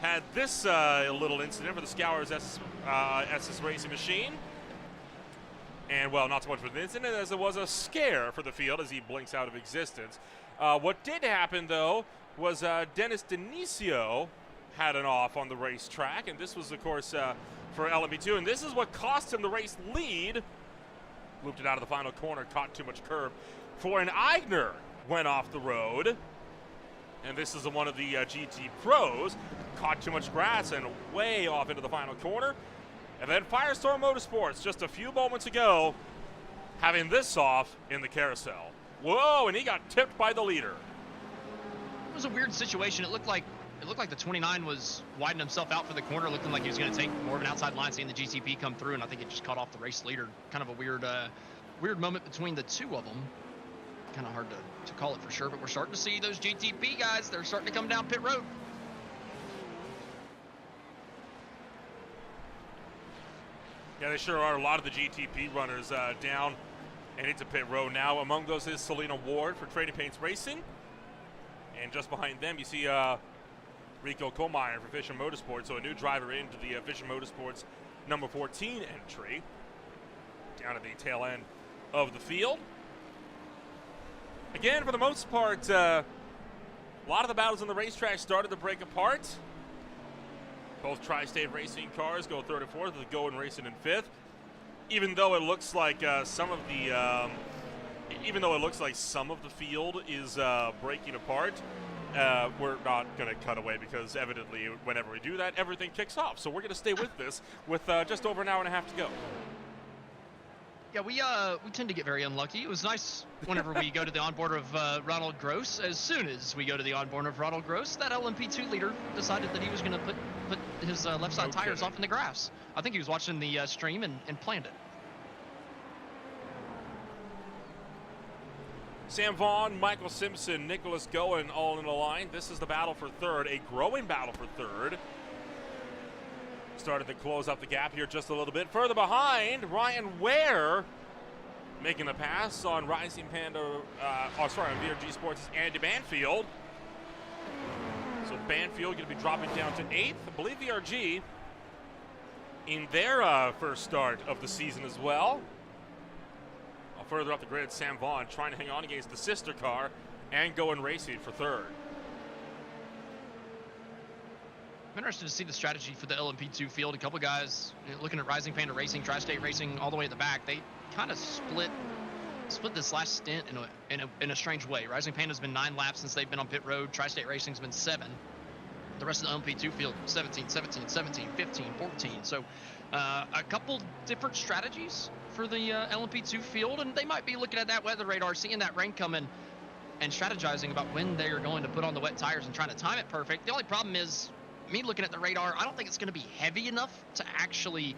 had this little incident for the Scours SS Racing machine. And, well, not so much for the incident as it was a scare for the field as he blinks out of existence. What did happen, though, was Dennis Denisio had an off on the racetrack, and this was, of course, for LMP2, and this is what cost him the race lead. Looped it out of the final corner, caught too much curb. Florian Eigner went off the road, and this is one of the GT pros. Caught too much grass and way off into the final corner. And then Firestorm Motorsports, just a few moments ago, having this off in the carousel. Whoa, and he got tipped by the leader. It was a weird situation. It looked like the 29 was widening himself out for the corner, looking like he was going to take more of an outside line, seeing the GTP come through, and I think it just caught off the race leader. Kind of a weird moment between the two of them. Kind of hard to call it for sure, but we're starting to see those GTP guys. They're starting to come down pit road. Yeah, they sure are. A lot of the GTP runners down and into pit road now. Among those is Selena Ward for Trading Paints Racing. And just behind them, you see Rico Kohlmeyer for Fisher Motorsports. So a new driver into the Fisher Motorsports number 14 entry. Down at the tail end of the field. Again, for the most part, a lot of the battles on the racetrack started to break apart. Both Tri-State Racing cars go third and fourth, with Going Racing in fifth. Even though it looks like some of the field is breaking apart, we're not going to cut away because evidently, whenever we do that, everything kicks off. So we're going to stay with this with just over an hour and a half to go. Yeah, we tend to get very unlucky. It was nice whenever we go to the onboard of Ronald Gross. As soon as we go to the onboard of Ronald Gross, that LMP2 leader decided that he was going to put his left side tires off in the grass. I think he was watching the stream and planned it. Sam Vaughn, Michael Simpson, Nicholas Goen all in a line. This is the battle for third, a growing battle for third. Started to close up the gap here just a little bit. Further behind, Ryan Ware making the pass on Rising Panda, on VRG Sports' Andy Banfield. So Banfield going to be dropping down to 8th. I believe VRG in their first start of the season as well. Further up the grid, Sam Vaughn trying to hang on against the sister car and Going Racing for third. I'm interested to see the strategy for the LMP2 field. A couple guys looking at Rising Panda Racing, Tri-State Racing all the way at the back. They kind of split this last stint in a strange way. Rising Panda's been 9 laps since they've been on pit road. Tri-State Racing's been 7. The rest of the LMP2 field, 17, 17, 17, 15, 14. So a couple different strategies for the LMP2 field, and they might be looking at that weather radar, seeing that rain coming, and strategizing about when they are going to put on the wet tires and trying to time it perfect. The only problem is, me looking at the radar, I don't think it's going to be heavy enough to actually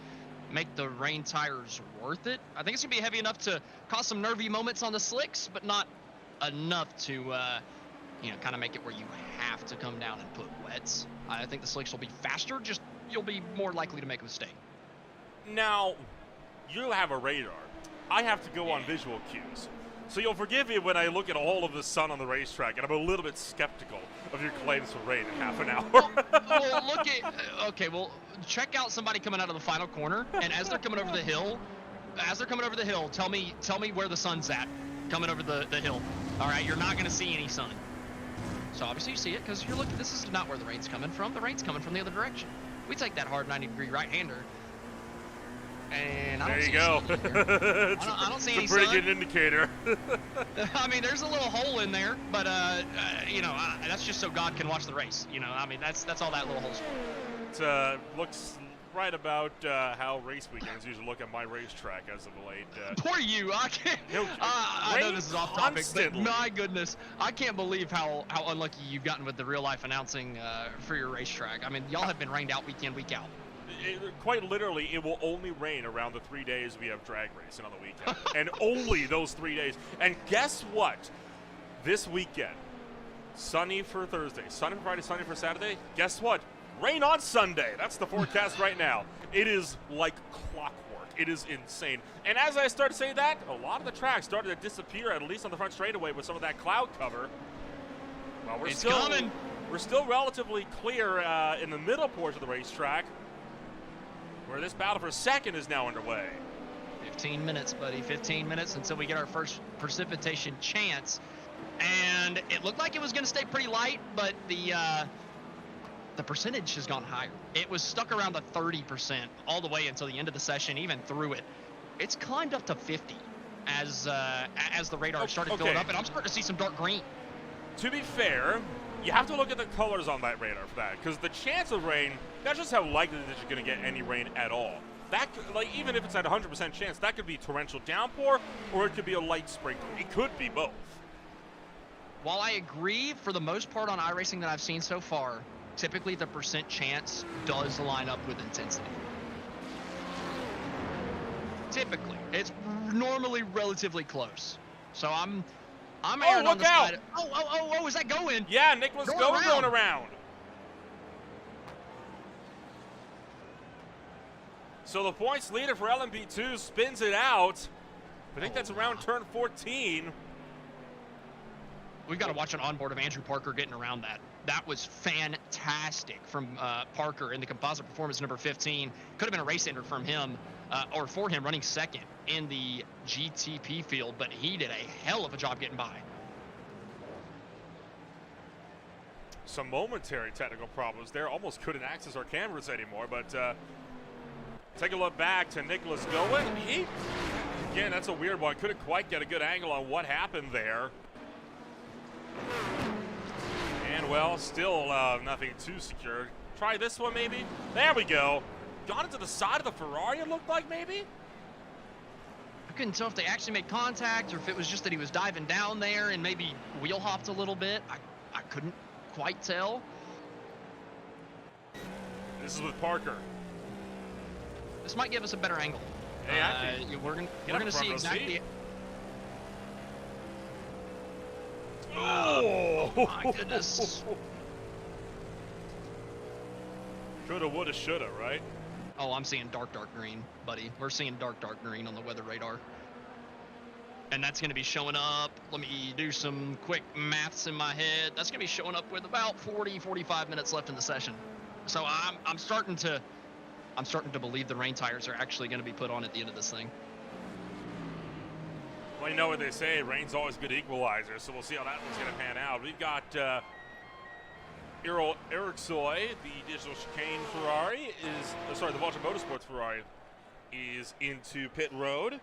make the rain tires worth it. I think it's going to be heavy enough to cause some nervy moments on the slicks, but not enough to kind of make it where you have to come down and put wets. I think the slicks will be faster, just you'll be more likely to make a mistake. Now, you have a radar. I have to go on visual cues. So you'll forgive me when I look at all of the sun on the racetrack, and I'm a little bit skeptical of your claims for rain in half an hour. well, check out somebody coming out of the final corner, and as they're coming over the hill, tell me where the sun's at coming over the hill. All right, you're not going to see any sun. So obviously you see it because you're looking. This is not where the rain's coming from. The rain's coming from the other direction. We take that hard 90-degree right-hander. And I don't see any sun in there. I don't see any sun. It's a pretty good indicator. I mean, there's a little hole in there, but that's just so God can watch the race. I mean, that's all that little hole's for. It looks right about how race weekends usually look at my racetrack as of late. Poor you. I can't. I know this is off topic, but my goodness, I can't believe how unlucky you've gotten with the real life announcing for your racetrack. I mean, y'all have been rained out week in, week out. Quite literally, it will only rain around the 3 days we have drag racing on the weekend. And only those 3 days. And guess what? This weekend, sunny for Thursday, sunny for Friday, sunny for Saturday. Guess what? Rain on Sunday. That's the forecast right now. It is like clockwork. It is insane. And as I started to say that, a lot of the tracks started to disappear, at least on the front straightaway with some of that cloud cover. Well, It's coming. We're still relatively clear in the middle portion of the racetrack, where this battle for second is now underway. 15 minutes, buddy. 15 minutes until we get our first precipitation chance. And it looked like it was going to stay pretty light, but the percentage has gone higher. It was stuck around the 30% all the way until the end of the session, even through it. It's climbed up to 50 as the radar started filling up, and I'm starting to see some dark green. To be fair, you have to look at the colors on that radar for that, because the chance of rain, that's just how likely that you're going to get any rain at all. That, like, even if it's at 100% chance, that could be torrential downpour, or it could be a light sprinkle. It could be both. While I agree, for the most part on iRacing that I've seen so far, typically the percent chance does line up with intensity. Typically, it's normally relatively close. So I'm erring on the side. Oh, is that going? Yeah, Nicholas going around. So the points leader for LMP2 spins it out. I think that's around turn 14. We've got to watch an onboard of Andrew Parker getting around that. That was fantastic from Parker in the composite performance number 15. Could have been a race ender from him, or for him running second in the GTP field, but he did a hell of a job getting by. Some momentary technical problems there. Almost couldn't access our cameras anymore, but take a look back to Nicholas Goen. Again, that's a weird one. Couldn't quite get a good angle on what happened there. And, well, still nothing too secure. Try this one, maybe. There we go. Got into the side of the Ferrari, it looked like, maybe? I couldn't tell if they actually made contact or if it was just that he was diving down there and maybe wheel hopped a little bit. I couldn't quite tell. This is with Parker. This might give us a better angle. Hey, we're gonna see exactly. Oh my goodness! Coulda, woulda, shoulda, right? Oh, I'm seeing dark green, buddy. We're seeing dark green on the weather radar. And that's going to be showing up. Let me do some quick maths in my head. That's going to be showing up with about 45 minutes left in the session. So I'm starting to believe the rain tires are actually going to be put on at the end of this thing. Well, you know what they say, rain's always a good equalizer, so we'll see how that one's going to pan out. We've got Eric Soy, the digital chicane Ferrari, the Vulture Motorsports Ferrari, is into pit road.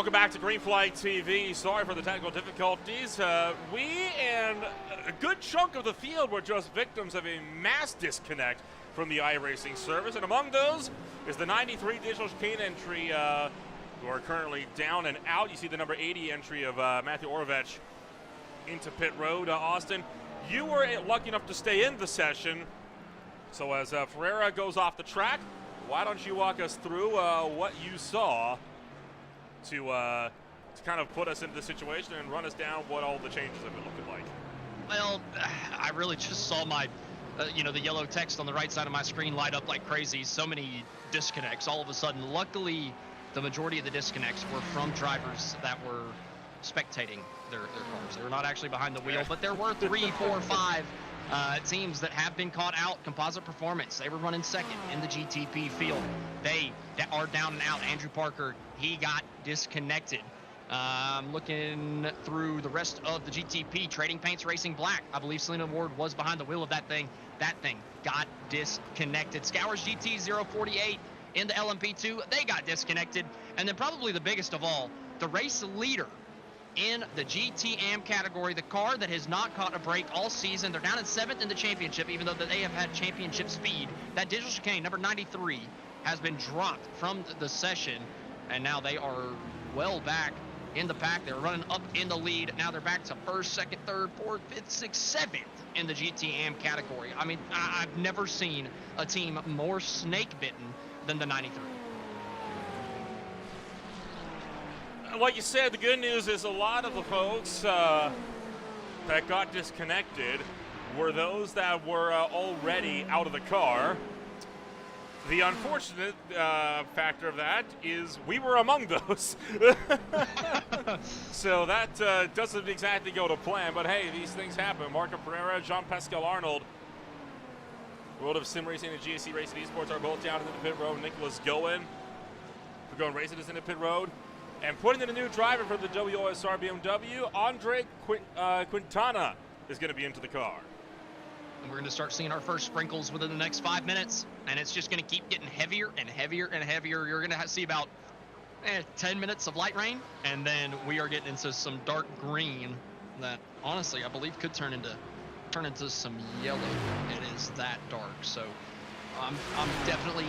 welcome back to Green Flag TV. Sorry for the technical difficulties. We and a good chunk of the field were just victims of a mass disconnect from the iRacing service, and among those is the 93 digital chicane entry, who are currently down and out. You see the number 80 entry of Matthew Orovech into pit road. Austin, you were lucky enough to stay in the session, so as Ferreira goes off the track, why don't you walk us through what you saw to kind of put us into the situation and run us down what all the changes have been looking like? Well, I really just saw my, the yellow text on the right side of my screen light up like crazy. So many disconnects all of a sudden. Luckily, the majority of the disconnects were from drivers that were spectating their cars. They were not actually behind the wheel, but there were 3, 4, 5 teams that have been caught out. Composite Performance, they were running second in the GTP field. They are down and out. Andrew Parker, he got disconnected. Looking through the rest of the GTP, Trading Paints Racing Black, I believe Selena Ward was behind the wheel of that thing. That thing got disconnected. Scours GT 048 in the LMP2, they got disconnected. And then probably the biggest of all, the race leader in the GT-AM category, the car that has not caught a break all season. They're down in 7th in the championship, even though they have had championship speed. That digital chicane, number 93, has been dropped from the session, and now they are well back in the pack. They're running up in the lead. Now they're back to 1st, 2nd, 3rd, 4th, 5th, 6th, 7th in the GT-AM category. I mean, I've never seen a team more snake-bitten than the 93. Like you said, the good news is a lot of the folks that got disconnected were those that were already out of the car. The unfortunate factor of that is we were among those. So that doesn't exactly go to plan, but hey, these things happen. Marco Pereira, Jean-Pascal Arnold, World of Sim Racing and GSC Racing Esports are both down in the pit road. Nicholas Goen for Goen Racing is in the pit road. And putting in a new driver for the WOSR BMW, Andre Quintana is going to be into the car. And we're going to start seeing our first sprinkles within the next 5 minutes, and it's just going to keep getting heavier and heavier and heavier. You're going to see about 10 minutes of light rain, and then we are getting into some dark green that, honestly, I believe could turn into some yellow. It is that dark, so I'm definitely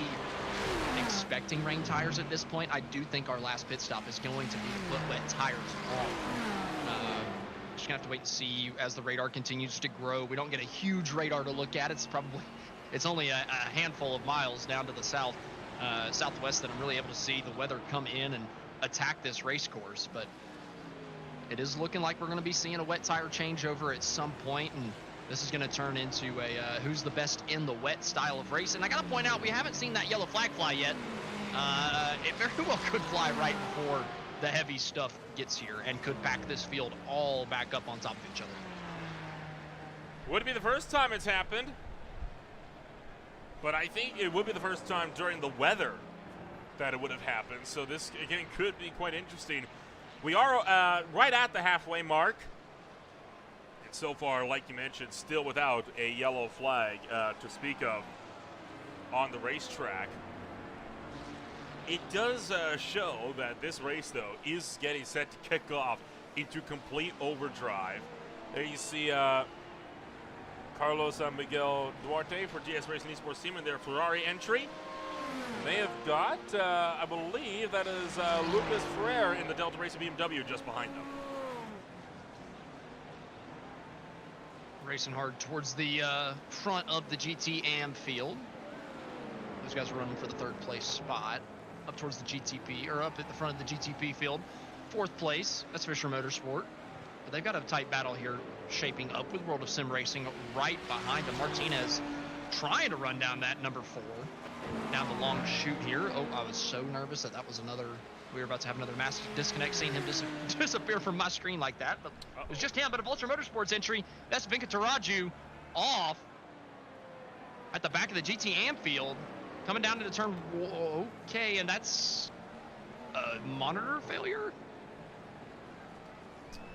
expecting rain tires at this point. I do think our last pit stop is going to be to put wet tires on. Just gonna have to wait and see as the radar continues to grow. We don't get a huge radar to look at. It's only a handful of miles down to the southwest that I'm really able to see the weather come in and attack this race course. But it is looking like we're going to be seeing a wet tire changeover at some point, and this is going to turn into a who's the best in the wet style of race. And I got to point out, we haven't seen that yellow flag fly yet. It very well could fly right before the heavy stuff gets here and could pack this field all back up on top of each other. Would be the first time it's happened, but I think it would be the first time during the weather that it would have happened. So this, again, could be quite interesting. We are right at the halfway mark. So far, like you mentioned, still without a yellow flag to speak of on the racetrack. It does show that this race, though, is getting set to kick off into complete overdrive. There you see Carlos Miguel Duarte for DS Racing Esports team in their Ferrari entry. They have got, I believe, that is Lucas Ferrer in the Delta Racing BMW just behind them. Racing hard towards the front of the GT-AM field. Those guys are running for the 3rd place spot. Up towards the GTP, or up at the front of the GTP field. 4th place, that's Fisher Motorsport. But they've got a tight battle here shaping up with World of Sim Racing right behind them. Martinez trying to run down that number 4. Down the long chute here. Oh, I was so nervous that was another, we were about to have another massive disconnect, seeing him disappear from my screen like that. But it was just him, but a Vulture Motorsports entry. That's Venkataraju off at the back of the GT-AM field. Coming down to the turn, okay, and that's a monitor failure?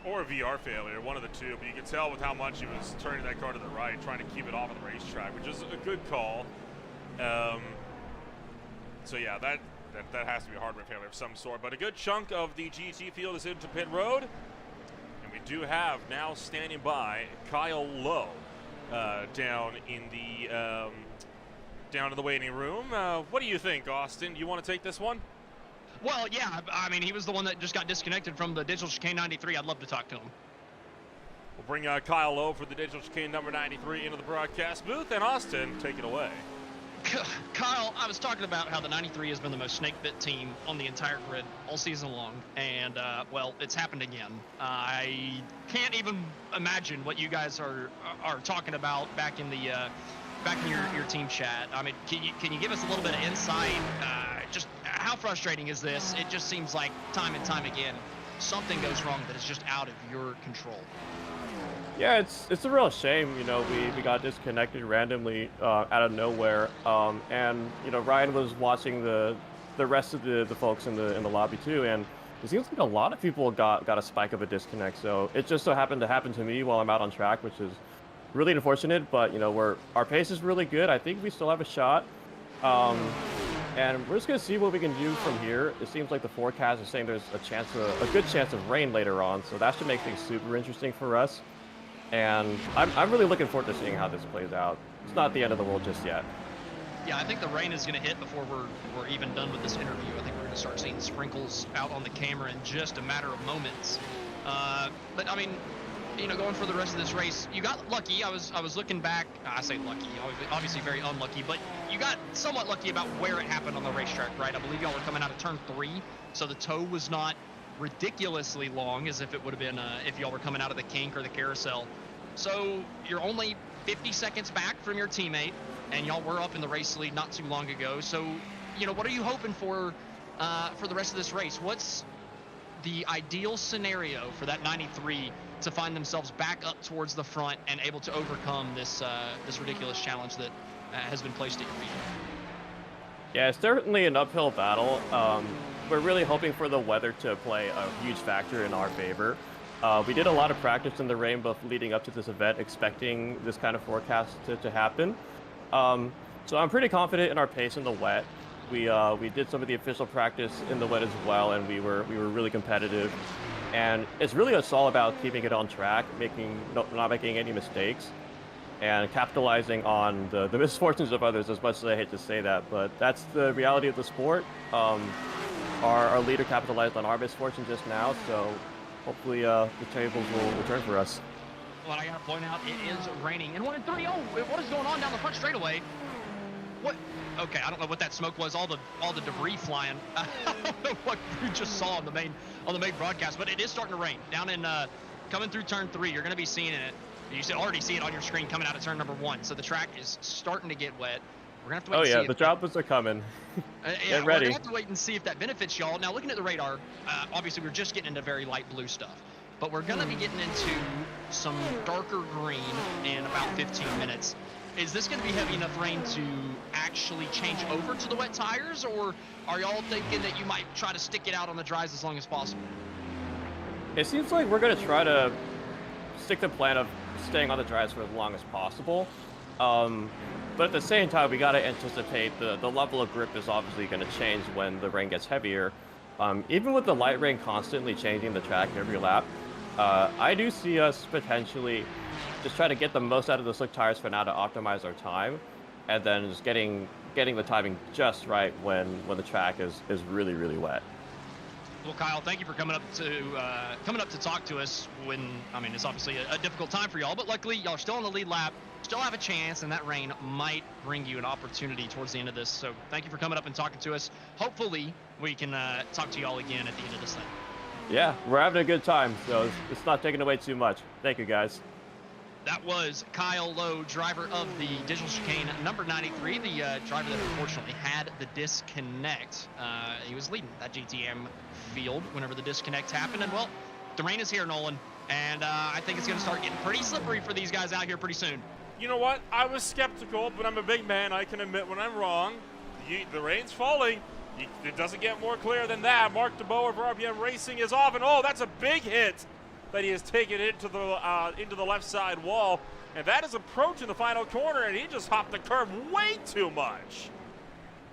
Or a VR failure, one of the two, but you can tell with how much he was turning that car to the right, trying to keep it off of the racetrack, which is a good call. So yeah, that That has to be a Hardman family of some sort. But a good chunk of the GT field is into pit road. And we do have now standing by Kyle Lowe down in the waiting room. What do you think, Austin? Do you want to take this one? Well, yeah, I mean, he was the one that just got disconnected from the Digital Chicane 93. I'd love to talk to him. We'll bring Kyle Lowe for the Digital Chicane number 93 into the broadcast booth. And Austin, take it away. Kyle, I was talking about how the 93 has been the most snake-bit team on the entire grid all season long, and, well, it's happened again. I can't even imagine what you guys are talking about back in your team chat. I mean, can you give us a little bit of insight? Just how frustrating is this? It just seems like time and time again, something goes wrong that is just out of your control. Yeah, it's a real shame. You know, we got disconnected randomly out of nowhere, and you know, Ryan was watching the rest of the folks in the lobby too, and it seems like a lot of people got a spike of a disconnect. So it just so happened to happen to me while I'm out on track, which is really unfortunate. But you know, our pace is really good. I think we still have a shot, and we're just gonna see what we can do from here. It seems like the forecast is saying there's a good chance of rain later on, so that should make things super interesting for us. And I'm really looking forward to seeing how this plays out. It's not the end of the world just yet. Yeah, I think the rain is going to hit before we're even done with this interview. I think we're going to start seeing sprinkles out on the camera in just a matter of moments. But I mean, you know, going for the rest of this race, you got lucky. I was looking back. I say lucky, obviously very unlucky, but you got somewhat lucky about where it happened on the racetrack, right? I believe y'all were coming out of turn 3, so the tow was not ridiculously long as if it would have been if y'all were coming out of the kink or the carousel. So you're only 50 seconds back from your teammate, and y'all were up in the race lead not too long ago. So, you know, what are you hoping for the rest of this race? What's the ideal scenario for that 93 to find themselves back up towards the front and able to overcome this this ridiculous challenge that has been placed at your feet? Yeah, it's certainly an uphill battle. We're really hoping for the weather to play a huge factor in our favor. We did a lot of practice in the rain both leading up to this event, expecting this kind of forecast to happen. So I'm pretty confident in our pace in the wet. We did some of the official practice in the wet as well, and we were really competitive. And it's really all about keeping it on track, not making any mistakes, and capitalizing on the misfortunes of others, as much as I hate to say that. But that's the reality of the sport. Our leader capitalized on our misfortune just now, so hopefully the tables will return for us. Well, I gotta point out, it is raining. And 1 and 3, oh, what is going on down the front straightaway? What? Okay, I don't know what that smoke was. All the debris flying. I don't know what you just saw on the main broadcast, but it is starting to rain down in coming through turn 3. You're gonna be seeing it. You already see it on your screen coming out of turn number 1. So the track is starting to get wet. We're gonna have to wait and see. Oh yeah, the droplets are coming. Yeah, Get ready. we're gonna have to wait and see if that benefits y'all. Now, looking at the radar, obviously we're just getting into very light blue stuff, but we're gonna be getting into some darker green in about 15 minutes. Is this gonna be heavy enough rain to actually change over to the wet tires, or are y'all thinking that you might try to stick it out on the dries as long as possible? It seems like we're gonna try to stick to the plan of staying on the dries for as long as possible. But at the same time, we gotta anticipate the level of grip is obviously gonna change when the rain gets heavier. Even with the light rain constantly changing the track every lap, I do see us potentially just try to get the most out of the slick tires for now to optimize our time, and then just getting the timing just right when the track is really, really wet. Well, Kyle, thank you for coming up to talk to us when, I mean, it's obviously a difficult time for y'all, but luckily y'all are still on the lead lap, still have a chance, and that rain might bring you an opportunity towards the end of this. So thank you for coming up and talking to us. Hopefully we can talk to y'all again at the end of this thing. Yeah, we're having a good time, so it's not taking away too much. Thank you, guys. That was Kyle Lowe, driver of the Digital Chicane number 93, the driver that unfortunately had the disconnect. He was leading that GTM field whenever the disconnect happened. And, well, the rain is here, Nolan, and I think it's going to start getting pretty slippery for these guys out here pretty soon. You know what? I was skeptical, but I'm a big man. I can admit when I'm wrong. The rain's falling. It doesn't get more clear than that. Mark DeBoer of RPM Racing is off, and oh, that's a big hit that he has taken into the left side wall, and that is approaching the final corner, and he just hopped the curb way too much.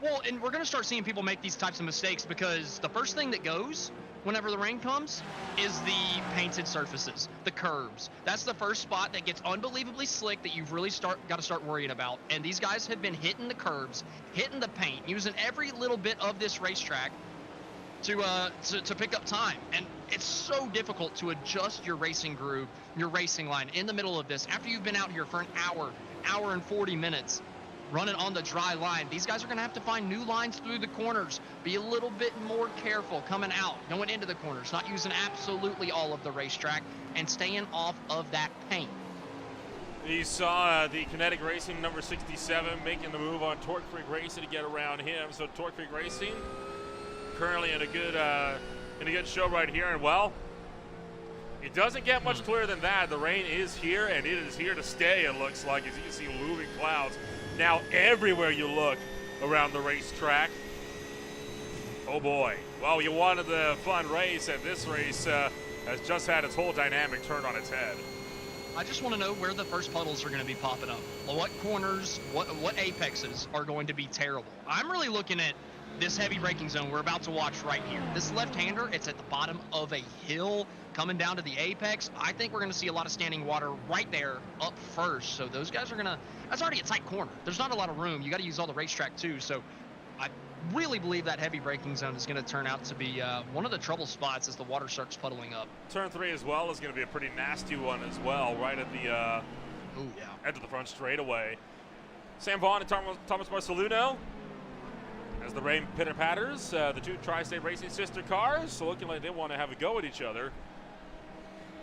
Well, and we're going to start seeing people make these types of mistakes because the first thing that goes whenever the rain comes is the painted surfaces, the curbs. That's the first spot that gets unbelievably slick that you've really got to start worrying about. And these guys have been hitting the curbs, hitting the paint, using every little bit of this racetrack to pick up time. And it's so difficult to adjust your racing groove, your racing line in the middle of this after you've been out here for an hour and 40 minutes running on the dry line. These guys are going to have to find new lines through the corners, be a little bit more careful coming out, going into the corners, not using absolutely all of the racetrack, and staying off of that paint. You saw the Kinetic Racing number 67 making the move on Torque Freak Racing to get around him. So Torque Freak Racing currently in a good show right here, and well, it doesn't get much clearer than that. The rain is here, and it is here to stay, it looks like, as you can see looming clouds now everywhere you look around the racetrack. Oh boy. Well, you wanted the fun race, and this race has just had its whole dynamic turned on its head. I just want to know where the first puddles are going to be popping up. What corners, what apexes are going to be terrible. I'm really looking at this heavy braking zone we're about to watch right here. This left-hander, it's at the bottom of a hill coming down to the apex. I think we're going to see a lot of standing water right there up first. So those guys are going to, that's already a tight corner. There's not a lot of room. You got to use all the racetrack too. So I really believe that heavy braking zone is going to turn out to be one of the trouble spots as the water starts puddling up. Turn 3 as well is going to be a pretty nasty one as well, right at the edge of the front straightaway. Sam Vaughn and Thomas Marcelino. As the rain pitter-patters, the two Tri-State Racing sister cars looking like they want to have a go at each other.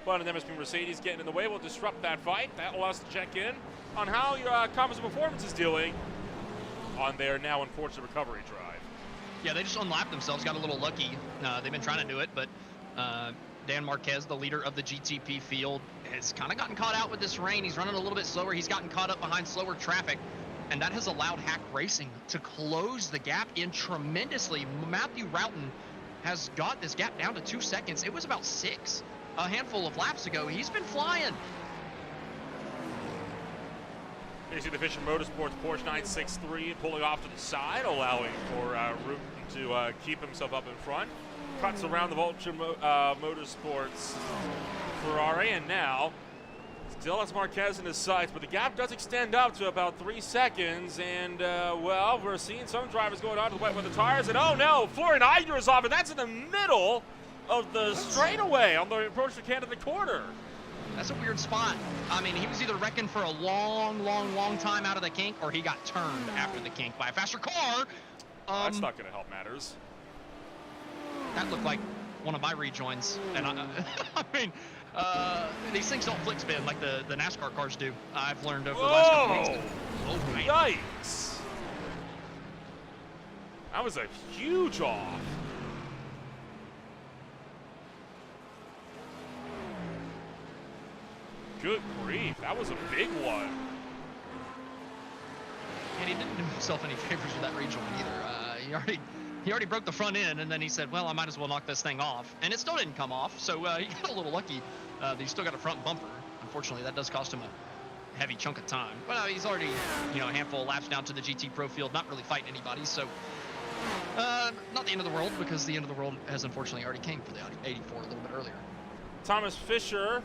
But an MSP Mercedes getting in the way will disrupt that fight. That will allow us to check in on how your Composite Performance is doing on their now unfortunate recovery drive. Yeah, they just unlapped themselves, got a little lucky. They've been trying to do it, but Dan Marquez, the leader of the GTP field, has kind of gotten caught out with this rain. He's running a little bit slower. He's gotten caught up behind slower traffic. And that has allowed Hack Racing to close the gap in tremendously. Matthew Roughton has got this gap down to 2 seconds. It was about 6 a handful of laps ago. He's been flying. You see the Fisher Motorsports Porsche 963 pulling off to the side, allowing for Roughton to keep himself up in front. Cuts around the Vulture Motorsports Ferrari, and now still has Marquez in his sights, but the gap does extend up to about 3 seconds, and, well, we're seeing some drivers going on to the wet weather tires, and oh no, Florian Eigner is off, and that's in the middle of the straightaway on the approach to Canada corner. That's a weird spot. I mean, he was either wrecking for a long time out of the kink, or he got turned after the kink by a faster car. That's not going to help matters. That looked like one of my rejoins, and I mean, these things don't flick spin like the NASCAR cars do. I've learned over the last couple weeks. Oh, man. Yikes. That was a huge off. Good grief, that was a big one. And he didn't do himself any favors with that rejoin either. He already broke the front end, and then he said, well, I might as well knock this thing off. And it still didn't come off, so he got a little lucky that he still got a front bumper. Unfortunately, that does cost him a heavy chunk of time. But he's already, a handful of laps down to the GT Pro field, not really fighting anybody. So not the end of the world, because the end of the world has unfortunately already came for the Audi 84 a little bit earlier. Thomas Martin,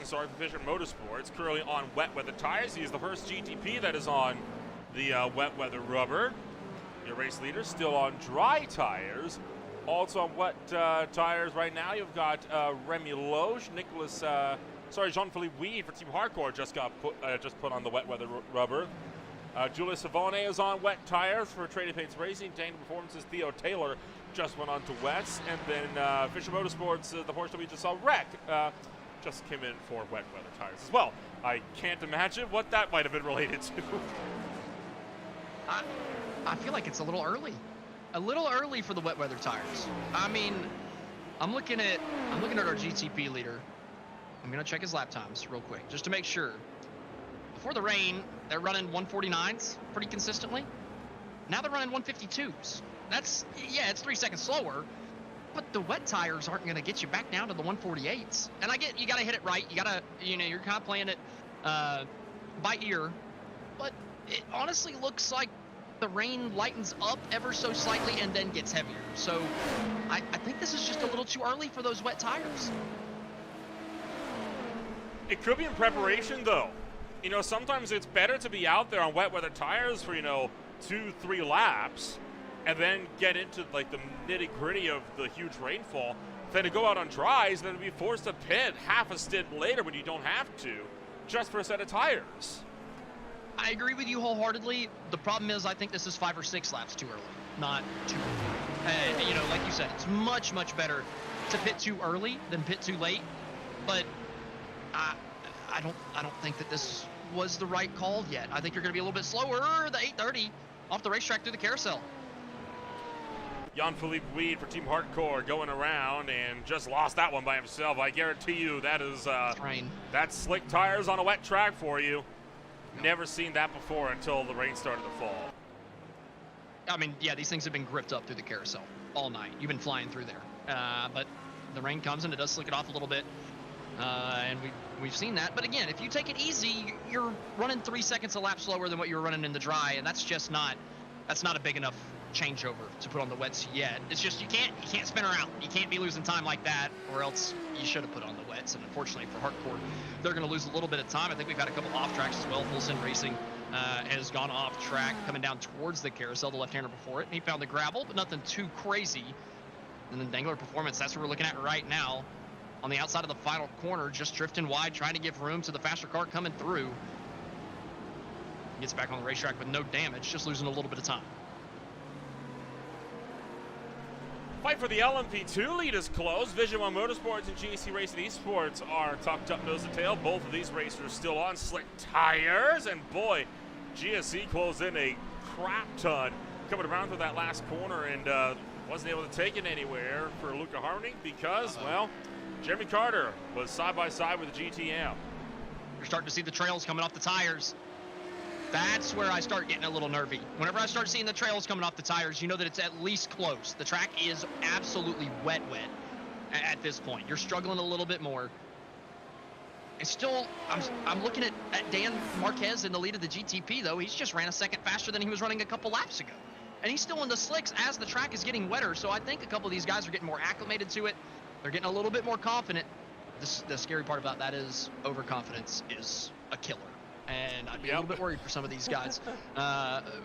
for Fisher Motorsports, currently on wet weather tires. He is the first GTP that is on the wet weather rubber. Your race leader still on dry tires. Also on wet tires right now, you've got Remy Loge, Jean-Philippe Weed for Team Hardcore just put on the wet weather rubber. Julius Savone is on wet tires for Trading Paints Racing. Dane Performances Theo Taylor just went on to wets. And then Fisher Motorsports, the Porsche we just saw wreck, just came in for wet weather tires as well. I can't imagine what that might have been related to. I feel like it's a little early. A little early for the wet weather tires. I mean, I'm looking at our GTP leader. I'm gonna check his lap times real quick, just to make sure. Before the rain, they're running 149s pretty consistently. Now they're running 152s. That's, it's 3 seconds slower, but the wet tires aren't gonna get you back down to the 148s. And I get, you gotta hit it right. You gotta, you're kind of playing it by ear, but it honestly looks like the rain lightens up ever so slightly and then gets heavier. So I think this is just a little too early for those wet tires. It could be in preparation, though. You know, sometimes it's better to be out there on wet weather tires for, 2-3 laps and then get into, like, the nitty-gritty of the huge rainfall than to go out on dries and then be forced to pit half a stint later when you don't have to, just for a set of tires. I agree with you wholeheartedly. The problem is I think this is 5 or 6 laps too early, not too early. And, like you said, it's much, much better to pit too early than pit too late. But I don't think that this was the right call yet. I think you're going to be a little bit slower, the 830, off the racetrack through the carousel. Jan-Philippe Weed for Team Hardcore going around and just lost that one by himself. I guarantee you that is that's slick tires on a wet track for you. Never seen that before until the rain started to fall. I mean, yeah, these things have been gripped up through the carousel all night. You've been flying through there. But the rain comes and it does slick it off a little bit. And we've seen that. But again, if you take it easy, you're running 3 seconds a lap slower than what you were running in the dry, and that's not a big enough changeover to put on the wets yet. It's just you can't spin around. You can't be losing time like that, or else you should have put on the wets. And unfortunately for Hardcore, they're going to lose a little bit of time. I think we've had a couple off tracks as well. Full Send Racing has gone off track coming down towards the carousel, the left-hander before it. And he found the gravel, but nothing too crazy. And then Dangler Performance, that's what we're looking at right now. On the outside of the final corner, just drifting wide, trying to give room to the faster car coming through. Gets back on the racetrack with no damage, just losing a little bit of time. Fight for the LMP2 lead is close. Vision One Motorsports and GC Racing Esports are tucked up nose to tail. Both of these racers still on slick tires. And boy, GSC closed in a crap ton coming around through that last corner and wasn't able to take it anywhere for Luca Harmony because, well, Jeremy Carter was side by side with the GTM. You're starting to see the trails coming off the tires. That's where I start getting a little nervy. Whenever I start seeing the trails coming off the tires, you know that it's at least close. The track is absolutely wet at this point. You're struggling a little bit more. And still, I'm looking at Dan Marquez in the lead of the GTP, though. He's just ran a second faster than he was running a couple laps ago. And he's still in the slicks as the track is getting wetter. So I think a couple of these guys are getting more acclimated to it. They're getting a little bit more confident. The scary part about that is overconfidence is a killer. And I'd be a little bit worried for some of these guys.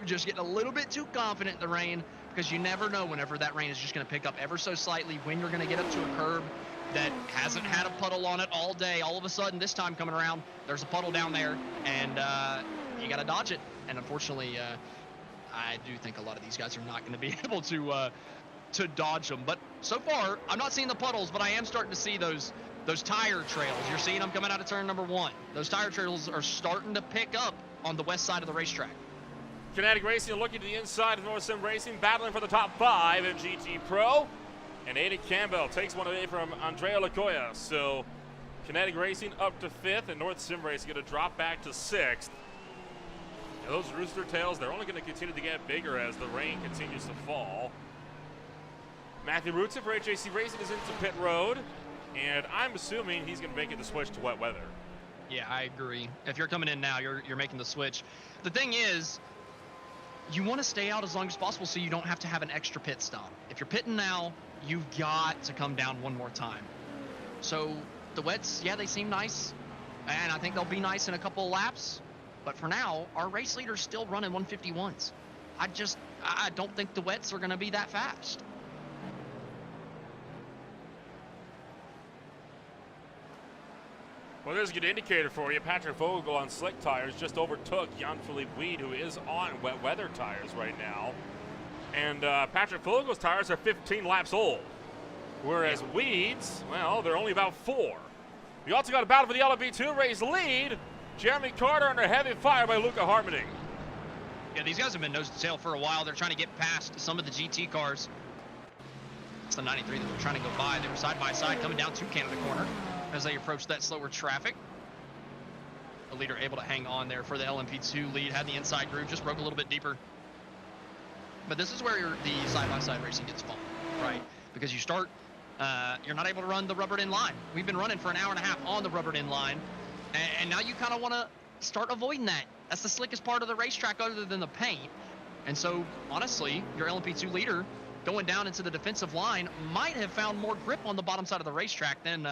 Just getting a little bit too confident in the rain because you never know whenever that rain is just going to pick up ever so slightly when you're going to get up to a curb that hasn't had a puddle on it all day. All of a sudden, this time coming around, there's a puddle down there, and you got to dodge it. And unfortunately, I do think a lot of these guys are not going to be able to dodge them. But so far, I'm not seeing the puddles, but I am starting to see those tire trails. You're seeing them coming out of turn number 1. Those tire trails are starting to pick up on the west side of the racetrack. Kinetic Racing looking to the inside of North Sim Racing, battling for the top 5 in GT Pro. And Aiden Campbell takes one away from Andrea Lacoya. So Kinetic Racing up to 5th, and North Sim Racing going to drop back to 6th. And those rooster tails, they're only going to continue to get bigger as the rain continues to fall. Matthew Rutzer for HAC Racing is into pit road. And I'm assuming he's going to make it the switch to wet weather. Yeah, I agree. If you're coming in now, you're making the switch. The thing is, you want to stay out as long as possible so you don't have to have an extra pit stop. If you're pitting now, you've got to come down one more time. So the wets, yeah, they seem nice. And I think they'll be nice in a couple of laps. But for now, our race leader's still running 151s. I don't think the wets are going to be that fast. Well, there's a good indicator for you. Patrick Vogel on slick tires just overtook Jan-Philippe Weed, who is on wet weather tires right now. And Patrick Vogel's tires are 15 laps old, whereas Weed's, well, they're only about 4. We also got a battle for the LMP2 race lead. Jeremy Carter under heavy fire by Luca Harmony. Yeah, these guys have been nose to tail for a while. They're trying to get past some of the GT cars. It's the 93 that they're trying to go by. They were side by side coming down to Canada Corner as they approach that slower traffic. The leader able to hang on there for the LMP2 lead, had the inside groove, just broke a little bit deeper. But this is where the side-by-side racing gets fun, right? Because you start, you're not able to run the rubbered in line. We've been running for an hour and a half on the rubbered in line, and now you kind of want to start avoiding that. That's the slickest part of the racetrack other than the paint. And so, honestly, your LMP2 leader going down into the defensive line might have found more grip on the bottom side of the racetrack than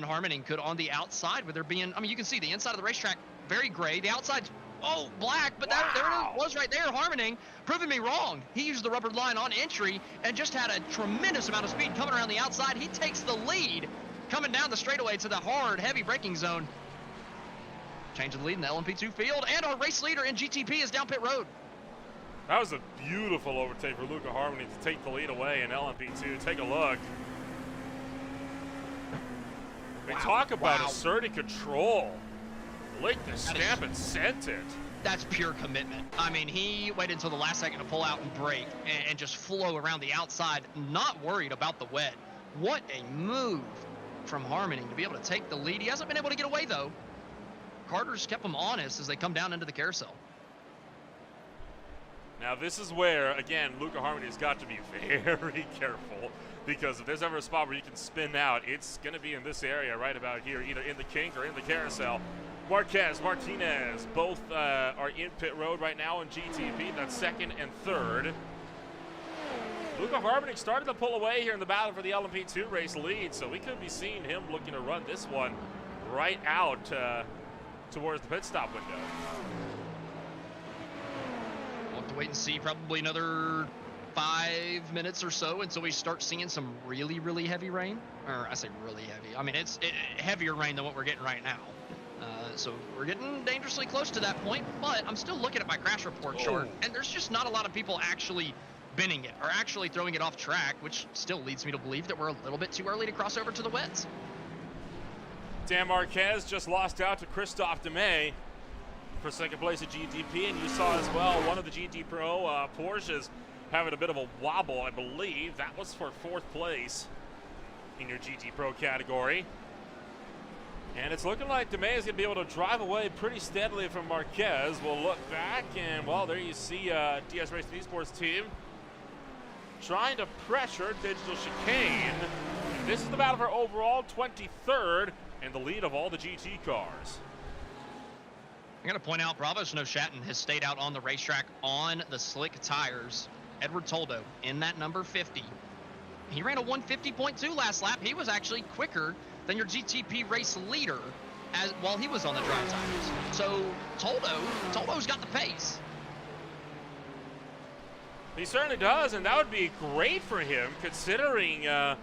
Harmoning could on the outside, with there being, I mean, you can see the inside of the racetrack, very gray. The outside's, oh, black, but there it was right there. Harmoning proving me wrong. He used the rubber line on entry and just had a tremendous amount of speed coming around the outside. He takes the lead coming down the straightaway to the hard, heavy braking zone. Changing the lead in the LMP2 field, and our race leader in GTP is down pit road. That was a beautiful overtake for Luca Harmony to take the lead away in LMP2. Take a look. We talk about asserting control. Licked the stamp and sent it. That's pure commitment. I mean, he waited until the last second to pull out and brake and just flow around the outside, not worried about the wet. What a move from Harmony to be able to take the lead. He hasn't been able to get away, though. Carter's kept him honest as they come down into the carousel. Now, this is where, again, Luca Harmony has got to be very careful, because if there's ever a spot where you can spin out, it's going to be in this area right about here, either in the kink or in the carousel. Marquez, Martinez, both are in pit road right now in GTP. That's second and third. Luca Harmony started to pull away here in the battle for the LMP2 race lead, so we could be seeing him looking to run this one right out towards the pit stop window. We'll have to wait and see, probably another 5 minutes or so until we start seeing some really, really heavy rain. Or I say really heavy. I mean, it's heavier rain than what we're getting right now. So we're getting dangerously close to that point, but I'm still looking at my crash report chart, and there's just not a lot of people actually binning it or actually throwing it off track, which still leads me to believe that we're a little bit too early to cross over to the wets. Dan Marquez just lost out to Christophe Demay for second place at GTP, and you saw as well one of the GT Pro Porsches having a bit of a wobble, I believe. That was for fourth place in your GT Pro category. And it's looking like Demay is going to be able to drive away pretty steadily from Marquez. We'll look back, and, well, there you see DS Racing Esports team trying to pressure Digital Chicane. And this is the battle for overall 23rd and the lead of all the GT cars. I'm going to point out Bravo Snow Shatton has stayed out on the racetrack on the slick tires. Edward Toldo in that number 50. He ran a 150.2 last lap. He was actually quicker than your GTP race leader while he was on the dry tires. So Toldo's got the pace. He certainly does, and that would be great for him considering all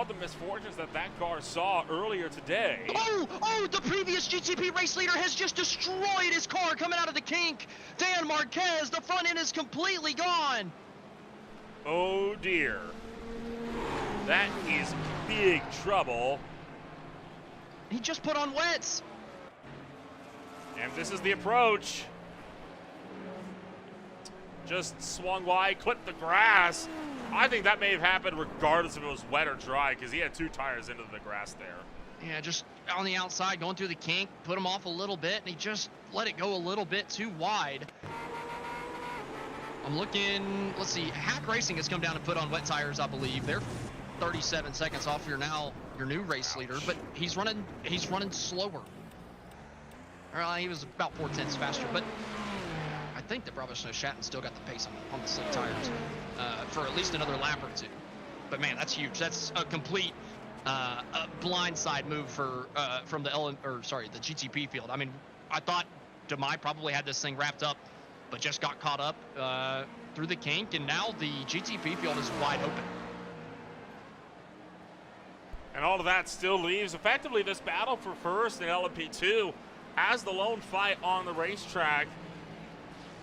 the misfortunes that car saw earlier today. Oh, the previous GTP race leader has just destroyed his car coming out of the kink. Dan Marquez, the front end is completely gone. Oh dear. That is big trouble. He just put on wets. And this is the approach. Just swung wide, clipped the grass. I think that may have happened regardless if it was wet or dry, because he had two tires into the grass there. Yeah, just on the outside, going through the kink, put him off a little bit, and he just let it go a little bit too wide. I'm looking, let's see, Hack Racing has come down and put on wet tires, I believe. They're 37 seconds off your new race leader, but he's running slower. He was about 4/10 faster, but I think that Bravo Snow Shatton still got the pace on the slick tires for at least another lap or two. But man, that's huge. That's a complete a blindside move from the the GTP field. I mean, I thought Demay probably had this thing wrapped up, but just got caught up through the kink, and now the GTP field is wide open. And all of that still leaves effectively this battle for first in LMP2 as the lone fight on the racetrack.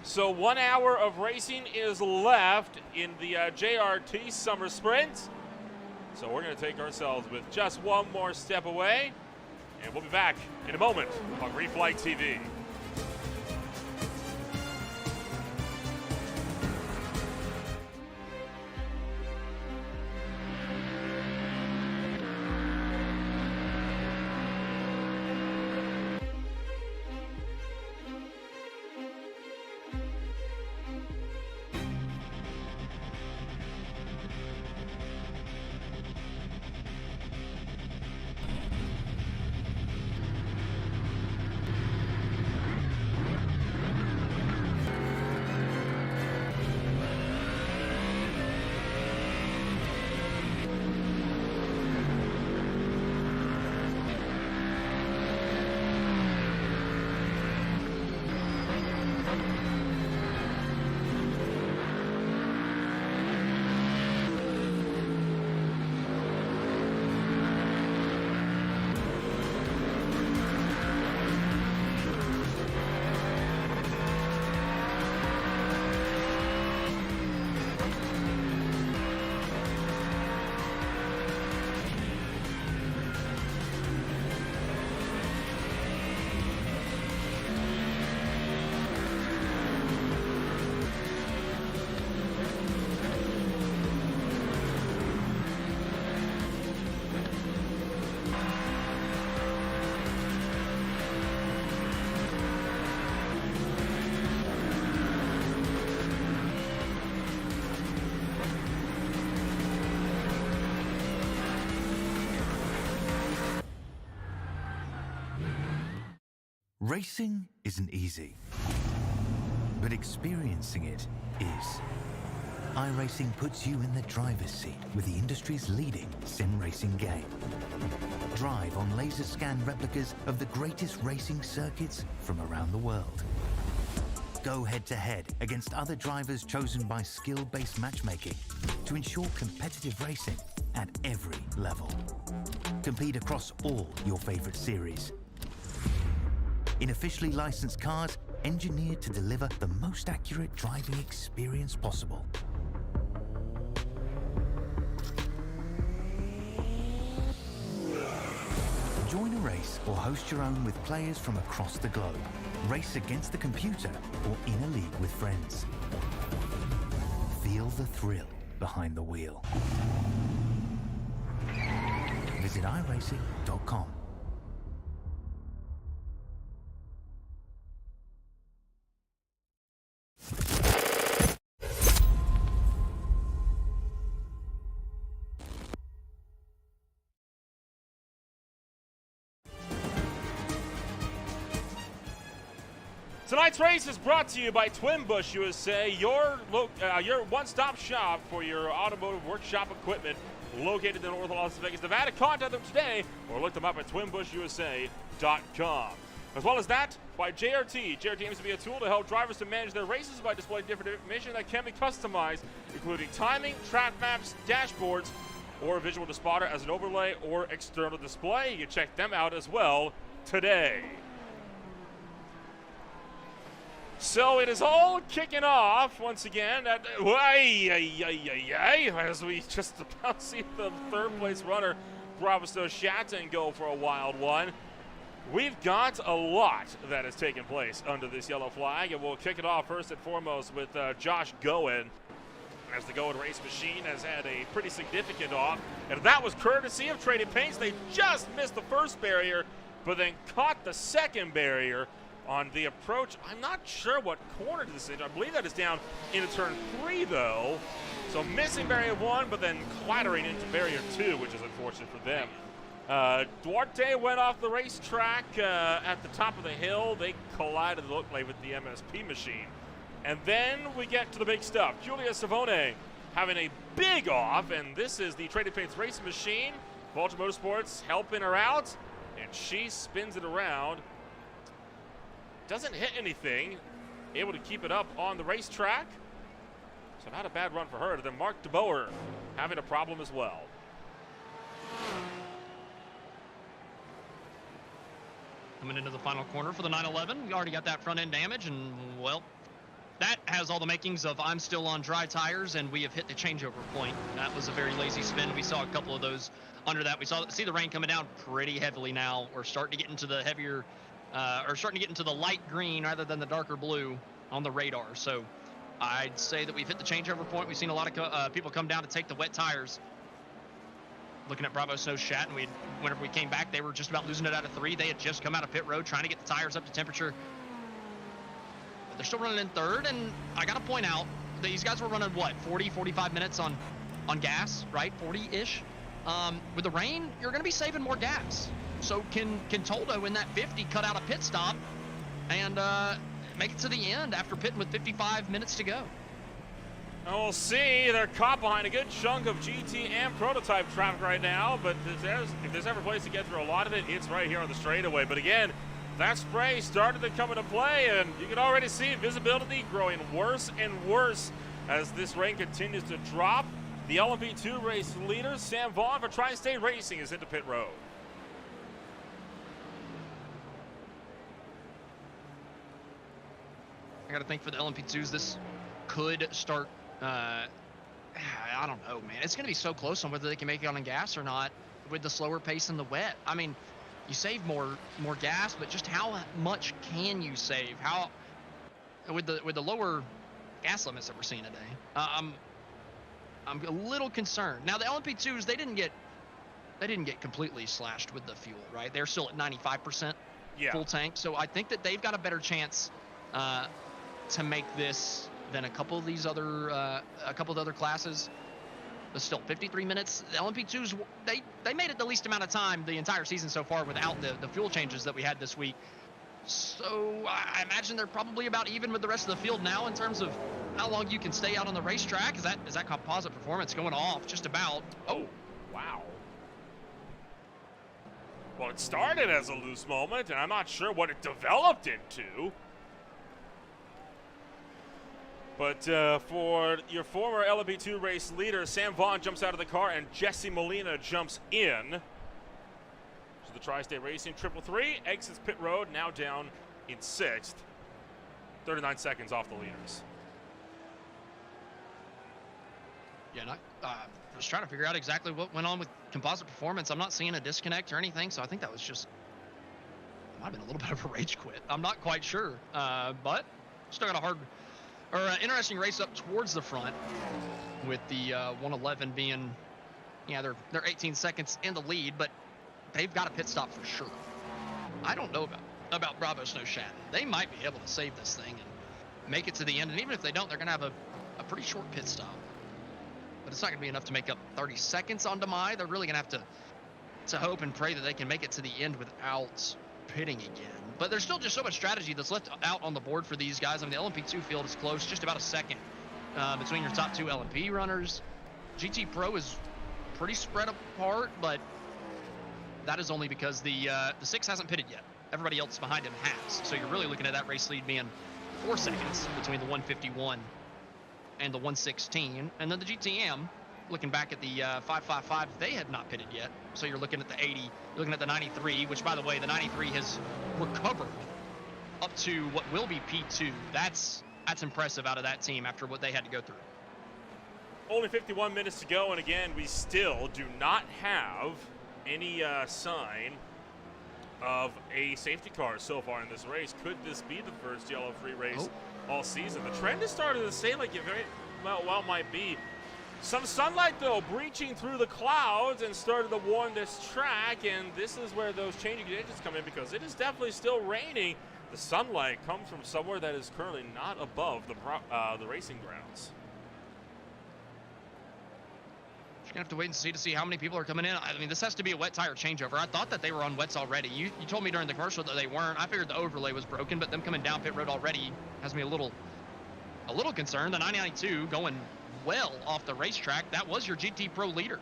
So 1 hour of racing is left in the JRT Summer Sprint. So we're going to take ourselves with just one more step away, and we'll be back in a moment on Reflight TV. Racing isn't easy, but experiencing it is. iRacing puts you in the driver's seat with the industry's leading sim racing game. Drive on laser scan replicas of the greatest racing circuits from around the world. Go head-to-head against other drivers chosen by skill-based matchmaking to ensure competitive racing at every level. Compete across all your favorite series. In officially licensed cars, engineered to deliver the most accurate driving experience possible. Join a race or host your own with players from across the globe. Race against the computer or in a league with friends. Feel the thrill behind the wheel. Visit iRacing.com. Tonight's race is brought to you by Twin Bush USA, your one-stop shop for your automotive workshop equipment, located in North Las Vegas, Nevada. Contact them today or look them up at twinbushusa.com. As well as that, by JRT. JRT aims to be a tool to help drivers to manage their races by displaying different information that can be customized, including timing, track maps, dashboards, or a visual spotter as an overlay or external display. You can check them out as well today. So it is all kicking off once again at as we just about see the third place runner Bravo Shatton go for a wild one. We've got a lot that has taken place under this yellow flag, and we'll kick it off first and foremost with Josh Goen, as the Goen race machine has had a pretty significant off, and that was courtesy of Trading Paints. They just missed the first barrier, but then caught the second barrier on the approach. I'm not sure what corner this is. I believe that is down into turn 3, though. So missing barrier 1, but then clattering into barrier 2, which is unfortunate for them. Duarte went off the racetrack at the top of the hill. They collided, looked like, with the MSP machine. And then we get to the big stuff. Julia Savone having a big off, and this is the Trading Paints race machine. Vulture Motorsports helping her out, and she spins it around. Doesn't hit anything, able to keep it up on the racetrack. So not a bad run for her. Then Mark DeBoer having a problem as well. Coming into the final corner for the 911. We already got that front end damage, and well, that has all the makings of I'm still on dry tires, and we have hit the changeover point. That was a very lazy spin. We saw a couple of those under that. We see the rain coming down pretty heavily now. We're starting to get into the heavier starting to get into the light green rather than the darker blue on the radar. So I'd say that we've hit the changeover point. We've seen a lot of people come down to take the wet tires. Looking at Bravo Snow Shat, and whenever we came back, they were just about losing it out of 3. They had just come out of pit road trying to get the tires up to temperature. But they're still running in third, and I got to point out, these guys were running, what, 40, 45 minutes on gas, right? 40-ish. With the rain, you're going to be saving more gas. So can Toldo in that 50 cut out a pit stop and make it to the end after pitting with 55 minutes to go? And we'll see. They're caught behind a good chunk of GT and prototype traffic right now, but if there's ever a place to get through a lot of it, it's right here on the straightaway. But again, that spray started to come into play, and you can already see visibility growing worse and worse as this rain continues to drop. The LMP2 race leader, Sam Vaughn for Tri-State Racing, is into pit road. I got to think for the LMP2s, this could start, I don't know, man. It's going to be so close on whether they can make it on gas or not with the slower pace in the wet. I mean, you save more gas, but just how much can you save? How with the lower gas limits that we're seeing today? I'm a little concerned. Now the LMP2s, they didn't get completely slashed with the fuel, right? They're still at 95% full tank. So I think that they've got a better chance to make this than a couple of these other classes. But still, 53 minutes. The LMP2s, they made it the least amount of time the entire season so far without the fuel changes that we had this week. So I imagine they're probably about even with the rest of the field now in terms of how long you can stay out on the racetrack. Is that composite performance going off just about? Oh, wow. Well, it started as a loose moment, and I'm not sure what it developed into. But for your former LMP2 race leader, Sam Vaughn jumps out of the car, and Jesse Molina jumps in. So the Tri-State Racing 333 exits pit road, now down in 6th. 39 seconds off the leaders. Yeah, I was trying to figure out exactly what went on with composite performance. I'm not seeing a disconnect or anything, so I think that was just, it might have been a little bit of a rage quit. I'm not quite sure, but still got interesting race up towards the front with the 111 being, yeah, they're 18 seconds in the lead, but they've got a pit stop for sure. I don't know about Bravo Snow Shatton. They might be able to save this thing and make it to the end, and even if they don't, they're going to have a pretty short pit stop. But it's not going to be enough to make up 30 seconds on Demai. They're really going to have to hope and pray that they can make it to the end without pitting again. But there's still just so much strategy that's left out on the board for these guys. I mean, the LMP2 field is close, just about a second between your top two LMP runners. GT Pro is pretty spread apart, but that is only because the 6 hasn't pitted yet. Everybody else behind him has. So you're really looking at that race lead being 4 seconds between the 151 and the 116, and then the GTM, looking back at the 555, they had not pitted yet. So you're looking at the 80, you're looking at the 93, which, by the way, the 93 has recovered up to what will be P2. That's impressive out of that team after what they had to go through. Only 51 minutes to go, and again, we still do not have any sign of a safety car so far in this race. Could this be the first yellow-free race all season? The trend is starting to say like it very well might be. Some sunlight, though, breaching through the clouds and starting to warm this track, and this is where those changing conditions come in because it is definitely still raining. The sunlight comes from somewhere that is currently not above the racing grounds. You're going to have to wait and see how many people are coming in. I mean, this has to be a wet tire changeover. I thought that they were on wets already. You told me during the commercial that they weren't. I figured the overlay was broken, but them coming down pit road already has me a little concerned. The 992 going well off the racetrack. That was your GT Pro leader.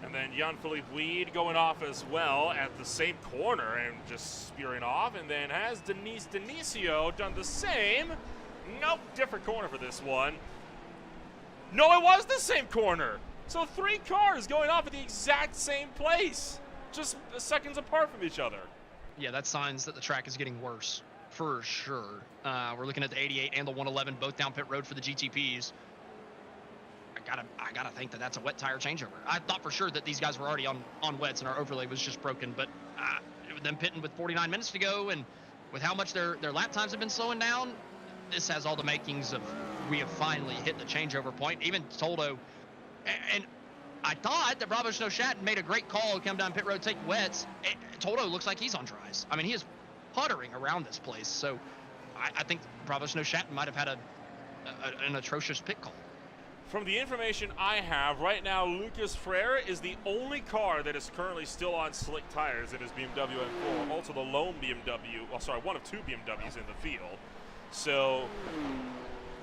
And then Jan-Philippe Weed going off as well at the same corner and just spearing off. And then has Denise Denisio done the same? Nope, different corner for this one. No, it was the same corner. So 3 cars going off at the exact same place, just seconds apart from each other. Yeah, that's signs that the track is getting worse, for sure. We're looking at the 88 and the 111, both down pit road for the GTPs. I gotta think that that's a wet tire changeover. I thought for sure that these guys were already on wets and our overlay was just broken, but with them pitting with 49 minutes to go and with how much their lap times have been slowing down, this has all the makings of we have finally hit the changeover point. Even Toldo, and I thought that Bravo Snow Shatton made a great call to come down pit road, take wets. Toldo looks like he's on dries. I mean, he is puttering around this place. So I think Bravo Snow Shatton might have had an atrocious pit call. From the information I have right now, Lucas Freire is the only car that is currently still on slick tires in his BMW M4. Also the lone BMW, well, sorry, one of 2 BMWs in the field. So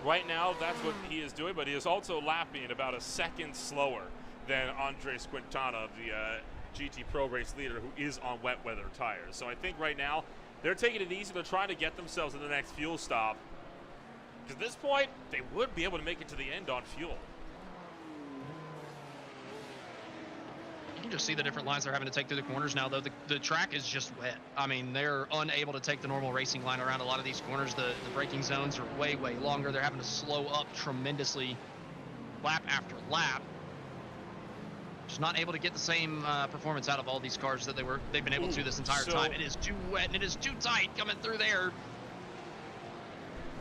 right now, that's what he is doing, but he is also lapping about a second slower than Andres Quintana, the GT Pro race leader, who is on wet weather tires. So I think right now, they're taking it easy. They're trying to get themselves to the next fuel stop. Because at this point, they would be able to make it to the end on fuel. You can just see the different lines they're having to take through the corners now, though. The track is just wet. I mean, they're unable to take the normal racing line around a lot of these corners. The braking zones are way, way longer. They're having to slow up tremendously lap after lap. Just not able to get the same performance out of all these cars that they've been able to this entire time. It is too wet and it is too tight coming through there.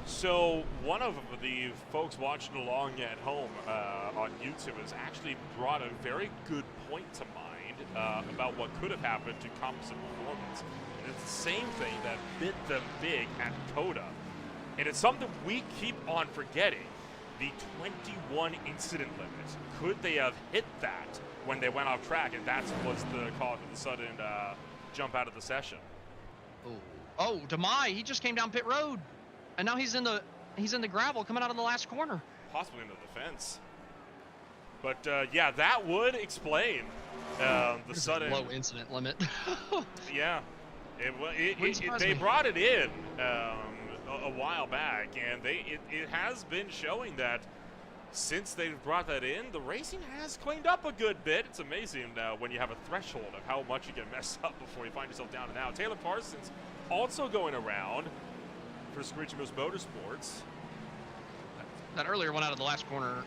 So one of the folks watching along at home on YouTube has actually brought a very good point to mind about what could have happened to composite performance. And it's the same thing that bit them big at Coda. And it's something we keep on forgetting. The 21 incident limit. Could they have hit that when they went off track? And that was the cause of the sudden jump out of the session. Oh, Demai, he just came down pit road, and now he's in the gravel coming out of the last corner. Possibly into the fence. But yeah, that would explain the sudden low incident limit. Yeah, they brought it in a while back, and it has been showing that since they've brought that in, the racing has cleaned up a good bit. It's amazing when you have a threshold of how much you can mess up before you find yourself down and out. Taylor Parsons also going around for Screeching Moose Motorsports. That earlier one out of the last corner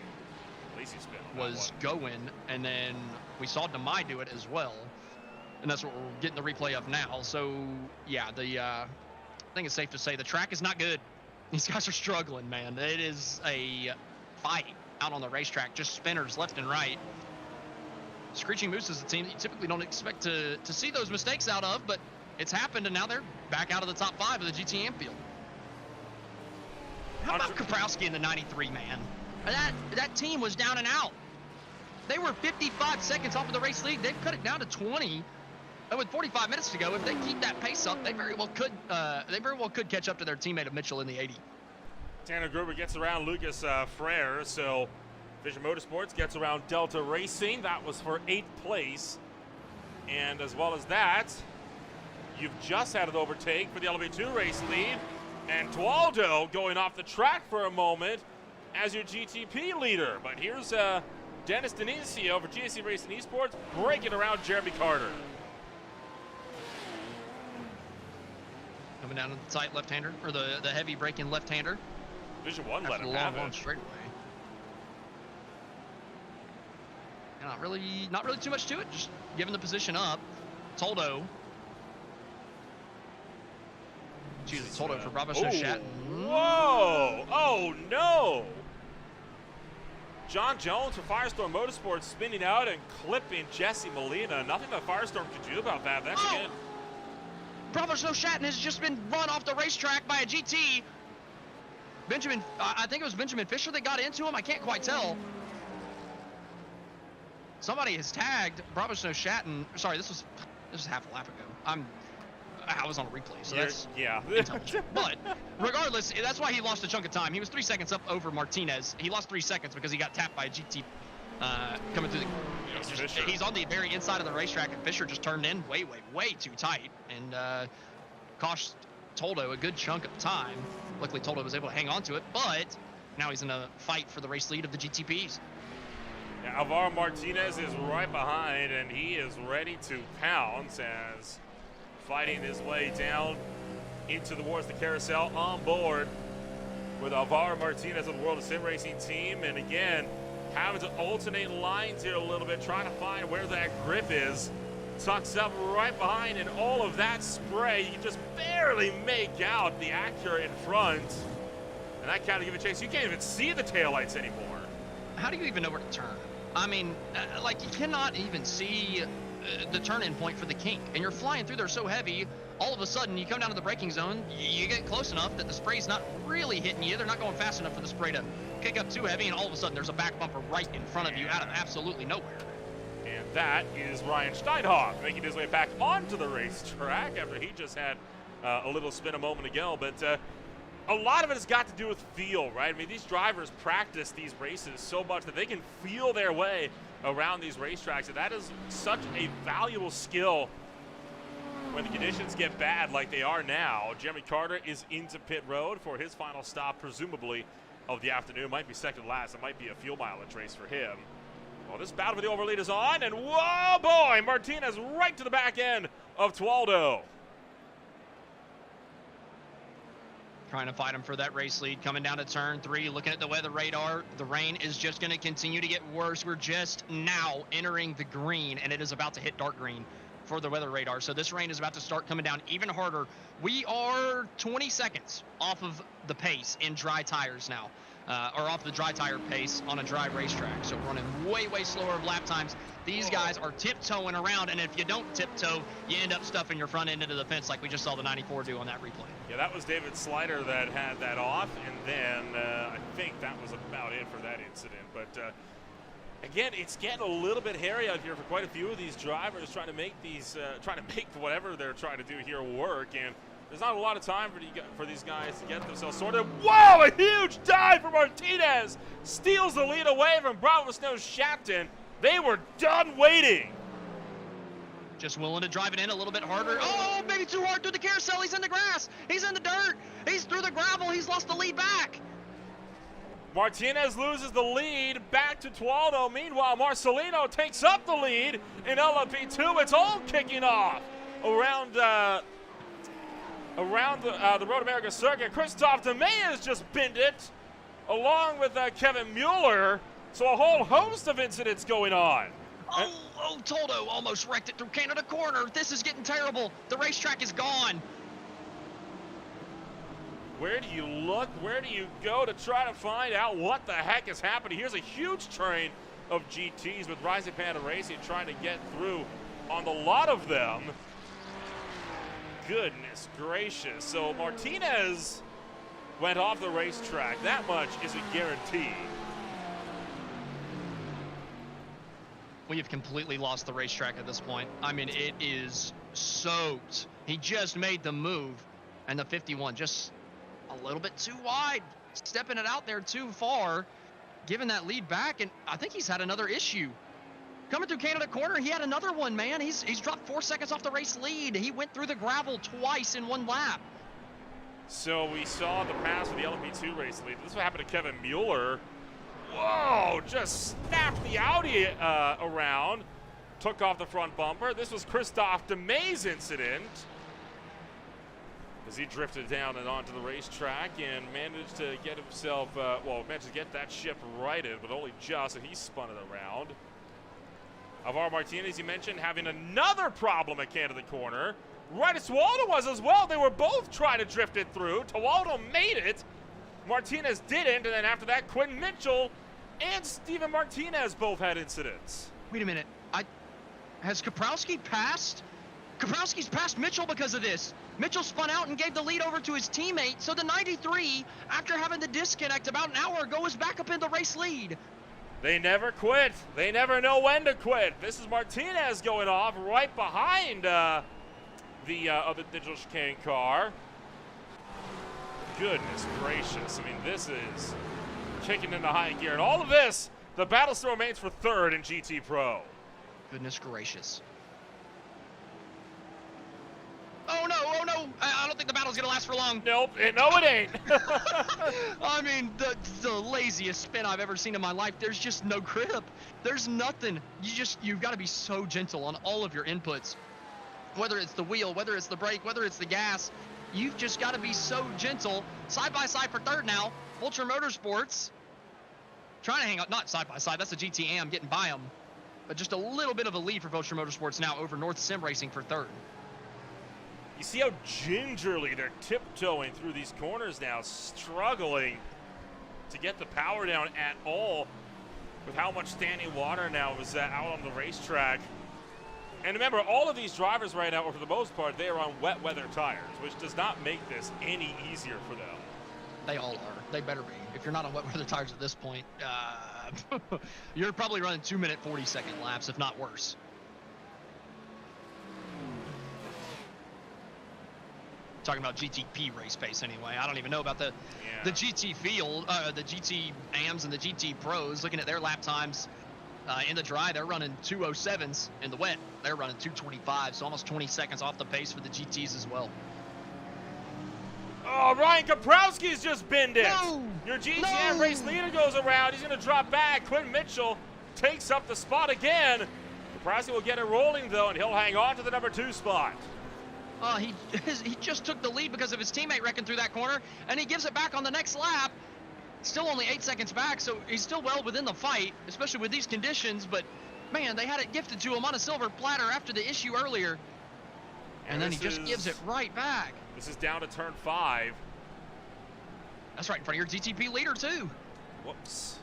Lazy spin was going, and then we saw Demai do it as well, and that's what we're getting the replay of now. So yeah, I think it's safe to say the track is not good. These guys are struggling, man. It is a fight out on the racetrack, just spinners left and right. Screeching Moose is a team that you typically don't expect to see those mistakes out of, but it's happened, and now they're back out of the top 5 of the GT Ampfield. How about Kaprowski in the 93, man? That team was down and out. They were 55 seconds off of the race lead. They've cut it down to 20. And with 45 minutes to go, if they keep that pace up, they very well could catch up to their teammate of Mitchell in the 80. Tanner Gruber gets around Lucas Frere, so Vision Motorsports gets around Delta Racing. That was for 8th place. And as well as that, you've just had an overtake for the LMP2 race lead. And Tualdo going off the track for a moment as your GTP leader. But here's Dennis Denisio for GSC Racing Esports breaking around Jeremy Carter. Coming down to the tight left-hander, or the heavy braking left-hander. Division 1 let him have it. Straightaway. And not really too much to it, just giving the position up. Toldo. Toldo for Bravo Shatton. Whoa! Oh no! John Jones for Firestorm Motorsports spinning out and clipping Jesse Molina. Nothing that Firestorm could do about that. That's again. Bravo Shatton has just been run off the racetrack by a GT. I think it was Benjamin Fisher that got into him. I can't quite tell. Somebody has tagged Bravo Shatton. Sorry, this was half a lap ago. I was on a replay, so that's intelligent. But regardless, that's why he lost a chunk of time. He was 3 seconds up over Martinez. He lost 3 seconds because he got tapped by a GT coming through the. He's on the very inside of the racetrack, and Fisher just turned in way too tight and cost Toldo a good chunk of time. Luckily, Toldo was able to hang on to it, but now he's in a fight for the race lead of the GTPs. Yeah, Alvaro Martinez is right behind, and he is ready to pounce as fighting his way down towards the carousel on board with Alvaro Martinez of the World of Sim Racing team. And again, having to alternate lines here a little bit, trying to find where that grip is. Tucks up right behind, and all of that spray, you can just barely make out the Acura in front. And that kind of give a chase. You can't even see the taillights anymore. How do you even know where to turn? I mean, like, you cannot even see the turn-in point for the kink, and you're flying through there so heavy, all of a sudden you come down to the braking zone, you get close enough that the spray's not really hitting you, they're not going fast enough for the spray to kick up too heavy, and all of a sudden there's a back bumper right in front of you out of absolutely nowhere. And that is Ryan Steinhoff making his way back onto the racetrack after he just had a little spin a moment ago. But a lot of it has got to do with feel, right? I mean, these drivers practice these races so much that they can feel their way around these racetracks, and that is such a valuable skill when the conditions get bad like they are now. Jeremy Carter is into pit road for his final stop, presumably, of the afternoon. Might be second last. It might be a fuel mileage race for him. Well, this battle for the overlead is on, and whoa, boy, Martinez right to the back end of Tualdo. Trying to fight him for that race lead, coming down to turn 3, looking at the weather radar. The rain is just going to continue to get worse. We're just now entering the green, and it is about to hit dark green for the weather radar. So this rain is about to start coming down even harder. We are 20 seconds off of the pace in dry tires now, or off the dry tire pace on a dry racetrack. So running way slower of lap times. These guys are tiptoeing around, and if you don't tiptoe, you end up stuffing your front end into the fence like we just saw the 94 do on that replay. Yeah, that was David Slider that had that off, and then I think that was about it for that incident. But Again, it's getting a little bit hairy out here for quite a few of these drivers trying to make whatever they're trying to do here work, and there's not a lot of time for these guys to get themselves sorted. Whoa, a huge dive from Martinez! Steals the lead away from Bravo Snow Shapton. They were done waiting. Just willing to drive it in a little bit harder. Oh, maybe too hard through the carousel. He's in the grass. He's in the dirt. He's through the gravel. He's lost the lead back. Martinez loses the lead back to Tualdo. Meanwhile, Marcelino takes up the lead in LMP2. It's all kicking off around the Road America circuit. Christophe Demey just binned it along with Kevin Mueller. So a whole host of incidents going on. Oh, Toldo almost wrecked it through Canada Corner. This is getting terrible. The racetrack is gone. Where do you look? Where do you go to try to find out what the heck is happening? Here's a huge train of GTs with Rising Panda Racing trying to get through on the lot of them. Goodness gracious. So Martinez went off the racetrack. That much is a guarantee. We have completely lost the racetrack at this point. I mean, it is soaked. He just made the move, and the 51 just a little bit too wide, stepping it out there too far, giving that lead back, and I think he's had another issue. Coming through Canada Corner, he had another one, man. He's dropped 4 seconds off the race lead. He went through the gravel twice in one lap. So we saw the pass of the LMP2 race lead. This is what happened to Kevin Mueller. Whoa, just snapped the Audi around, took off the front bumper. This was Christophe Demey's incident as he drifted down and onto the racetrack and managed to get himself, managed to get that ship righted, but only just, and he spun it around. Alvaro Martinez, you mentioned, having another problem at Canada Corner. Right as Tawaldo was as well. They were both trying to drift it through. Tawaldo made it. Martinez didn't, and then after that, Quinn Mitchell and Steven Martinez both had incidents. Wait a minute. Has Kaprowski passed? Kaprowski's passed Mitchell because of this. Mitchell spun out and gave the lead over to his teammate, so the 93, after having the disconnect about an hour ago, is back up in the race lead. They never quit. They never know when to quit. This is Martinez going off right behind the other digital chicane car. Goodness gracious. I mean, this is kicking into high gear. And all of this, the battle still remains for third in GT Pro. Goodness gracious. Oh no, I don't think the battle's gonna last for long. Nope, no it ain't. I mean, the laziest spin I've ever seen in my life. There's just no grip. There's nothing. You've gotta be so gentle on all of your inputs. Whether it's the wheel, whether it's the brake, whether it's the gas, you've just gotta be so gentle. Side by side for third now, Vulture Motorsports. Trying to hang up, not side by side, that's a GT Am getting by them. But just a little bit of a lead for Vulture Motorsports now over North Sim Racing for third. You see how gingerly they're tiptoeing through these corners now, struggling to get the power down at all with how much standing water now is out on the racetrack. And remember, all of these drivers right now, for the most part, they are on wet weather tires, which does not make this any easier for them. They all are. They better be. If you're not on wet weather tires at this point, you're probably running 2-minute 40-second laps, if not worse. Talking about GTP race pace anyway. I don't even know about the GT field, the GT AMs and the GT Pros. Looking at their lap times in the dry, they're running 2:07s. In the wet, they're running 2:25, so almost 20 seconds off the pace for the GTs as well. Oh, Ryan Kaprowski's just binned it. No! Your GTM race leader goes around. He's going to drop back. Quinn Mitchell takes up the spot again. Kaprowski will get it rolling, though, and he'll hang on to the number 2 spot. He just took the lead because of his teammate wrecking through that corner, and he gives it back on the next lap. Still only 8 seconds back, so he's still well within the fight, especially with these conditions. But, man, they had it gifted to him on a silver platter after the issue earlier. And then he just gives it right back. This is down to turn 5. That's right in front of your GTP leader, too. Whoops.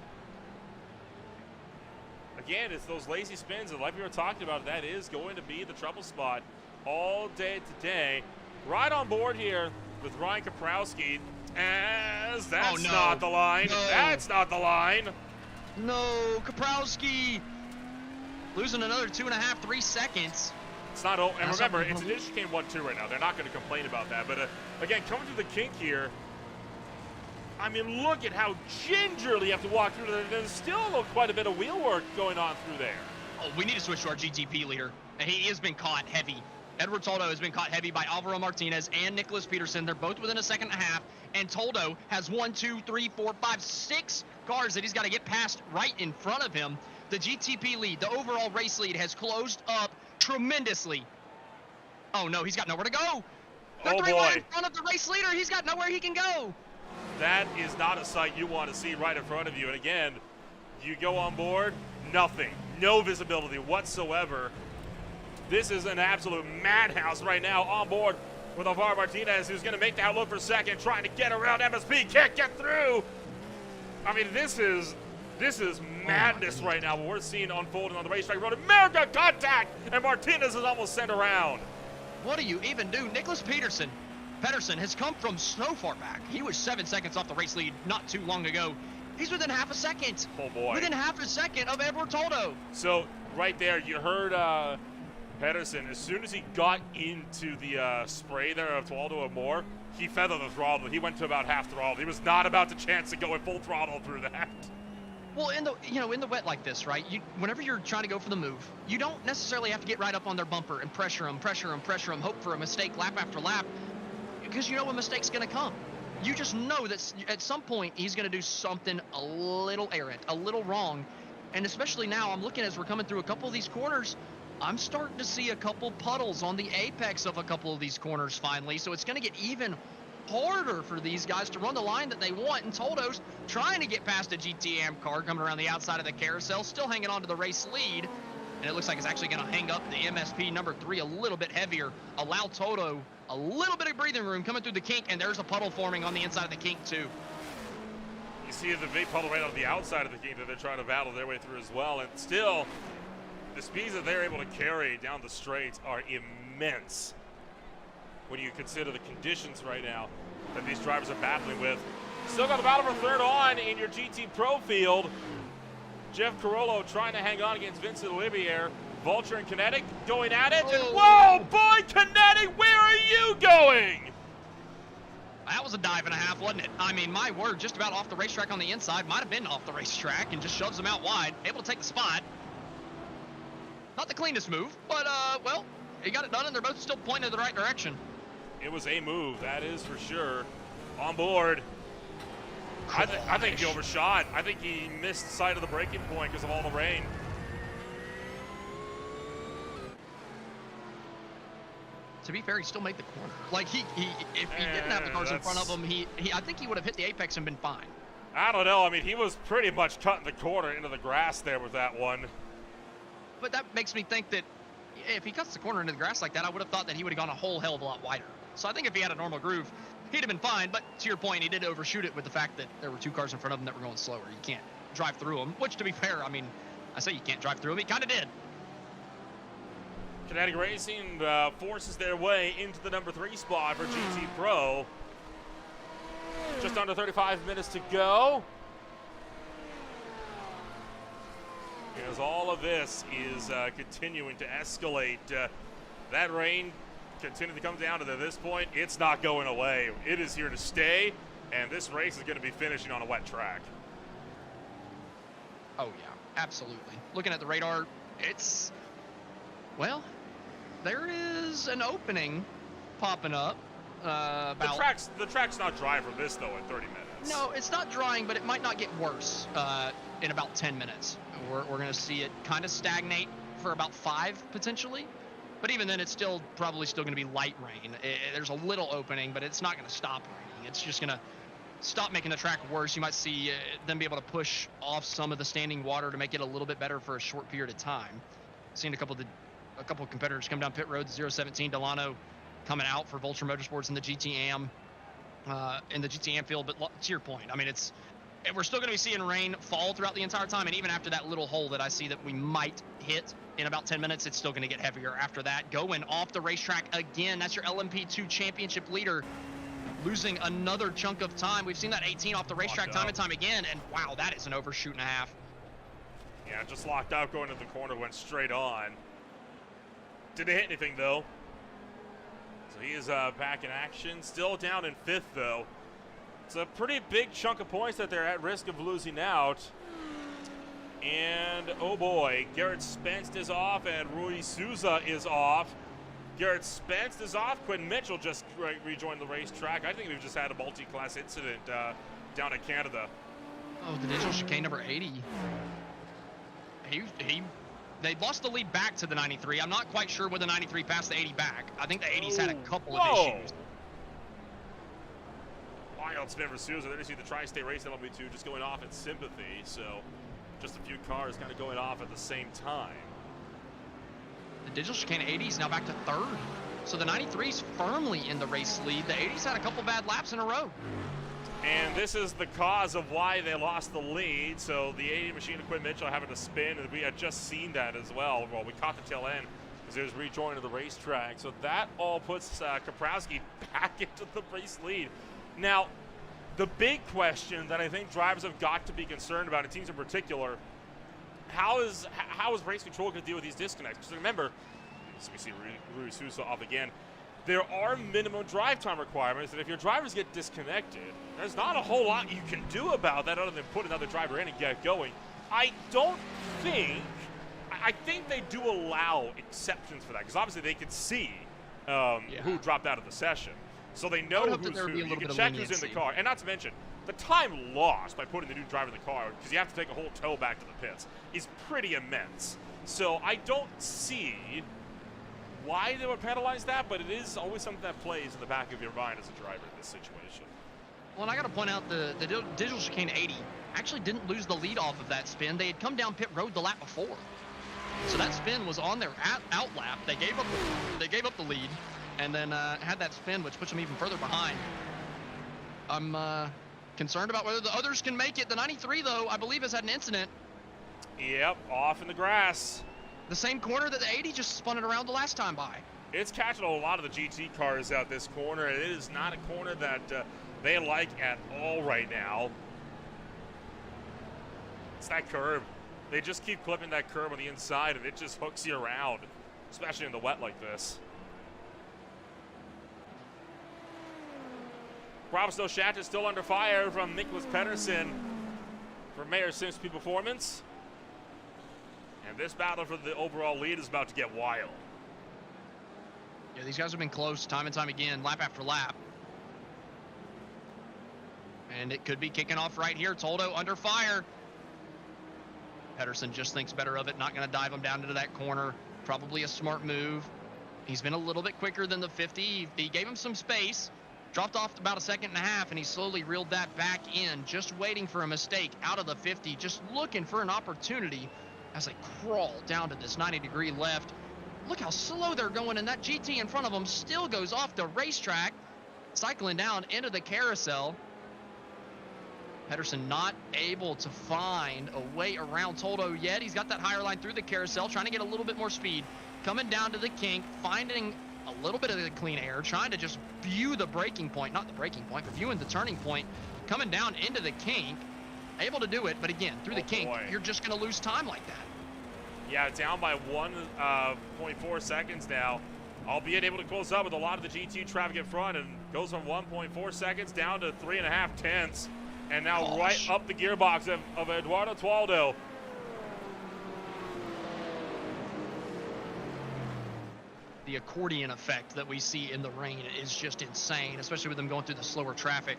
Again, it's those lazy spins, and like we were talking about, that is going to be the trouble spot all day today. Right on board here with Ryan Kaprowski, as that's not the line. No. That's not the line. No, Kaprowski losing another 2.5, 3 seconds. It's not, and That's remember, something it's an chicane 1-2 right now. They're not going to complain about that. But again, coming through the kink here, I mean, look at how gingerly you have to walk through there. There's still quite a bit of wheel work going on through there. Oh, we need to switch to our GTP leader. He has been caught heavy. Edward Toldo has been caught heavy by Alvaro Martinez and Nicholas Peterson. They're both within a second and a half. And Toldo has 1, 2, 3, 4, 5, 6 cars that he's got to get past right in front of him. The GTP lead, the overall race lead, has closed up tremendously. Oh, no, he's got nowhere to go. They're 3 wide in front of the race leader. He's got nowhere he can go. That is not a sight you want to see right in front of you. And again, you go on board, nothing. No visibility whatsoever. This is an absolute madhouse right now on board with Alvaro Martinez, who's going to make the outlook for second, trying to get around MSP. Can't get through. I mean, this is madness right now. What we're seeing unfolding on the racetrack road. America contact, and Martinez is almost sent around. What do you even do? Nicholas Pedersen has come from so far back. He was 7 seconds off the race lead not too long ago. He's within half a second. Oh, boy. Within half a second of Edward Toldo. So, right there, you heard Pedersen, as soon as he got into the spray there of Toldo or more, he feathered the throttle. He went to about half throttle. He was not about to chance to go at full throttle through that. Well, in the wet like this, right? Whenever you're trying to go for the move, you don't necessarily have to get right up on their bumper and pressure them, hope for a mistake lap after lap, because you know a mistake's going to come. You just know that at some point he's going to do something a little errant, a little wrong, and especially now, I'm looking as we're coming through a couple of these corners, I'm starting to see a couple puddles on the apex of a couple of these corners finally, so it's going to get even harder for these guys to run the line that they want, and Toldo's trying to get past a GTM car coming around the outside of the carousel, still hanging on to the race lead, and it looks like it's actually going to hang up the MSP number 3 a little bit heavier, allow Toldo a little bit of breathing room coming through the kink, and there's a puddle forming on the inside of the kink too. You see the big puddle right on the outside of the kink that they're trying to battle their way through as well, and still, the speeds that they're able to carry down the straights are immense when you consider the conditions right now that these drivers are battling with. Still got the battle for third on in your GT Pro field. Jeff Carollo trying to hang on against Vincent Olivier. Vulture and Kinetic going at it. And whoa, boy, Kinetic, where are you going? That was a dive and a half, wasn't it? I mean, my word, just about off the racetrack on the inside. Might have been off the racetrack and just shoves them out wide. Able to take the spot. Not the cleanest move, but, well, he got it done, and they're both still pointing in the right direction. It was a move, that is for sure. On board. I think he overshot. I think he missed sight of the braking point because of all the rain. To be fair, he still made the corner. Like, if he didn't have the cars in front of him, I think he would have hit the apex and been fine. I don't know. I mean, he was pretty much cutting the corner into the grass there with that one. But that makes me think that if he cuts the corner into the grass like that, I would have thought that he would have gone a whole hell of a lot wider. So I think if he had a normal groove, he'd have been fine. But to your point, he did overshoot it with the fact that there were 2 cars in front of him that were going slower. You can't drive through them, which, to be fair, I mean, I say you can't drive through them. He kind of did. Kinetic Racing forces their way into the number 3 spot for GT Pro. Just under 35 minutes to go. As all of this is continuing to escalate, that rain continuing to come down to this point, it's not going away. It is here to stay, and this race is going to be finishing on a wet track. Oh, yeah, absolutely. Looking at the radar, it's, well, there is an opening popping up. The track's not dry for this, though, in 30 minutes. No, it's not drying, but it might not get worse in about 10 minutes. We're going to see it kind of stagnate for about 5, potentially. But even then, it's probably still going to be light rain. There's a little opening, but it's not going to stop raining. It's just going to stop making the track worse. You might see them be able to push off some of the standing water to make it a little bit better for a short period of time. Seen a couple of competitors come down pit road. 017 Delano coming out for Vulture Motorsports in the GTM field. But to your point, I mean, we're still going to be seeing rain fall throughout the entire time, and even after that little hole that I see that we might hit in about 10 minutes, it's still going to get heavier after that. Going off the racetrack again. That's your LMP2 championship leader, losing another chunk of time. We've seen that 18 off the racetrack time and time again, and wow, that is an overshoot and a half. Yeah, just locked out going to the corner, went straight on. Didn't hit anything, though. So he is back in action. Still down in 5th, though. It's a pretty big chunk of points that they're at risk of losing out. And, oh boy, Garrett Spence is off and Rui Souza is off. Garrett Spence is off. Quinn Mitchell just rejoined the racetrack. I think we've just had a multi-class incident down in Canada. Oh, the digital chicane number 80. They lost the lead back to the 93. I'm not quite sure when the 93 passed the 80 back. I think the 80's had a couple of issues. Wild spin for Souza. There you see the Tri-State race LMP2 just going off in sympathy. So just a few cars kind of going off at the same time. The digital chicane 80's now back to 3rd. So the 93's firmly in the race lead. The 80's had a couple bad laps in a row. And this is the cause of why they lost the lead. So the 80 machine of Quinn Mitchell having to spin, and we had just seen that as well. Well, we caught the tail end as it was rejoining the racetrack. So that all puts Kaprowski back into the race lead. Now, the big question that I think drivers have got to be concerned about, and teams in particular, how is race control going to deal with these disconnects? Because remember, so we see Rui Souza off again. There are minimum drive time requirements, and if your drivers get disconnected, there's not a whole lot you can do about that other than put another driver in and get going. I think they do allow exceptions for that, because obviously they can see who dropped out of the session. So they know who's who. You can check who's in the car. And not to mention, the time lost by putting the new driver in the car, because you have to take a whole tow back to the pits, is pretty immense. So I don't see why they would penalize that, but it is always something that plays in the back of your mind as a driver in this situation. Well, and I got to point out the digital chicane 80 actually didn't lose the lead off of that spin. They had come down pit road the lap before. So that spin was on their out lap. They gave up the lead, and then had that spin, which puts them even further behind. I'm concerned about whether the others can make it. The 93, though, I believe has had an incident. Yep, off in the grass. The same corner that the 80 just spun it around the last time by. It's catching a lot of the GT cars out this corner. It is not a corner that they like at all right now. It's that curb. They just keep clipping that curb on the inside, and it just hooks you around, especially in the wet like this. Bravo Shat is still under fire from Nicholas Pedersen for Mayor Sims P Performance. And this battle for the overall lead is about to get wild. Yeah, these guys have been close time and time again, lap after lap. And it could be kicking off right here. Toldo under fire. Pedersen just thinks better of it, not going to dive him down into that corner. Probably a smart move. He's been a little bit quicker than the 50. He gave him some space. Dropped off about a second and a half, and he slowly reeled that back in, just waiting for a mistake out of the 50, just looking for an opportunity as they crawl down to this 90-degree left. Look how slow they're going, and that GT in front of them still goes off the racetrack, cycling down into the carousel. Pedersen not able to find a way around Toldo yet. He's got that higher line through the carousel, trying to get a little bit more speed. Coming down to the kink, finding a little bit of the clean air, trying to just view the braking point, not the braking point, but viewing the turning point, coming down into the kink. Able to do it, but again, through the kink, you're just going to lose time like that. Yeah, down by 1.4 seconds now, albeit able to close up with a lot of the GT traffic in front, and goes from 1.4 seconds down to 3.5 tenths, and now right up the gearbox of Eduardo Tualdo. The accordion effect that we see in the rain is just insane, especially with them going through the slower traffic.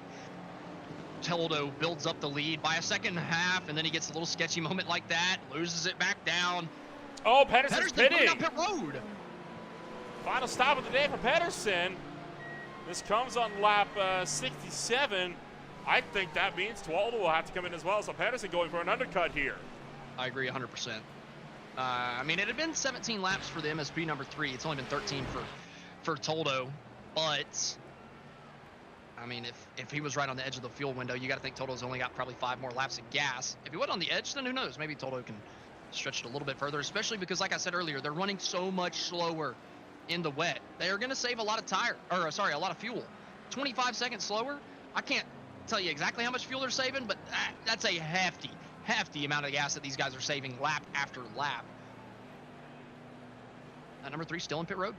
Toldo builds up the lead by a second and a half, and then he gets a little sketchy moment like that, loses it back down. Oh, Pedersen's pitting. Down pit road. Final stop of the day for Pedersen. This comes on lap 67. I think that means Tualdo will have to come in as well, so Pedersen going for an undercut here. I agree 100%. I mean, it had been 17 laps for the MSP number 3. It's only been 13 for Toldo, but I mean, if he was right on the edge of the fuel window, you got to think Toldo's only got probably 5 more laps of gas. If he wasn't on the edge, then who knows? Maybe Toldo can stretch it a little bit further, especially because, like I said earlier, they're running so much slower in the wet. They are going to save a lot of a lot of fuel. 25 seconds slower. I can't tell you exactly how much fuel they're saving, but that's a hefty hefty amount of gas that these guys are saving lap after lap. Number 3 still in pit road.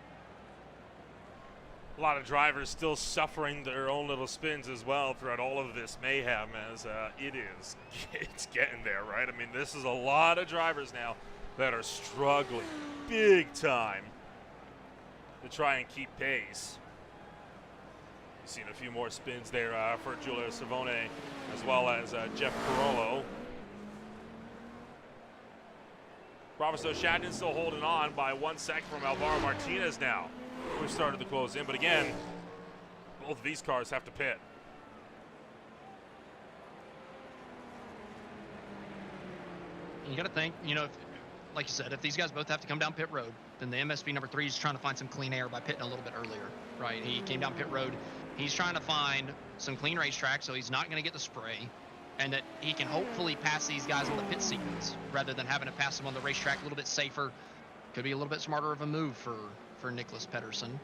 A lot of drivers still suffering their own little spins as well throughout all of this mayhem, as it's getting there, right? I mean, this is a lot of drivers now that are struggling big time to try and keep pace. You've seen a few more spins there for Giulio Savone as well as Jeff Carollo. Professor Shadden still holding on by 1 second from Alvaro Martinez now. We've started to close in, but again, both of these cars have to pit. You got to think, you know, like you said, if these guys both have to come down pit road, then the MSP number 3 is trying to find some clean air by pitting a little bit earlier, right? He came down pit road. He's trying to find some clean racetrack, so he's not going to get the spray, and that he can hopefully pass these guys on the pit sequence rather than having to pass them on the racetrack a little bit safer. Could be a little bit smarter of a move for Nicholas Pedersen.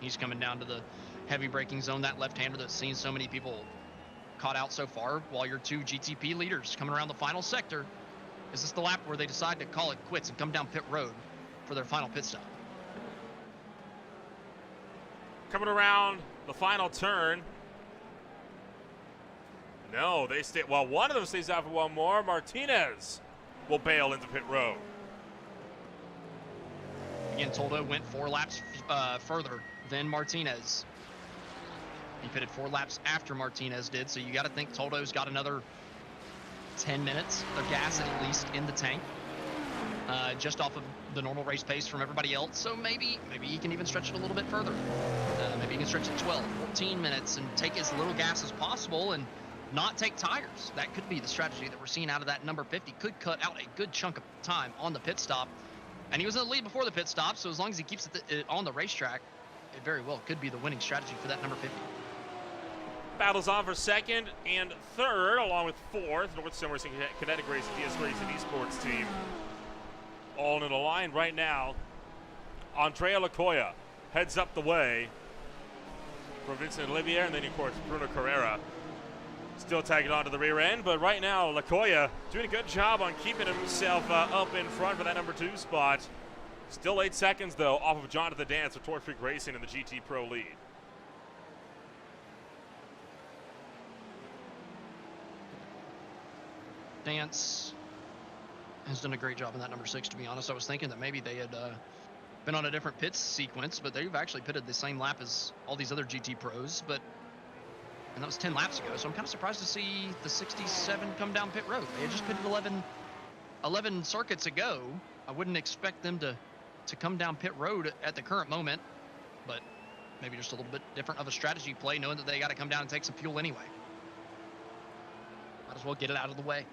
He's coming down to the heavy braking zone, that left-hander that's seen so many people caught out so far, while your 2 GTP leaders coming around the final sector. Is this the lap where they decide to call it quits and come down pit road for their final pit stop? Coming around the final turn. No, they stay. Well, one of them stays out for one more. Martinez will bail into pit road. Again, Toldo went 4 laps further than Martinez. He pitted 4 laps after Martinez did, so you got to think Toldo's got another 10 minutes of gas at least in the tank, just off of the normal race pace from everybody else. So maybe he can even stretch it a little bit further. Maybe he can stretch it 12, 14 minutes and take as little gas as possible and not take tires. That could be the strategy that we're seeing out of that number 50. Could cut out a good chunk of time on the pit stop. And he was in the lead before the pit stop, so as long as he keeps it on the racetrack, it very well could be the winning strategy for that number 50. Battles on for second and third, along with fourth. North Sim Racing, Kinetic Racing, DS Racing Esports team. All in a line right now. Andrea Lacoya heads up the way for Vincent Olivier, and then, of course, Bruno Carrera still tagging on to the rear end. But right now, Lacoya doing a good job on keeping himself up in front for that number 2 spot. Still 8 seconds, though, off of Jonathan Dance for Torque Freak Racing in the GT Pro lead. Dance has done a great job in that number 6, to be honest. I was thinking that maybe they had been on a different pit sequence, but they've actually pitted the same lap as all these other GT pros, and that was 10 laps ago, so I'm kind of surprised to see the 67 come down pit road. They had just pitted 11 circuits ago. I wouldn't expect them to come down pit road at the current moment, but maybe just a little bit different of a strategy play, knowing that they got to come down and take some fuel anyway. Might as well get it out of the way.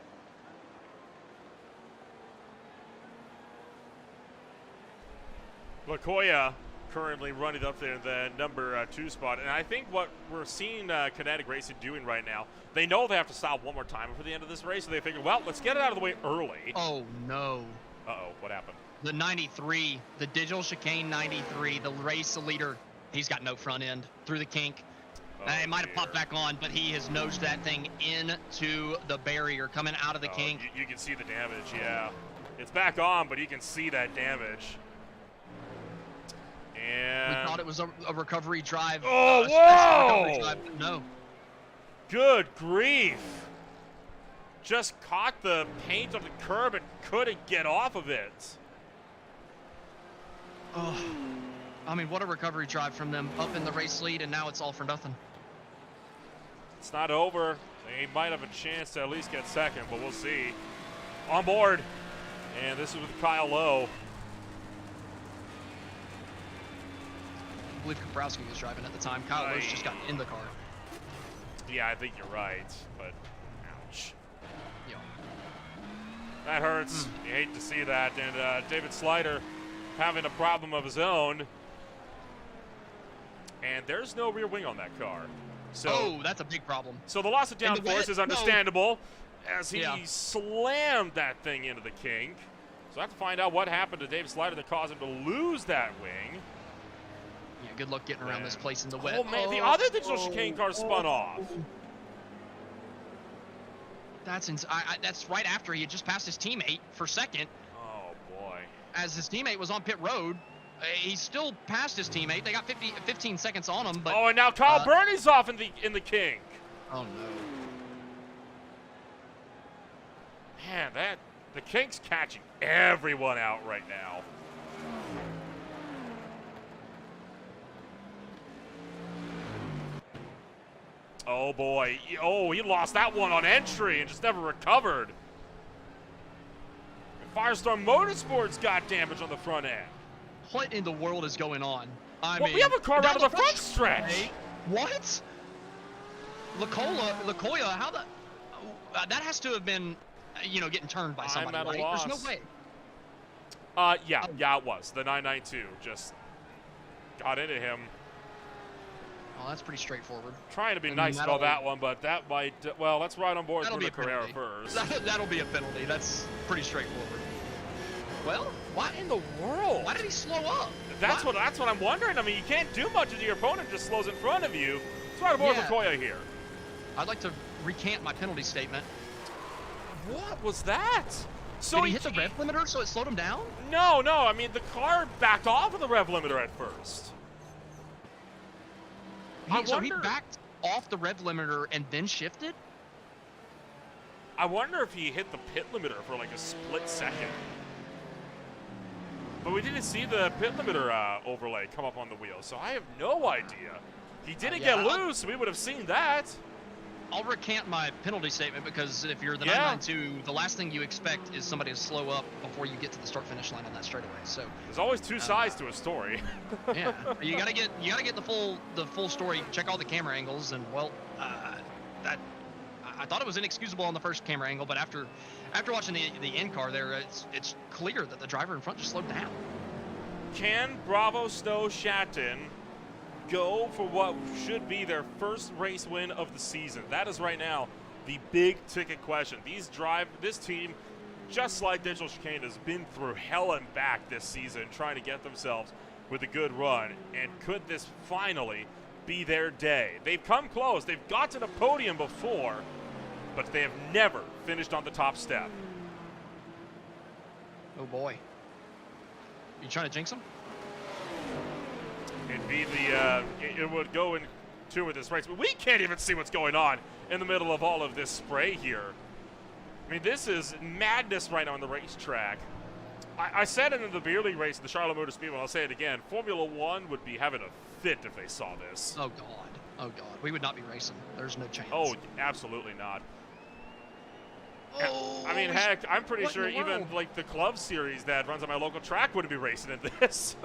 Lacoya currently running up there in the number 2 spot. And I think what we're seeing Kinetic Racing doing right now, they know they have to stop one more time before the end of this race, so they figure, well, let's get it out of the way early. Oh, no. Uh-oh, what happened? The 93, the digital chicane 93, the race leader, he's got no front end through the kink. It might have popped back on, but he has nosed that thing into the barrier coming out of the kink. You can see the damage, yeah. It's back on, but you can see that damage. And we thought it was a recovery drive. Oh, whoa! Recovery drive. No. Good grief. Just caught the paint on the curb and couldn't get off of it. Oh, I mean, what a recovery drive from them up in the race lead, and now it's all for nothing. It's not over. They might have a chance to at least get second, but we'll see. On board. And this is with Kyle Lowe. I believe Kaprowski was driving at the time. Kyle Lowe's just got in the car. Yeah, I think you're right, but ouch. Yeah. That hurts. You hate to see that. And David Slider having a problem of his own. And there's no rear wing on that car. So, that's a big problem. So the loss of downforce is understandable as he slammed that thing into the kink. So I have to find out what happened to David Slider that caused him to lose that wing. Yeah, good luck getting around this place in the wet. Oh, man, the other digital chicane car spun off. That's right after he had just passed his teammate for second. Oh, boy. As his teammate was on pit road. He still passed his teammate. They got 15 seconds on him. But, oh, and now Kyle Burney's off in the kink. Oh, no. Man, the kink's catching everyone out right now. Oh, boy. Oh, he lost that one on entry and just never recovered. And Firestorm Motorsports got damage on the front end. What in the world is going on? I Well, mean, we have a car down out of the front stretch. What? Lacoya, how the... that has to have been, getting turned by somebody, I'm at a right? loss. There's no way. Yeah, it was. The 992 just got into him. Oh, that's pretty straightforward. Trying to be And nice that'll- about that one, but that might... Well, let's ride on board That'll Bruno be a Carrera penalty. first. That'll be a penalty. That's pretty straightforward. Well, What in the world? why did he slow up? That's what I'm wondering. I mean, you can't do much if your opponent just slows in front of you. Let's ride aboard Yeah. Lacoya here. I'd like to recant my penalty statement. What was that? So Did he hit the rev limiter so it slowed him down? No. I mean, the car backed off of the rev limiter at first. So he backed off the rev limiter and then shifted? I wonder if he hit the pit limiter for like a split second. But we didn't see the pit limiter overlay come up on the wheel, so I have no idea. He didn't Yeah, get loose, we would have seen that. I'll recant my penalty statement because if you're the Yeah. 992, the last thing you expect is somebody to slow up before you get to the start-finish line on that straightaway. So There's always two sides to a story. yeah, you gotta get the full story. Check all the camera angles, and well, I thought it was inexcusable on the first camera angle, but after watching the in car there, it's clear that the driver in front just slowed down. Can Bravo Stowe Shatton go for what should be their first race win of the season? That is right now the big ticket question. This team, just like Digital Chicane, has been through hell and back this season trying to get themselves with a good run. And could this finally be their day? They've come close. They've got to the podium before, but they have never finished on the top step. Oh boy, you trying to jinx him? It'd be it would go into with this race, but we can't even see what's going on in the middle of all of this spray here. I mean, this is madness right now on the racetrack. I said it in the beer league race in the Charlotte Motor Speedway, and I'll say it again. Formula One would be having a fit if they saw this. Oh god, we would not be racing. There's no chance. Oh, absolutely not. Oh, I mean, heck, I'm pretty what in sure the even world? like the club series that runs on my local track wouldn't be racing in this.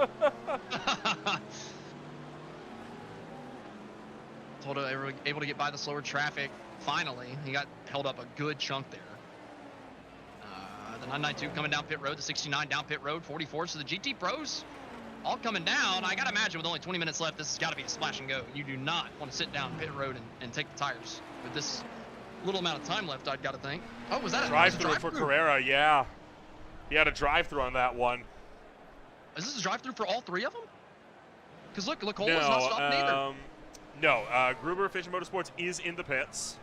Toto able to get by the slower traffic. Finally, he got held up a good chunk there. The 992 coming down pit road, the 69 down pit road, 44. So the GT pros all coming down. I got to imagine with only 20 minutes left, this has got to be a splash and go. You do not want to sit down pit road and take the tires with this little amount of time left, I'd got to think. Oh, was that Drive-through for Carrera, yeah. He had a drive-through on that one. Is this a drive-through for all three of them? Because look, Lacola's not stopping either. No, Gruber Fisher Motorsports is in the pits.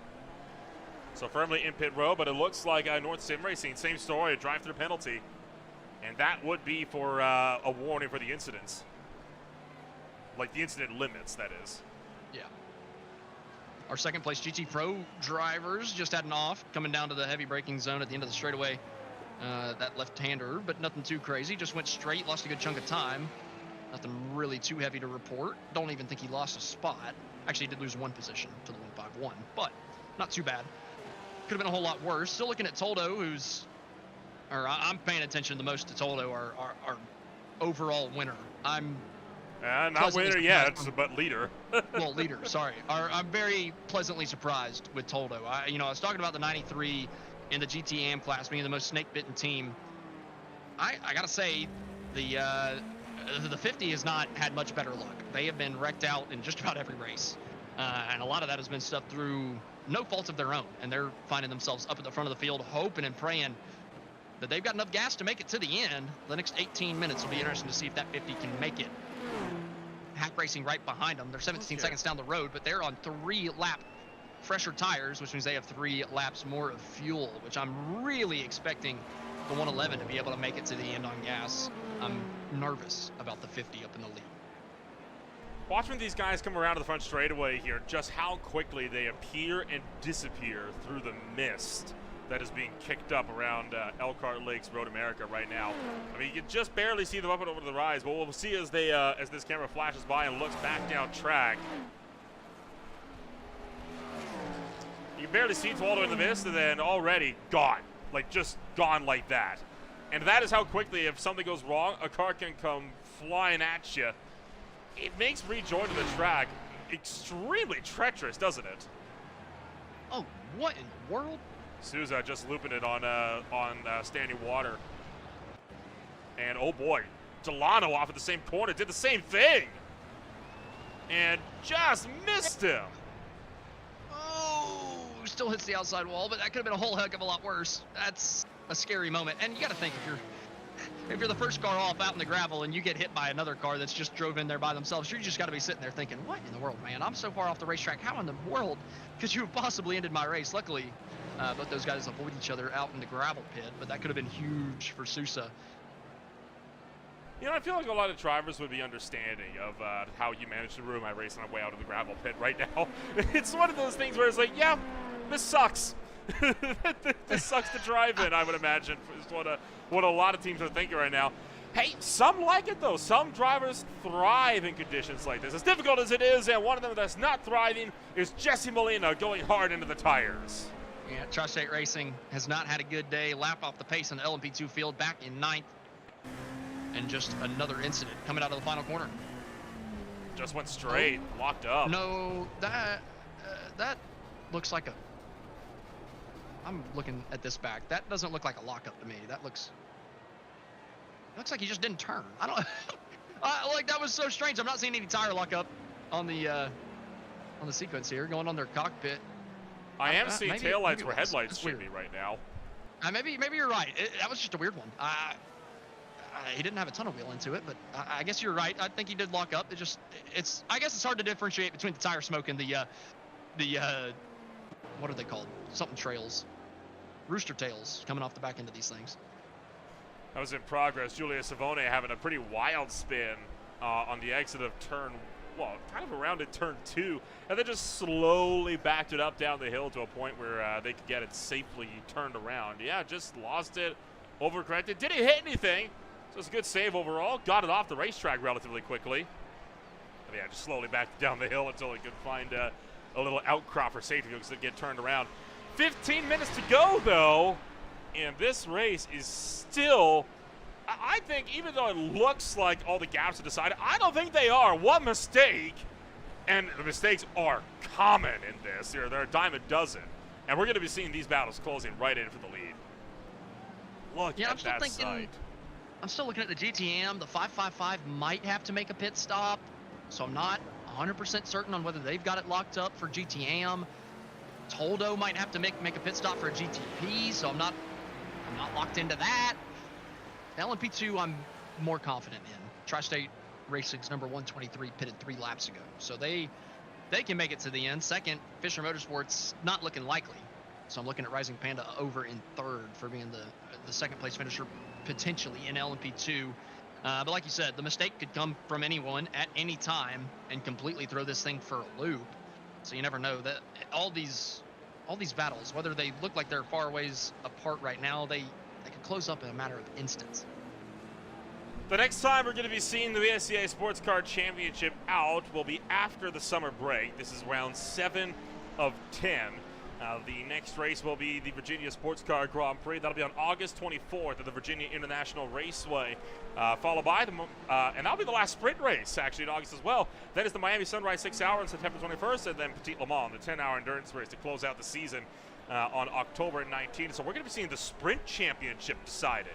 So firmly in pit row, but it looks like North Sim Racing, same story, a drive-through penalty. And that would be for a warning for the incidents. Like the incident limits, that is. Yeah. Our second place GT Pro drivers just had an off coming down to the heavy braking zone at the end of the straightaway. That left-hander, but nothing too crazy. Just went straight, lost a good chunk of time. Nothing really too heavy to report. Don't even think he lost a spot. Actually, he did lose one position to the 151, but not too bad. Could have been a whole lot worse. Still looking at Toldo, I'm paying attention the most to Toldo, our overall winner. Not winner yet, but leader. Well, leader, sorry. I'm very pleasantly surprised with Toldo. I was talking about the 93 in the GT AM class being the most snake-bitten team. I gotta say, the 50 has not had much better luck. They have been wrecked out in just about every race. And a lot of that has been stuff through no fault of their own. And they're finding themselves up at the front of the field, hoping and praying that they've got enough gas to make it to the end. The next 18 minutes will be interesting to see if that 50 can make it. Hack Racing right behind them. They're 17 seconds down the road, but they're on 3-lap fresher tires, which means they have 3 laps more of fuel, which I'm really expecting the 111 to be able to make it to the end on gas. I'm nervous about the 50 up in the lead. Watching these guys come around to the front straightaway here, just how quickly they appear and disappear through the mist that is being kicked up around Elkhart Lakes Road America right now. I mean, you can just barely see them up and over the rise, but we'll see as they as this camera flashes by and looks back down track. You can barely see Tualdo in the mist, and then already gone, like just gone like that. And that is how quickly, if something goes wrong, a car can come flying at you. It makes rejoining the track extremely treacherous, doesn't it? Oh, what in the world? Souza just looping it on standing water. And oh boy, Delano off at the same corner did the same thing. And just missed him. Oh, still hits the outside wall, but that could have been a whole heck of a lot worse. That's a scary moment. And you got to think, if you're the first car off out in the gravel and you get hit by another car that's just drove in there by themselves, you just got to be sitting there thinking, what in the world, man? I'm so far off the racetrack. How in the world could you have possibly ended my race? Luckily, both those guys avoid each other out in the gravel pit, but that could have been huge for Sousa. You know, I feel like a lot of drivers would be understanding of how you managed to ruin my race on my way out of the gravel pit right now. It's one of those things where it's like, yeah, this sucks. This sucks to drive in, I would imagine, is what a lot of teams are thinking right now. Hey, some like it, though. Some drivers thrive in conditions like this, as difficult as it is, and one of them that's not thriving is Jesse Molina going hard into the tires. Yeah, Tri-State Racing has not had a good day. Lap off the pace in the LMP2 field, back in 9th. And just another incident coming out of the final corner. Just went straight, locked up. No, that looks like a... I'm looking at this back. That doesn't look like a lockup to me. That looks like he just didn't turn. I don't... like, that was so strange. I'm not seeing any tire lockup on the sequence here, going on their cockpit. I am seeing taillights where headlights should be right now. Maybe you're right. That was just a weird one. He didn't have a ton of wheel into it, but I guess you're right. I think he did lock up. I guess it's hard to differentiate between the tire smoke and the what are they called? Something trails, rooster tails coming off the back end of these things. That was in progress. Julia Savone having a pretty wild spin on the exit of turn, well, kind of around at turn 2, and then just slowly backed it up down the hill to a point where they could get it safely turned around. Yeah, just lost it, overcorrected. Didn't hit anything. So it's a good save overall. Got it off the racetrack relatively quickly. But yeah, just slowly backed down the hill until he could find a little outcrop for safety because it get turned around. 15 minutes to go, though. And this race is still, I think, even though it looks like all the gaps are decided, I don't think they are. One mistake, and the mistakes are common in this. They're a dime a dozen. And we're going to be seeing these battles closing right in for the lead. Look at that sight. I'm still looking at the GTM. The 555 might have to make a pit stop, so I'm not 100% certain on whether they've got it locked up for GTM. Toldo might have to make a pit stop for a GTP, so I'm not locked into that. LMP2 I'm more confident in. Tri-State Racing's number 123 pitted 3 laps ago, so they can make it to the end. Second, Fisher Motorsports not looking likely, so I'm looking at Rising Panda over in 3rd for being the second place finisher potentially in LMP2. But like you said, the mistake could come from anyone at any time and completely throw this thing for a loop. So you never know. That all these battles, whether they look like they're far ways apart right now, they could close up in a matter of instants. The next time we're going to be seeing the VSCA Sports Car Championship out will be after the summer break. This is round 7 of 10. The next race will be the Virginia Sports Car Grand Prix. That'll be on August 24th at the Virginia International Raceway, followed by and that'll be the last sprint race, actually, in August as well. Then is the Miami Sunrise 6 Hour on September 21st, and then Petit Le Mans, the 10-hour endurance race to close out the season on October 19th. So we're going to be seeing the sprint championship decided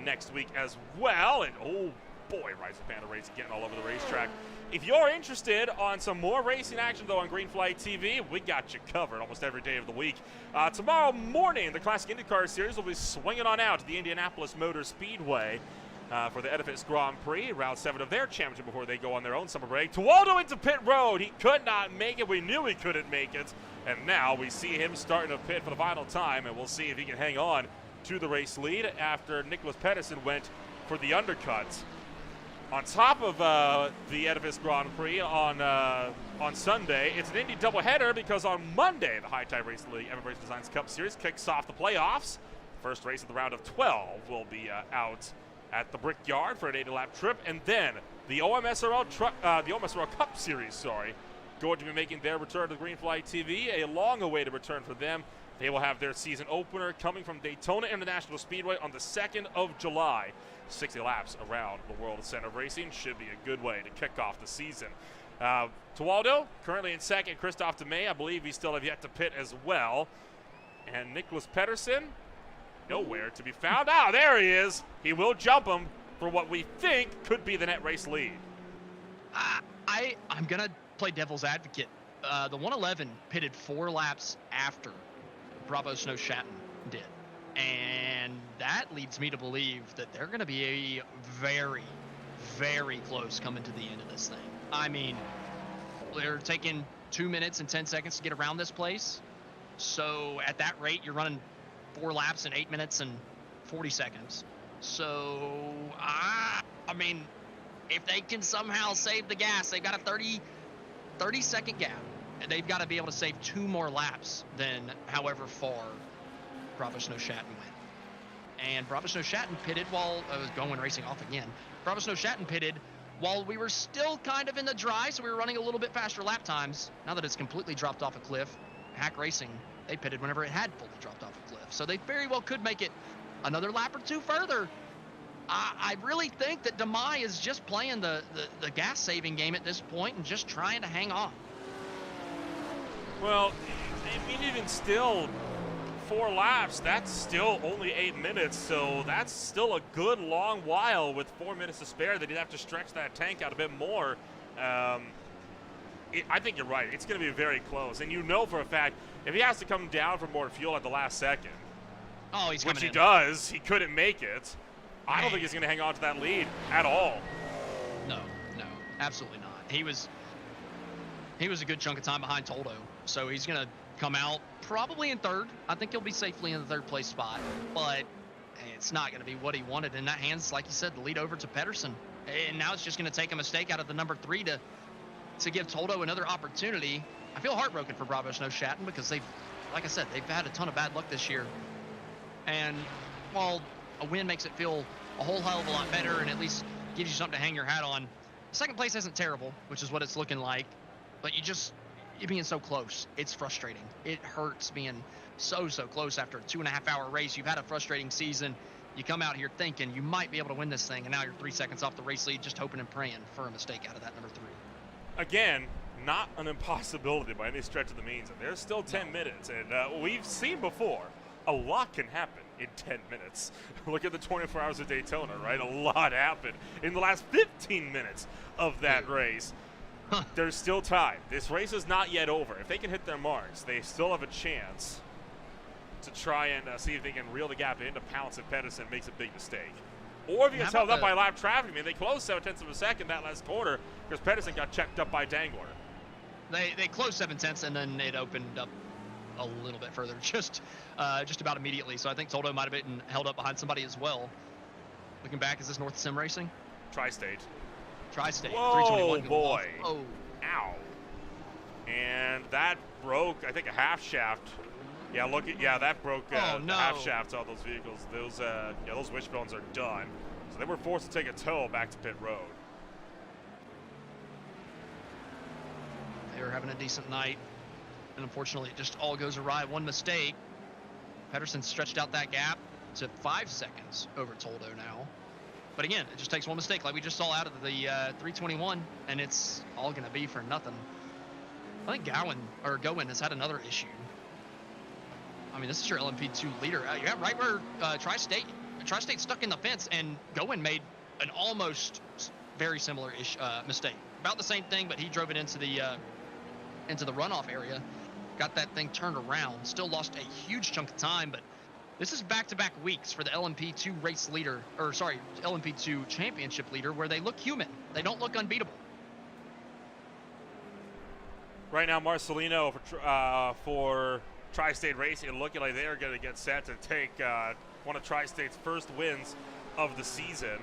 next week as well. And oh boy, Rising Panda Racing getting all over the racetrack. If you're interested on some more racing action, though, on Green Flag TV, we got you covered almost every day of the week. Tomorrow morning, the Classic IndyCar Series will be swinging on out to the Indianapolis Motor Speedway. for the Edifice Grand Prix, round 7 of their championship before they go on their own summer break. Tualdo into pit road. He could not make it. We knew he couldn't make it. And now we see him starting to pit for the final time, and we'll see if he can hang on to the race lead after Nicholas Pedersen went for the undercut. On top of the Edifice Grand Prix on Sunday, it's an Indy doubleheader because on Monday, the High Tide Race League Everett Racing Designs Cup Series kicks off the playoffs. First race of the round of 12 will be out at the Brickyard for an 80-lap trip, and then the OMSRL Cup Series, going to be making their return to the Green Flag TV, a long-awaited return for them. They will have their season opener coming from Daytona International Speedway on the 2nd of July. 60 laps around the World Center of Racing should be a good way to kick off the season. Tualdo currently in second. Christophe DeMay, I believe he still have yet to pit as well. And Nicholas Pedersen, nowhere to be found. There he is. He will jump him for what we think could be the net race lead. I'm going to play devil's advocate. The 111 pitted 4 laps after Bravo Snow Shatton did. And that leads me to believe that they're going to be very, very close coming to the end of this thing. I mean, they're taking 2 minutes and 10 seconds to get around this place. So at that rate, you're running 4 laps in 8 minutes and 40 seconds. So, I mean, if they can somehow save the gas, they've got a 30-second gap. And they've got to be able to save 2 more laps than however far Bravo Snow Shatton went. And Bravo Snow Shatton pitted while I was going racing off again. Bravo Snow Shatton pitted while we were still kind of in the dry, so we were running a little bit faster lap times. Now that it's completely dropped off a cliff, Hack Racing, they pitted whenever it had fully dropped off a cliff. So they very well could make it another lap or 2 further. I really think that DeMai is just playing the gas-saving game at this point and just trying to hang on. Well, I mean, even still, 4 laps, that's still only 8 minutes, so that's still a good long while with 4 minutes to spare. They'd have to stretch that tank out a bit more. I think you're right. It's going to be very close. And you know for a fact, if he has to come down for more fuel at the last second, which he does, he couldn't make it. I don't think he's going to hang on to that lead at all. No, absolutely not. He was a good chunk of time behind Toldo, so he's going to come out probably in 3rd. I think he'll be safely in the 3rd place spot, but it's not going to be what he wanted. And that hands, like you said, the lead over to Pedersen. And now it's just going to take a mistake out of the number 3 to give Toldo another opportunity. I feel heartbroken for Bravo Snow Shatton because like I said, they've had a ton of bad luck this year. And while a win makes it feel a whole hell of a lot better and at least gives you something to hang your hat on, 2nd place isn't terrible, which is what it's looking like. But you're being so close. It's frustrating. It hurts being so close after a 2.5-hour race. You've had a frustrating season. You come out here thinking you might be able to win this thing, and now you're 3 seconds off the race lead, just hoping and praying for a mistake out of that number 3. Again, not an impossibility by any stretch of the means. And there's still 10 minutes, and we've seen before, a lot can happen in 10 minutes. Look at the 24 hours of Daytona, right? A lot happened in the last 15 minutes of that race. There's still time. This race is not yet over. If they can hit their marks, they still have a chance to try and see if they can reel the gap into pounce if Pedersen makes a big mistake. Or if he gets held up by lap traffic. I mean, they closed 0.7 of a second that last quarter because Pedersen got checked up by Dangler. They closed 0.7, and then it opened up a little bit further, just about immediately. So I think Toldo might have been held up behind somebody as well. Looking back, is this North Sim Racing? Tri-State. Tri-State. Whoa, boy. Oh. Ow. And that broke, I think, a half shaft. Yeah, that broke the half shafts of those vehicles. Those wishbones are done. So they were forced to take a tow back to pit road. They were having a decent night, and unfortunately, it just all goes awry. One mistake. Pedersen stretched out that gap to 5 seconds over Toldo now. But again, it just takes one mistake, like we just saw out of the 321, and it's all going to be for nothing. I think Gowen has had another issue. I mean, this is your LMP2 leader. Yeah, right where Tri-State stuck in the fence, and Gowen made an almost very similar mistake. About the same thing, but he drove it into the runoff area, got that thing turned around. Still lost a huge chunk of time, but This is back-to-back weeks for the LMP2 race leader, or sorry, LMP2 championship leader, where they look human. They don't look unbeatable. Right now, Marcelino for Tri-State Racing looking like they are going to get set to take one of Tri-State's first wins of the season.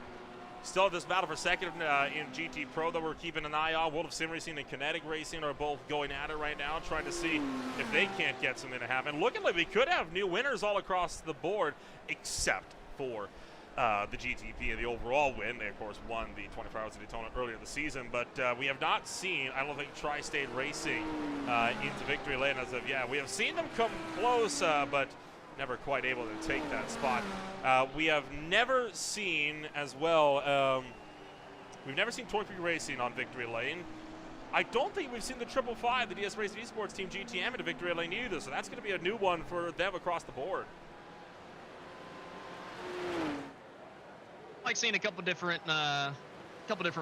Still this battle for second in GT Pro that we're keeping an eye on. World of Sim Racing and Kinetic Racing are both going at it right now, trying to see if they can't get something to happen. Looking like we could have new winners all across the board, except for the GTP and the overall win. They, of course, won the 24 Hours of Daytona earlier this season, but we have not seen, I don't think, Tri-State Racing into victory lane as of yet. We have seen them come close, but never quite able to take that spot. We have never seen as well, we've never seen Torque Racing on victory lane. I don't think we've seen the 555, the DS Racing Esports team GTM into victory lane either, so that's going to be a new one for them across the board. Like seeing a couple different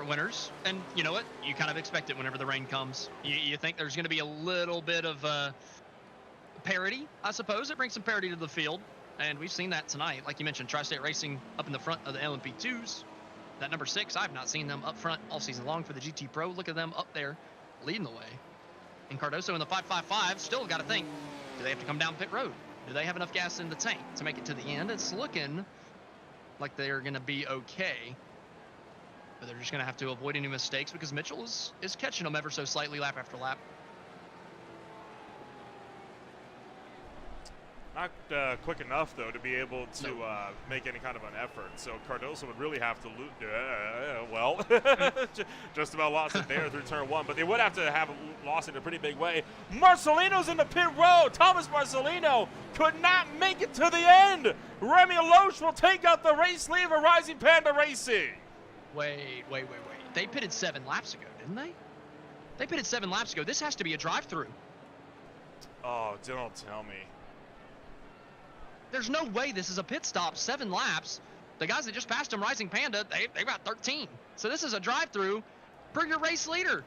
winners, and you know what? You kind of expect it whenever the rain comes. You think there's going to be a little bit of parity, I suppose. It brings some parity to the field, and we've seen that tonight. Like you mentioned, Tri-State Racing up in the front of the LMP2s. That number 6, I've not seen them up front all season long for the GT Pro. Look at them up there leading the way. And Cardoso in the 555, still got to think, do they have to come down pit road? Do they have enough gas in the tank to make it to the end? It's looking like they're going to be okay, but they're just going to have to avoid any mistakes because Mitchell is catching them ever so slightly lap after lap. Not quick enough, though, to be able to make any kind of an effort. So Cardoso would really have to just about lost it there through turn 1. But they would have to have lost it in a pretty big way. Marcelino's in the pit road. Thomas Marcelino could not make it to the end. Remy Loesch will take out the race lead for Rising Panda Racing. Wait. They pitted 7 laps ago, didn't they? They pitted 7 laps ago. This has to be a drive-through. Oh, don't tell me. There's no way this is a pit stop. 7 laps. The guys that just passed him, Rising Panda, they got 13. So this is a drive-through for your race leader.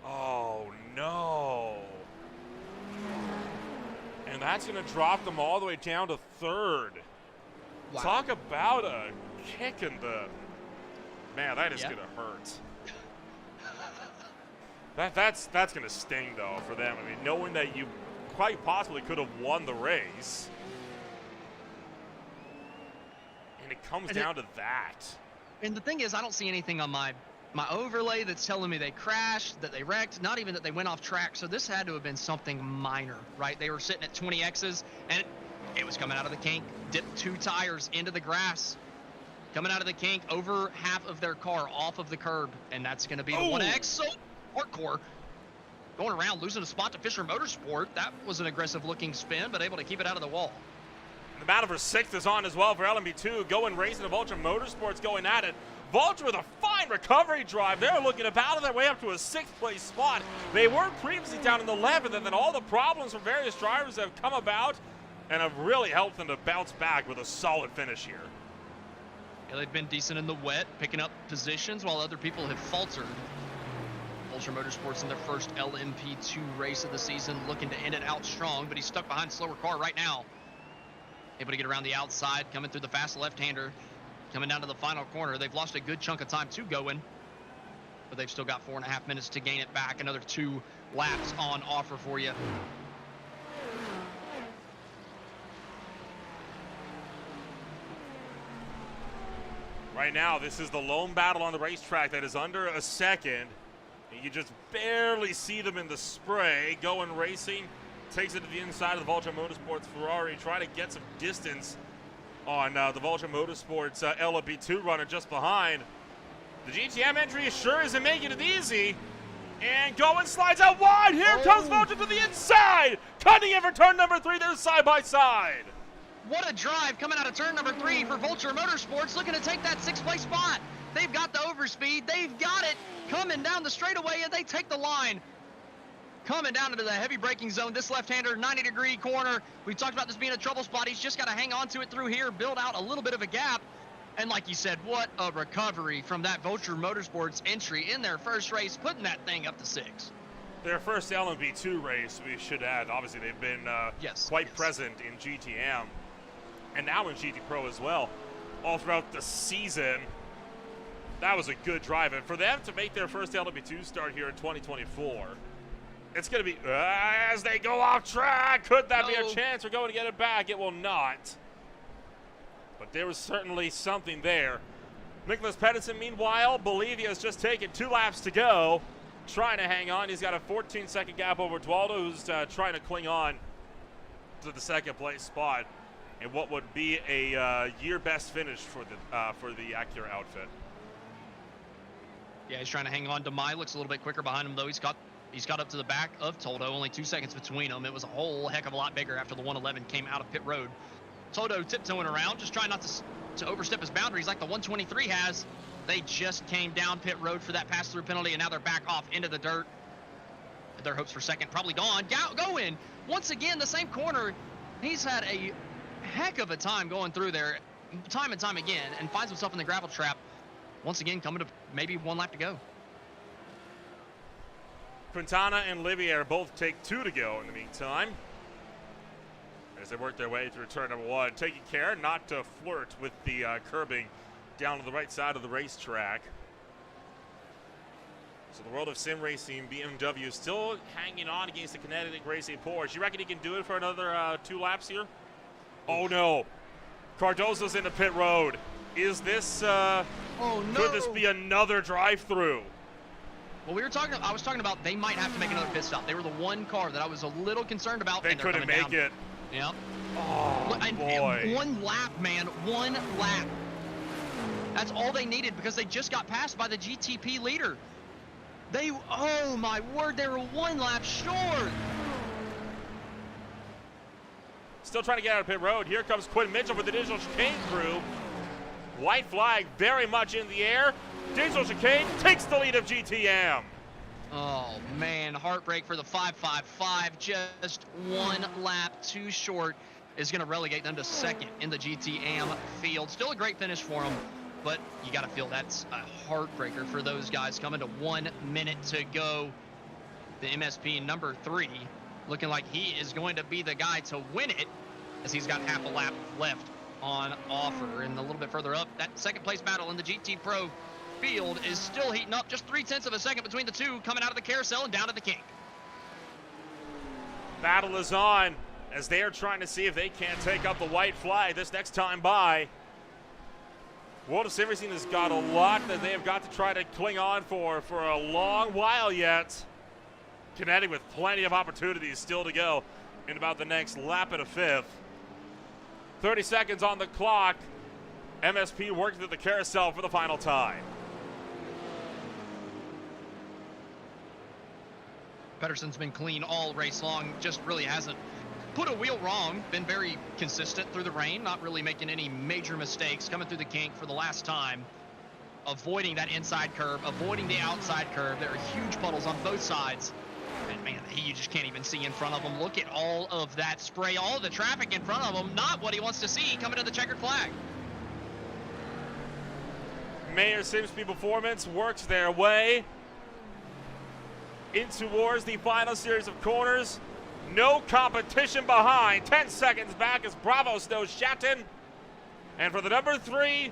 Oh, no. And that's going to drop them all the way down to 3rd. Wow. Talk about a kick in the... Man, that is going to hurt. That's going to sting, though, for them. I mean, knowing that you quite possibly could have won the race... And it comes down to that. And the thing is, I don't see anything on my overlay that's telling me they crashed, that they wrecked, not even that they went off track. So this had to have been something minor, right? They were sitting at 20Xs, and it was coming out of the kink, dipped 2 tires into the grass. Coming out of the kink, over half of their car off of the curb, and that's going to be the 1X. So hardcore. Going around, losing a spot to Fisher Motorsport. That was an aggressive-looking spin, but able to keep it out of the wall. The battle for 6th is on as well for LMP2. Going racing to Vulture Motorsports going at it. Vulture with a fine recovery drive. They're looking to battle their way up to a 6th place spot. They were previously down in the 11th, and then all the problems from various drivers have come about and have really helped them to bounce back with a solid finish here. Yeah, they've been decent in the wet, picking up positions while other people have faltered. Vulture Motorsports in their first LMP2 race of the season, looking to end it out strong, but he's stuck behind a slower car right now. Able to get around the outside, coming through the fast left-hander, coming down to the final corner. They've lost a good chunk of time to going, but they've still got 4.5 minutes to gain it back. Another 2 laps on offer for you. Right now, this is the lone battle on the racetrack that is under a second. You just barely see them in the spray. Going racing. Takes it to the inside of the Vulture Motorsports Ferrari, trying to get some distance on the Vulture Motorsports LMP2 runner just behind. The GTM entry sure isn't making it easy. And going slides out wide. Here comes Vulture to the inside. Cutting in for turn number 3. They're side by side. What a drive coming out of turn number 3 for Vulture Motorsports, looking to take that 6th place spot. They've got the overspeed. They've got it coming down the straightaway, and they take the line. Coming down into the heavy braking zone, this left-hander, 90-degree corner. We've talked about this being a trouble spot. He's just got to hang on to it through here, build out a little bit of a gap. And like you said, what a recovery from that Vulture Motorsports entry in their first race, putting that thing up to 6. Their first LMP2 race, we should add. Obviously, they've been quite present in GTM. and now in GT Pro as well, all throughout the season. That was a good drive. And for them to make their first LMP2 start here in 2024, it's going to be, as they go off track, could that be a chance for going to get it back? It will not. But there was certainly something there. Nicholas Pedersen, meanwhile, believe he has just taken 2 laps to go, trying to hang on. He's got a 14-second gap over Dualdo, who's trying to cling on to the second place spot in what would be a year best finish for the Acura outfit. Yeah, he's trying to hang on. Demai looks a little bit quicker behind him, though. He's got up to the back of Toldo, only 2 seconds between them. It was a whole heck of a lot bigger after the 111 came out of pit road. Toldo tiptoeing around, just trying not to overstep his boundaries like the 123 has. They just came down pit road for that pass-through penalty, and now they're back off into the dirt. Their hopes for second probably gone. Go in. Once again, the same corner. He's had a heck of a time going through there time and time again and finds himself in the gravel trap. Once again, coming to maybe 1 lap to go. Quintana and Livier both take 2 to go in the meantime, as they work their way through turn number 1, taking care not to flirt with the curbing down to the right side of the racetrack. So the world of sim racing, BMW still hanging on against the kinetic racing Porsche. You reckon he can do it for another 2 laps here? Oh no, Cardozo's in the pit road. Is this, oh no, could this be another drive-through? Well, I was talking about they might have to make another pit stop. They were the one car that I was a little concerned about. They couldn't make it. Yep. Oh, boy. And 1 lap, man. 1 lap. That's all they needed because they just got passed by the GTP leader. Oh my word, they were 1 lap short. Still trying to get out of pit road. Here comes Quinn Mitchell with the digital chicane crew. White flag very much in the air. Digital chicane takes the lead of GTM. Oh man, heartbreak for the 555. Just 1 lap too short is going to relegate them to second in the GTM field. Still a great finish for them, but you got to feel that's a heartbreaker for those guys coming to 1 minute to go. The MSP number 3 looking like he is going to be the guy to win it, as he's got half a lap left on offer. And a little bit further up, that second place battle in the GT Pro field is still heating up. Just 0.3 of a second between the two, coming out of the carousel and down to the kink. Battle is on as they are trying to see if they can't take up the white flag this next time by. World of Sim Racing has got a lot that they have got to try to cling on for a long while yet. Kinetic with plenty of opportunities still to go in about the next lap and a fifth. 30 seconds on the clock. MSP working through the carousel for the final time. Pedersen's been clean all race long, just really hasn't put a wheel wrong, been very consistent through the rain, not really making any major mistakes, coming through the kink for the last time, avoiding that inside curve, avoiding the outside curve. There are huge puddles on both sides, and man, you just can't even see in front of him. Look at all of that spray, all of the traffic in front of him, not what he wants to see coming to the checkered flag. Mayer Simspeed Performance works their way in towards the final series of corners. No competition behind. 10 seconds back is Bravo Snow Shatton. And for the number 3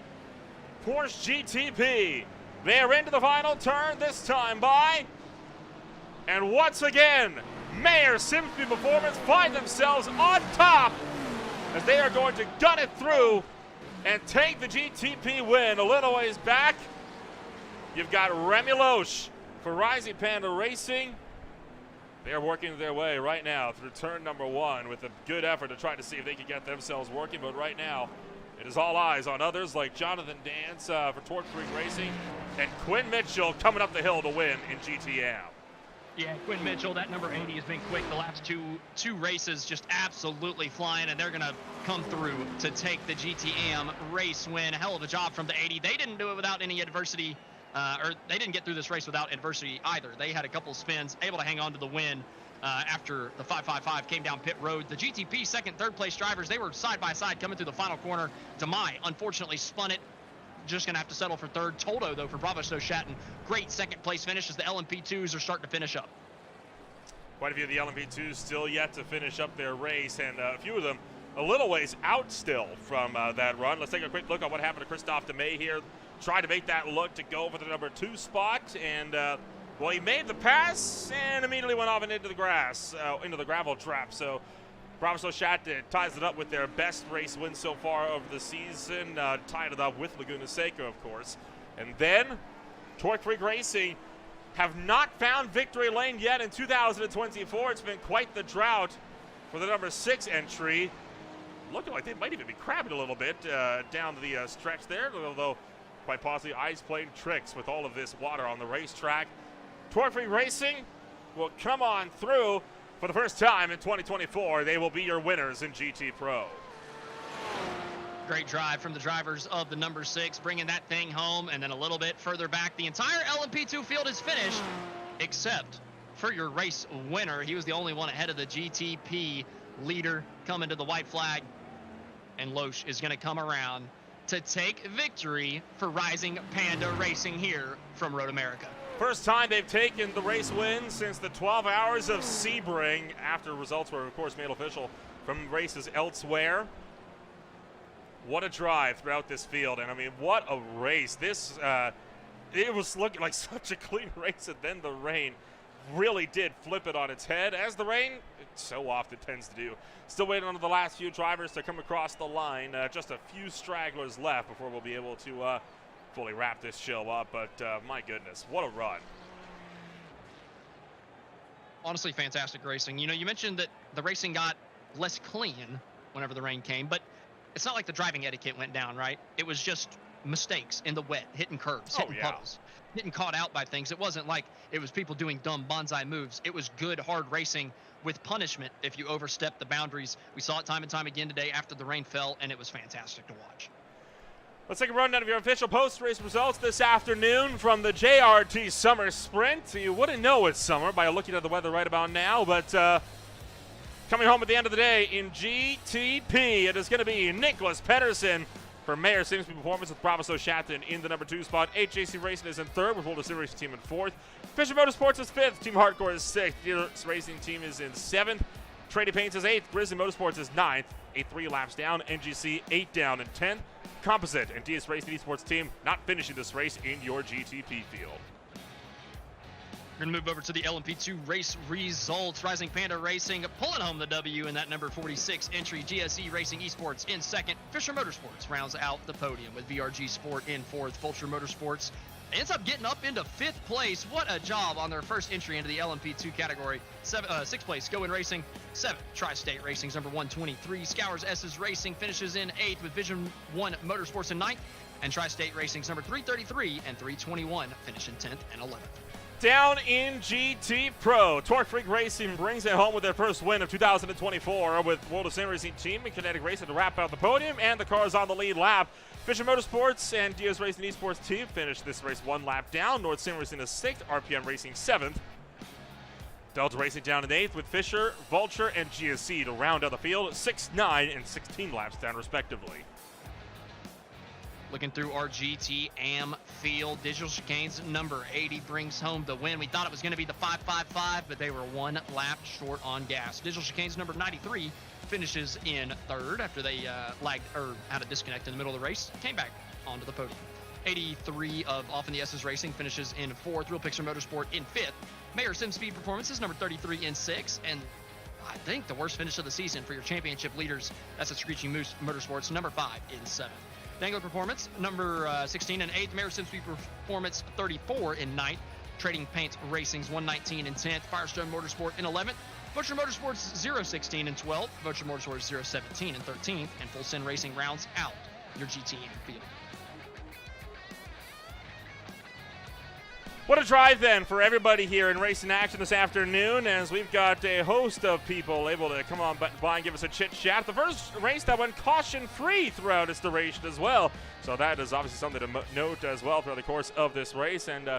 Porsche GTP, they are into the final turn this time by. And once again, Mayer Simspeed Performance find themselves on top as they are going to gun it through and take the GTP win. A little ways back, you've got Remy Loesch for Rising Panda Racing. They are working their way right now through turn number 1 with a good effort to try to see if they can get themselves working. But right now, it is all eyes on others like Jonathan Dance for Torque Freak Racing and Quinn Mitchell coming up the hill to win in GTM. Yeah, Quinn Mitchell, that number 80 has been quick. The last two races just absolutely flying, and they're going to come through to take the GTM race win. Hell of a job from the 80. They didn't do it without any adversity, or they didn't get through this race without adversity either. They had a couple of spins, able to hang on to the win after the 555 came down pit road. The GTP second, third place drivers, they were side by side coming through the final corner. Demai unfortunately spun it. Just going to have to settle for third. Toldo, though, for Bravo Snow Shatton. Great second place finish as the LMP2s are starting to finish up. Quite a few of the LMP2s still yet to finish up their race, and a few of them a little ways out still from that run. Let's take a quick look at what happened to Christophe Demey here. Tried to make that look to go for the number 2 spot, and well, he made the pass and immediately went off and into the grass, into the gravel trap. So Bravo Chat ties it up with their best race win so far of the season, tied it up with Laguna Seca, of course. And then Torque Freak Racing have not found victory lane yet in 2024. It's been quite the drought for the number 6 entry. Looking like they might even be crabbing a little bit down the stretch there, although quite possibly ice playing tricks with all of this water on the racetrack. Torque Freak Racing will come on through for the first time in 2024. They will be your winners in GT Pro. Great drive from the drivers of the number 6, bringing that thing home, and then a little bit further back, the entire LMP2 field is finished, except for your race winner. He was the only one ahead of the GTP leader coming to the white flag, and Loesch is going to come around to take victory for Rising Panda Racing here from Road America. First time they've taken the race win since the 12 hours of Sebring, after results were, of course, made official from races elsewhere. What a drive throughout this field, and I mean, what a race. This, it was looking like such a clean race, and then the rain really did flip it on its head, as the rain so often tends to do. Still waiting on the last few drivers to come across the line. Just a few stragglers left before we'll be able to fully wrap this show up, but my goodness, what a run. Honestly, fantastic racing. You know, you mentioned that the racing got less clean whenever the rain came, but it's not like the driving etiquette went down, right? It was just mistakes in the wet, hitting curves, hitting puddles, getting caught out by things. It wasn't like it was people doing dumb bonsai moves. It was good, hard racing with punishment if you overstep the boundaries. We saw it time and time again today after the rain fell, and it was fantastic to watch. Let's take a rundown of your official post-race results this afternoon from the JRT Summer Sprint. You wouldn't know it's summer by looking at the weather right about now, but coming home at the end of the day in GTP, it is going to be Nicholas Pedersen for Mayor Simsbury Performance with Bravo Schatten in the number 2 spot. HJC Racing is in 3rd with Volta City Racing Team in 4th. Fisher Motorsports is 5th. Team Hardcore is 6th. Dealers Racing Team is in 7th. Trady Paints is 8th. Grizzly Motorsports is 9th. 3 laps down. NGC 8 down in 10th. Composite and DS Racing Esports Team not finishing this race in your GTP field. We're going to move over to the LMP2 race results. Rising Panda Racing pulling home the W in that number 46 entry. GSE Racing Esports in 2nd. Fisher Motorsports rounds out the podium with VRG Sport in 4th. Vulture Motorsports ends up getting up into 5th place. What a job on their first entry into the LMP2 category. 6th place, Go In Racing. 7th, Tri-State Racing's number 123. Scours S's Racing finishes in 8th with Vision 1 Motorsports in 9th. And Tri-State Racing's number 333 and 321 finish in 10th and 11th. Down in GT Pro, Torque Freak Racing brings it home with their first win of 2024 with World of Sim Racing Team and Kinetic Racing to wrap out the podium, and the cars on the lead lap. Fisher Motorsports and DS Racing Esports Team finished this race 1 lap down. North Sim Racing is 6th, RPM Racing 7th. Delta Racing down in 8th with Fisher, Vulture, and GSC to round out the field, 6, 9, and 16 laps down respectively. Looking through our GT-AM field, Digital Chicane's number 80 brings home the win. We thought it was going to be the 555, but they were 1 lap short on gas. Digital Chicane's number 93 finishes in 3rd after they had a disconnect in the middle of the race. Came back onto the podium. 83 of Off in the S's Racing finishes in 4th. Real Picture Motorsport in 5th. Mayor Sim Speed Performances number 33 in 6th. And I think the worst finish of the season for your championship leaders, that's at Screeching Moose Motorsports, number 5 in 7th. Dangler Performance, number 16 and 8th. Mayor Sim Speed Performance, 34 in 9th. Trading Paints Racing's 119 in 10th. Firestone Motorsport in 11th. Butcher Motorsports 016 in 12th. Butcher Motorsports 017 in 13th. And Full Sin Racing rounds out your GT field. What a drive then for everybody here in racing action this afternoon, as we've got a host of people able to come on by and give us a chit chat. The first race that went caution free throughout its duration as well, so that is obviously something to note as well throughout the course of this race. And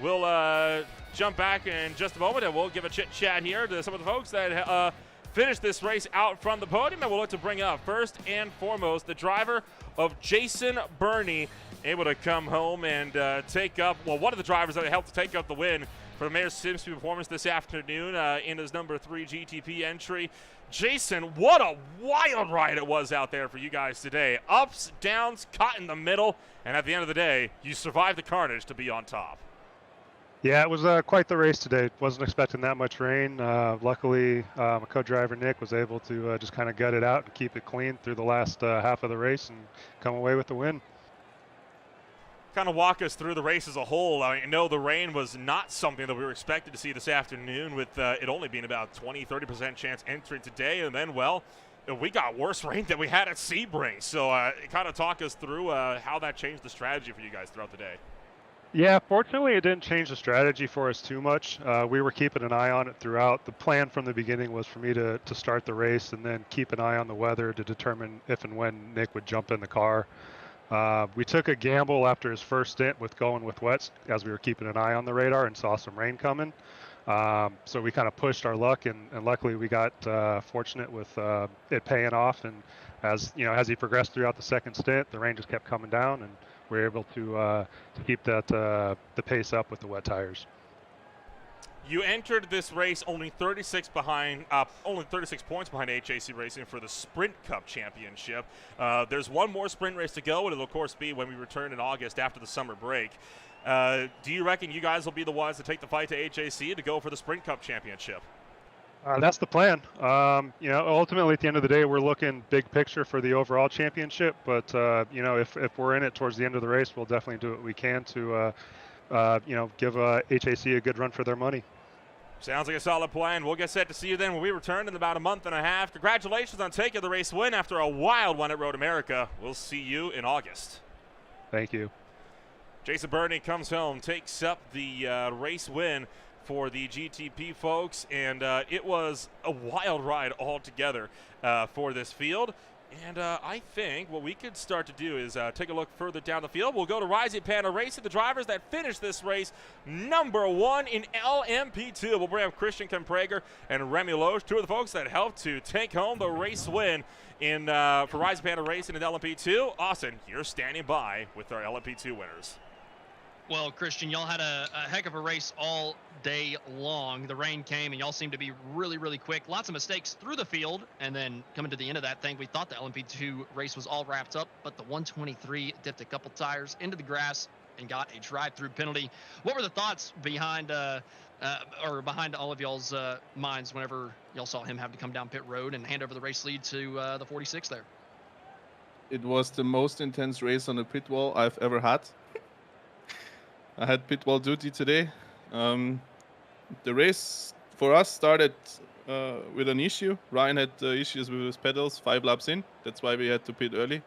we'll jump back in just a moment and we'll give a chit chat here to some of the folks that finished this race out from the podium, and we'll look to bring up first and foremost the driver of Jason Burney, able to come home and take up, well, one of the drivers that helped to take up the win for for Mayor Simpson's performance this afternoon in his number 3 GTP entry. Jason, what a wild ride it was out there for you guys today. Ups, downs, caught in the middle, and at the end of the day, you survived the carnage to be on top. Yeah, it was quite the race today. Wasn't expecting that much rain. Luckily, my co-driver Nick was able to just kind of gut it out and keep it clean through the last half of the race and come away with the win. Kind of walk us through the race as a whole. I know the rain was not something that we were expected to see this afternoon, with it only being about 20-30% chance entering today, and then, well, we got worse rain than we had at Sebring. So kind of talk us through how that changed the strategy for you guys throughout the day. Yeah, fortunately it didn't change the strategy for us too much. We were keeping an eye on it throughout. The plan from the beginning was for me to start the race and then keep an eye on the weather to determine if and when Nick would jump in the car. We took a gamble after his first stint with going with wets as we were keeping an eye on the radar and saw some rain coming. So we kind of pushed our luck, and luckily we got fortunate with it paying off. And as he progressed throughout the second stint, the rain just kept coming down, and we were able to keep that the pace up with the wet tires. You entered this race only 36 points behind HAC Racing for the Sprint Cup Championship. There's one more sprint race to go, and it'll of course be when we return in August after the summer break. Do you reckon you guys will be the ones to take the fight to HAC to go for the Sprint Cup Championship? That's the plan. Ultimately at the end of the day, we're looking big picture for the overall championship. But if we're in it towards the end of the race, we'll definitely do what we can to give HAC a good run for their money. Sounds like a solid plan. We'll get set to see you then when we return in about a month and a half. Congratulations on taking the race win after a wild one at Road America. We'll see you in August. Thank you. Jason Burney comes home, takes up the race win for the GTP folks, and it was a wild ride altogether for this field. And I think what we could start to do is take a look further down the field. We'll go to Rising Panda Racing, the drivers that finished this race number 1 in LMP2. We'll bring up Christian Kemprager and Remy Loge, two of the folks that helped to take home the race win for Rising Panda Racing in LMP2. Austin, you're standing by with our LMP2 winners. Well, Christian, y'all had a heck of a race all day long. The rain came, and y'all seemed to be really, really quick. Lots of mistakes through the field, and then coming to the end of that thing, we thought the LMP2 race was all wrapped up, but the 123 dipped a couple tires into the grass and got a drive-through penalty. What were the thoughts behind all of y'all's minds whenever y'all saw him have to come down pit road and hand over the race lead to the 46 there? It was the most intense race on the pit wall I've ever had. I had pit wall duty today. The race for us started with an issue. Ryan had issues with his pedals 5 laps in. That's why we had to pit early.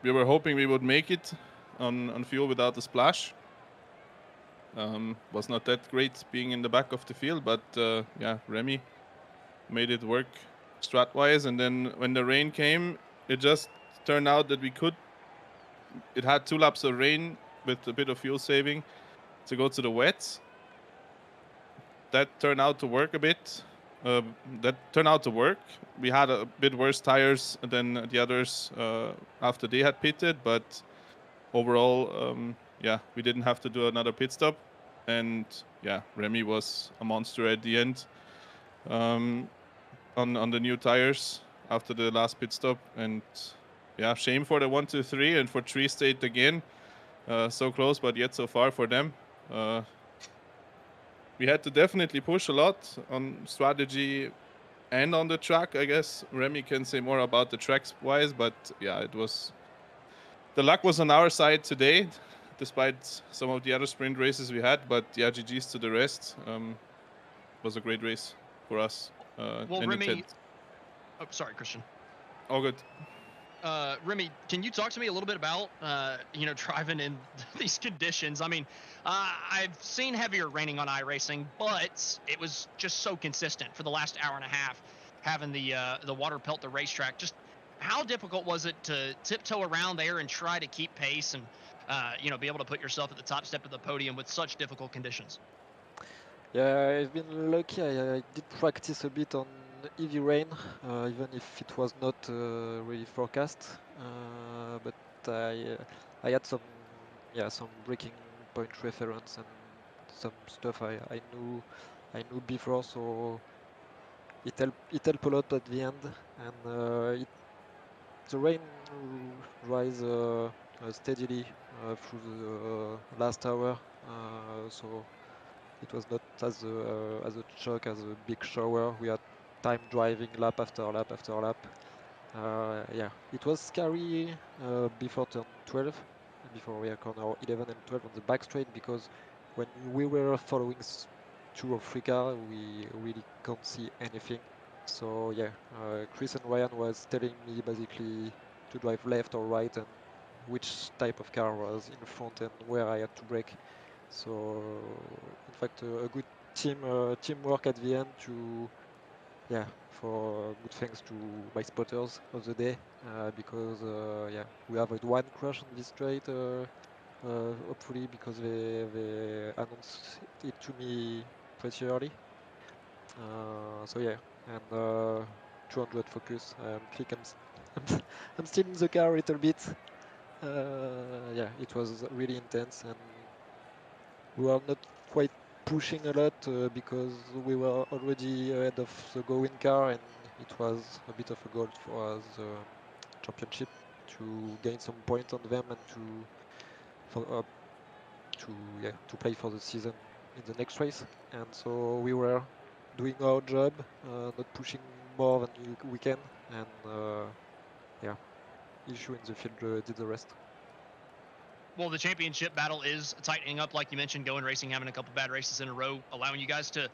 We were hoping we would make it on fuel without a splash. Was not that great being in the back of the field, but Remy made it work strat-wise. And then when the rain came, it just turned out that we could. It had 2 laps of rain with a bit of fuel saving to go to the wets. That turned out to work a bit. We had a bit worse tires than the others after they had pitted, but overall, we didn't have to do another pit stop. And Remy was a monster at the end on the new tires after the last pit stop. And shame for the 1, 2, 3 and for 3 State again. So close, but yet so far for them. We had to definitely push a lot on strategy and on the track. I guess Remy can say more about the tracks wise, but the luck was on our side today, despite some of the other sprint races we had. But GG's to the rest. Was a great race for us. Remy. Oh, sorry, Christian. All good. Remy, can you talk to me a little bit about, driving in these conditions? I mean, I've seen heavier raining on iRacing, but it was just so consistent for the last hour and a half, having the water pelt the racetrack. Just how difficult was it to tiptoe around there and try to keep pace and, be able to put yourself at the top step of the podium with such difficult conditions? Yeah, I've been lucky. I did practice a bit on heavy rain, even if it was not really forecast. But I had some braking point reference, and some stuff I knew before, so it helped a lot at the end, and the rain rise steadily through the last hour, so it was not as a shock as a big shower. We had time driving lap after lap after lap. Yeah, it was scary before turn 12, before we are corner 11 and 12 on the back straight, because when we were following 2 or 3 cars, we really can't see anything. So yeah, Chris and Ryan was telling me basically to drive left or right and which type of car was in front and where I had to brake. So in fact, a good teamwork at the end to, yeah, for good thanks to my spotters of the day, because yeah, we have one crash on this straight, hopefully, because they announced it to me pretty early. So yeah, and 200 focus. I think I'm still in the car a little bit. Yeah, it was really intense, and we were not quite pushing a lot because we were already ahead of the going car, and it was a bit of a goal for us championship to gain some points on them and to play for the season in the next race. And so we were doing our job, not pushing more than we can, and yeah, issue in the field did the rest. Well, the championship battle is tightening up, like you mentioned. Going Racing having a couple bad races in a row, allowing you guys to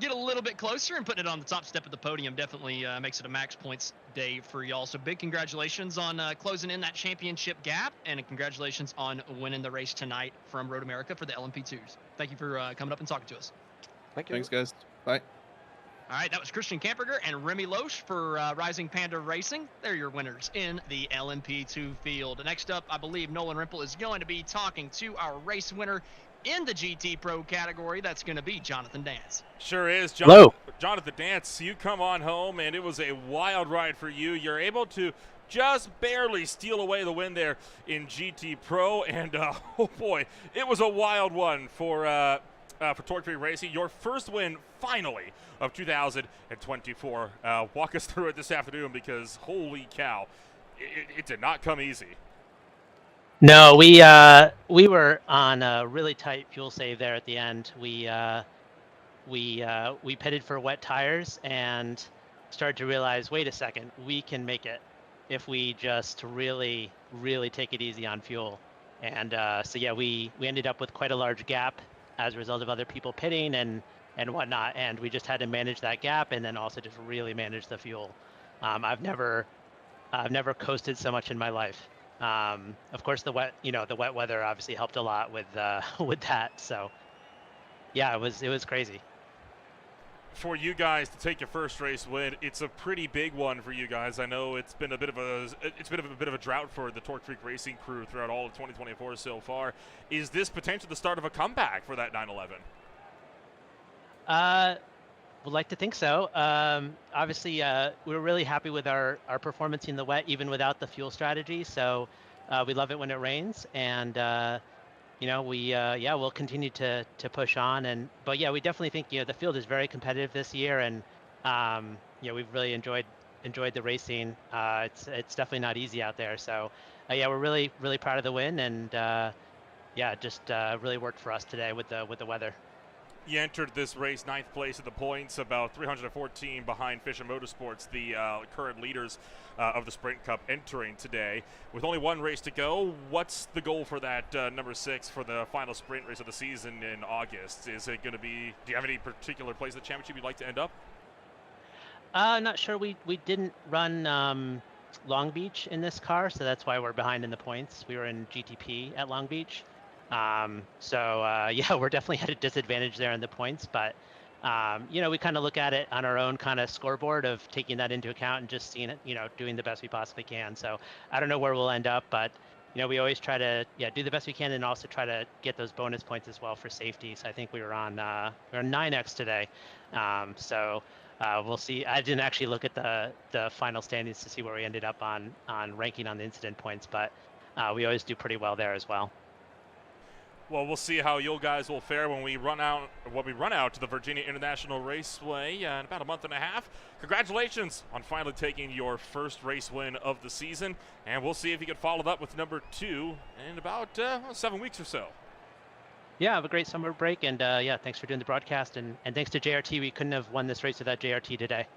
get a little bit closer, and putting it on the top step of the podium definitely makes it a max points day for y'all. So big congratulations on closing in that championship gap, and congratulations on winning the race tonight from Road America for the LMP2s. Thank you for coming up and talking to us. Thank you. Thanks, guys. Bye. All right, that was Christian Camperger and Remy Loesch for Rising Panda Racing. They're your winners in the LMP2 field. Next up, I believe Nolan Rimple is going to be talking to our race winner in the GT Pro category. That's going to be Jonathan Dance. Sure is. Hello. Jonathan Dance, you come on home, and it was a wild ride for you. You're able to just barely steal away the win there in GT Pro, and oh boy, it was a wild one for Torque Free Racing. Your first win, finally, of 2024. Walk us through it this afternoon, because holy cow, it did not come easy. No, we were on a really tight fuel save there at the end. We pitted for wet tires and started to realize, wait a second, we can make it if we just really take it easy on fuel. And so yeah, we ended up with quite a large gap as a result of other people pitting and whatnot, and we just had to manage that gap and then also just really manage the fuel. I've never coasted so much in my life. Of course, the wet weather obviously helped a lot with that. So yeah, it was crazy. For you guys to take your first race win, it's a pretty big one for you guys. I know it's been a bit of a drought for the Torque Freak Racing crew throughout all of 2024 so far. Is this potentially the start of a comeback for that 911? Would like to think so. Obviously, we were really happy with our performance in the wet, even without the fuel strategy. So we love it when it rains, and we'll continue to push on. But yeah, we definitely think the field is very competitive this year, and we've really enjoyed the racing. It's definitely not easy out there. So yeah, we're really proud of the win, and just really worked for us today with the weather. You entered this race 9th place at the points, about 314 behind Fisher Motorsports, the current leaders of the Sprint Cup entering today. With only one race to go, what's the goal for that number 6 for the final sprint race of the season in August? Is it going to be, do you have any particular place in the championship you'd like to end up? Not sure. We didn't run Long Beach in this car, so that's why we're behind in the points. We were in GTP at Long Beach. Yeah, we're definitely at a disadvantage there in the points, but we kind of look at it on our own kind of scoreboard of taking that into account and just seeing it, doing the best we possibly can. So I don't know where we'll end up, but we always try to do the best we can and also try to get those bonus points as well for safety. So I think we were on 9x today. We'll see. I didn't actually look at the final standings to see where we ended up on ranking on the incident points, but we always do pretty well there as well. Well, we'll see how you guys will fare when we run out to the Virginia International Raceway in about a month and a half. Congratulations on finally taking your first race win of the season, and we'll see if you can follow that with number 2 in about 7 weeks or so. Yeah, have a great summer break, and yeah, thanks for doing the broadcast, and thanks to JRT. We couldn't have won this race without JRT today.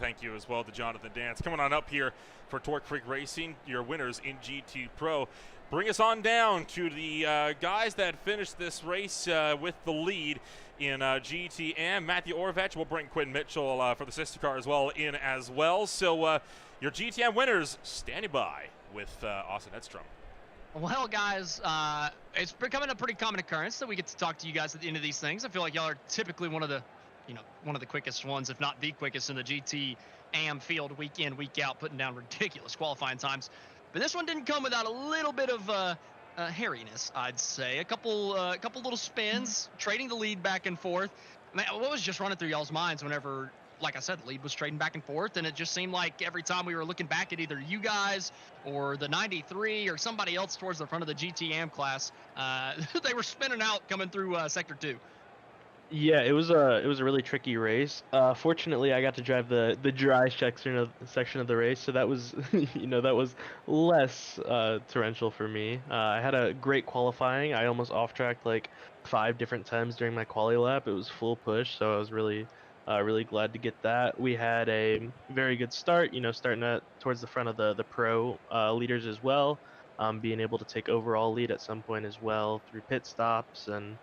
Thank you as well to Jonathan Dance. Coming on up here for Torque Freak Racing, your winners in GT Pro. Bring us on down to the guys that finished this race with the lead in GTM. Matthew Orvech, we'll bring Quinn Mitchell for the sister car as well in as well. So your GTM winners standing by with Austin Edstrom. Well, guys, it's becoming a pretty common occurrence that we get to talk to you guys at the end of these things. I feel like y'all are typically one of the quickest ones, if not the quickest in the GT AM field, week in, week out, putting down ridiculous qualifying times. But this one didn't come without a little bit of hairiness, I'd say. A couple little spins, trading the lead back and forth. Man, what was just running through y'all's minds whenever, like I said, the lead was trading back and forth, and it just seemed like every time we were looking back at either you guys or the 93 or somebody else towards the front of the GTM class, they were spinning out coming through Sector 2. Yeah, it was a really tricky race. Fortunately, I got to drive the dry section of the race, so that was that was less torrential for me. I had a great qualifying. I almost off-tracked like 5 different times during my quali lap. It was full push, so I was really glad to get that. We had a very good start. Starting towards the front of the pro leaders as well, being able to take overall lead at some point as well through pit stops and.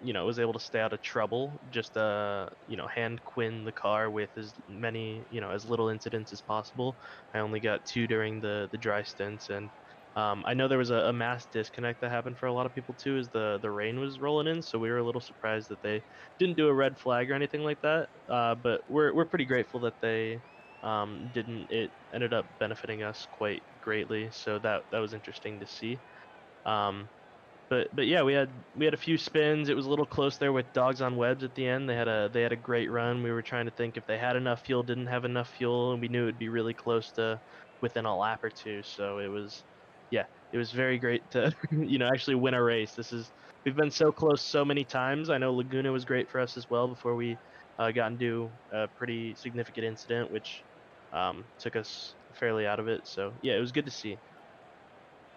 Was able to stay out of trouble, just hand Quinn the car with as many, as little incidents as possible. I only got 2 during the dry stints, and I know there was a mass disconnect that happened for a lot of people too, as the rain was rolling in, so we were a little surprised that they didn't do a red flag or anything like that, but we're pretty grateful that they didn't. It ended up benefiting us quite greatly, so that was interesting to see. But yeah, we had a few spins. It was a little close there with dogs on webs at the end. They had a great run. We were trying to think if they had enough fuel, didn't have enough fuel, and we knew it would be really close to within a lap or two. So it was very great to actually win a race. We've been so close so many times. I know Laguna was great for us as well before we got into a pretty significant incident, which took us fairly out of it. So yeah, it was good to see.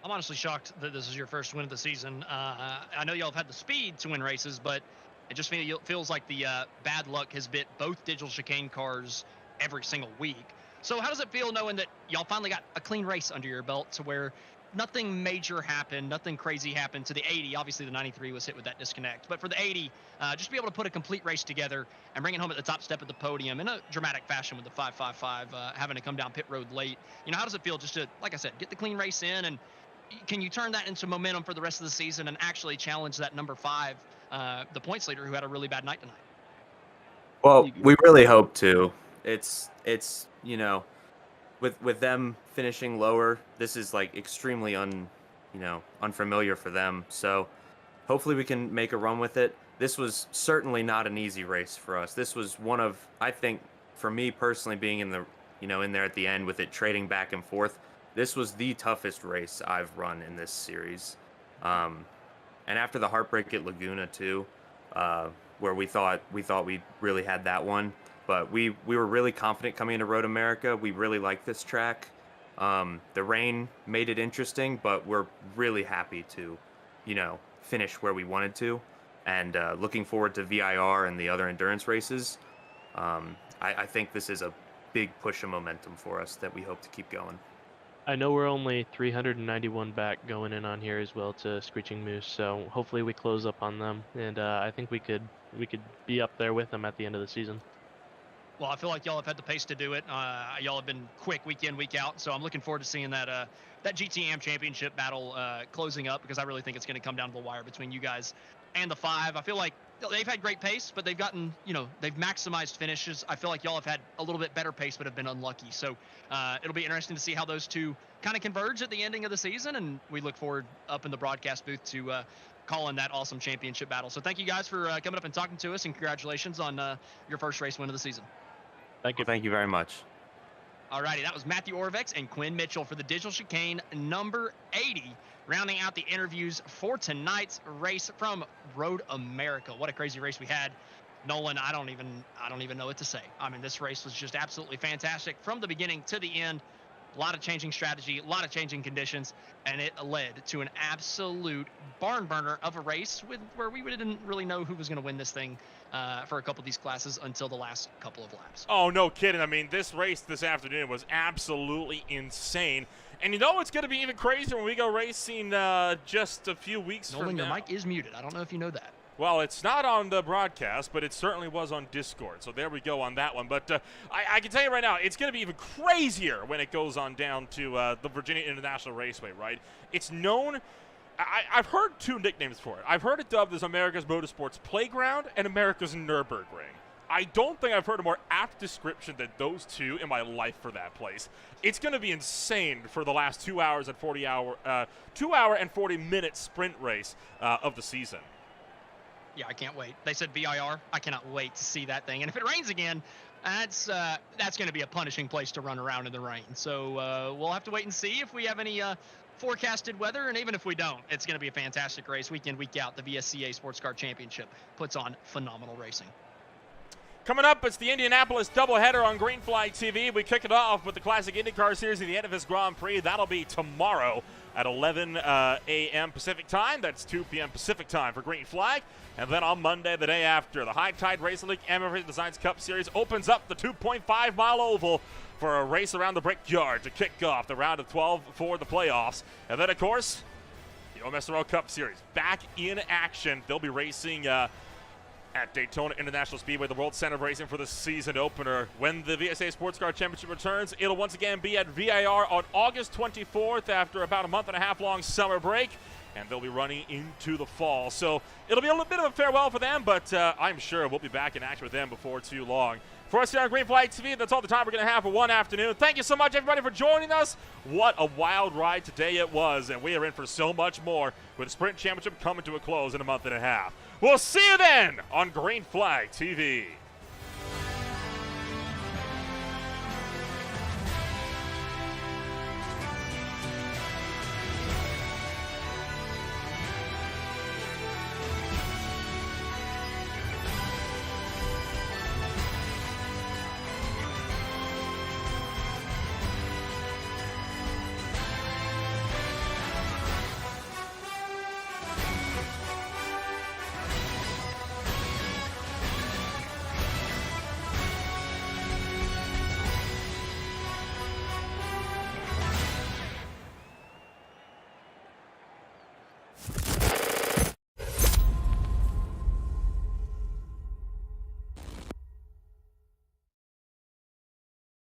I'm honestly shocked that this is your first win of the season. I know y'all have had the speed to win races, but it just feels like the bad luck has bit both digital chicane cars every single week. So how does it feel knowing that y'all finally got a clean race under your belt to where nothing major happened, nothing crazy happened to the 80? Obviously, the 93 was hit with that disconnect. But for the 80, just be able to put a complete race together and bring it home at the top step of the podium in a dramatic fashion with the 555 having to come down pit road late. How does it feel just to, like I said, get the clean race in, and can you turn that into momentum for the rest of the season and actually challenge that number 5, the points leader, who had a really bad night tonight? Well, we really hope to. It's with them finishing lower, this is like extremely unfamiliar for them. So hopefully we can make a run with it. This was certainly not an easy race for us. This was one of, I think, for me personally, being in there at the end with it trading back and forth. This was the toughest race I've run in this series. And after the heartbreak at Laguna too, where we thought we really had that one, but we were really confident coming into Road America. We really liked this track. The rain made it interesting, but we're really happy to, finish where we wanted to, and looking forward to VIR and the other endurance races. I think this is a big push of momentum for us that we hope to keep going. I know we're only 391 back going in on here as well to Screeching Moose, so hopefully we close up on them, and I think we could be up there with them at the end of the season. Well, I feel like y'all have had the pace to do it. Y'all have been quick week in, week out, so I'm looking forward to seeing that GTM championship battle closing up, because I really think it's going to come down to the wire between you guys and the 5. I feel like they've had great pace, but they've gotten, they've maximized finishes. I feel like y'all have had a little bit better pace, but have been unlucky. So it'll be interesting to see how those two kind of converge at the ending of the season, and we look forward up in the broadcast booth to calling that awesome championship battle. So thank you guys for coming up and talking to us, and congratulations on your first race win of the season. Thank you. Well, thank you very much. Alrighty, that was Matthew Orvex and Quinn Mitchell for the Digital Chicane number 80, rounding out the interviews for tonight's race from Road America. What a crazy race we had. Nolan, I don't even know what to say. I mean, this race was just absolutely fantastic from the beginning to the end. A lot of changing strategy, a lot of changing conditions, and it led to an absolute barn burner of a race where we didn't really know who was going to win this thing for a couple of these classes until the last couple of laps. Oh, no kidding. I mean, this race this afternoon was absolutely insane. And you know it's going to be even crazier when we go racing just a few weeks Nolan, from now. your mic is muted. I don't know if you know that. Well, it's not on the broadcast, but it certainly was on Discord. So there we go on that one. But I can tell you right now, it's going to be even crazier when it goes on down to the Virginia International Raceway, right? It's known, I've heard two nicknames for it. I've heard it dubbed as America's Motorsports Playground and America's Nürburgring. I don't think I've heard a more apt description than those two in my life for that place. It's going to be insane for the last 2 hour and 40 minute sprint race of the season. Yeah, I can't wait. They said VIR. I cannot wait to see that thing. And if it rains again, that's going to be a punishing place to run around in the rain. So we'll have to wait and see if we have any forecasted weather. And even if we don't, it's going to be a fantastic race week in, week out. The VSCA Sports Car Championship puts on phenomenal racing. Coming up, it's the Indianapolis doubleheader on Green Flag TV. We kick it off with the Classic IndyCar Series at the end of this Grand Prix. That'll be tomorrow at 11 a.m. Pacific time. That's 2 p.m. Pacific time for Green Flag. And then on Monday, the day after, the High Tide Racing League Amateur Designs Cup Series opens up the 2.5-mile oval for a race around the Brickyard to kick off the round of 12 for the playoffs. And then, of course, the OMSRL Cup Series back in action. They'll be racing at Daytona International Speedway, the World Center of Racing, for the season opener. When the VSA Sports Car Championship returns, it'll once again be at VIR on August 24th after about a month-and-a-half long summer break, and they'll be running into the fall. So it'll be a little bit of a farewell for them, but I'm sure we'll be back in action with them before too long. For us here on Green Flag TV, that's all the time we're going to have for one afternoon. Thank you so much, everybody, for joining us. What a wild ride today it was, and we are in for so much more with the Sprint Championship coming to a close in a month and a half. We'll see you then on Green Flag TV.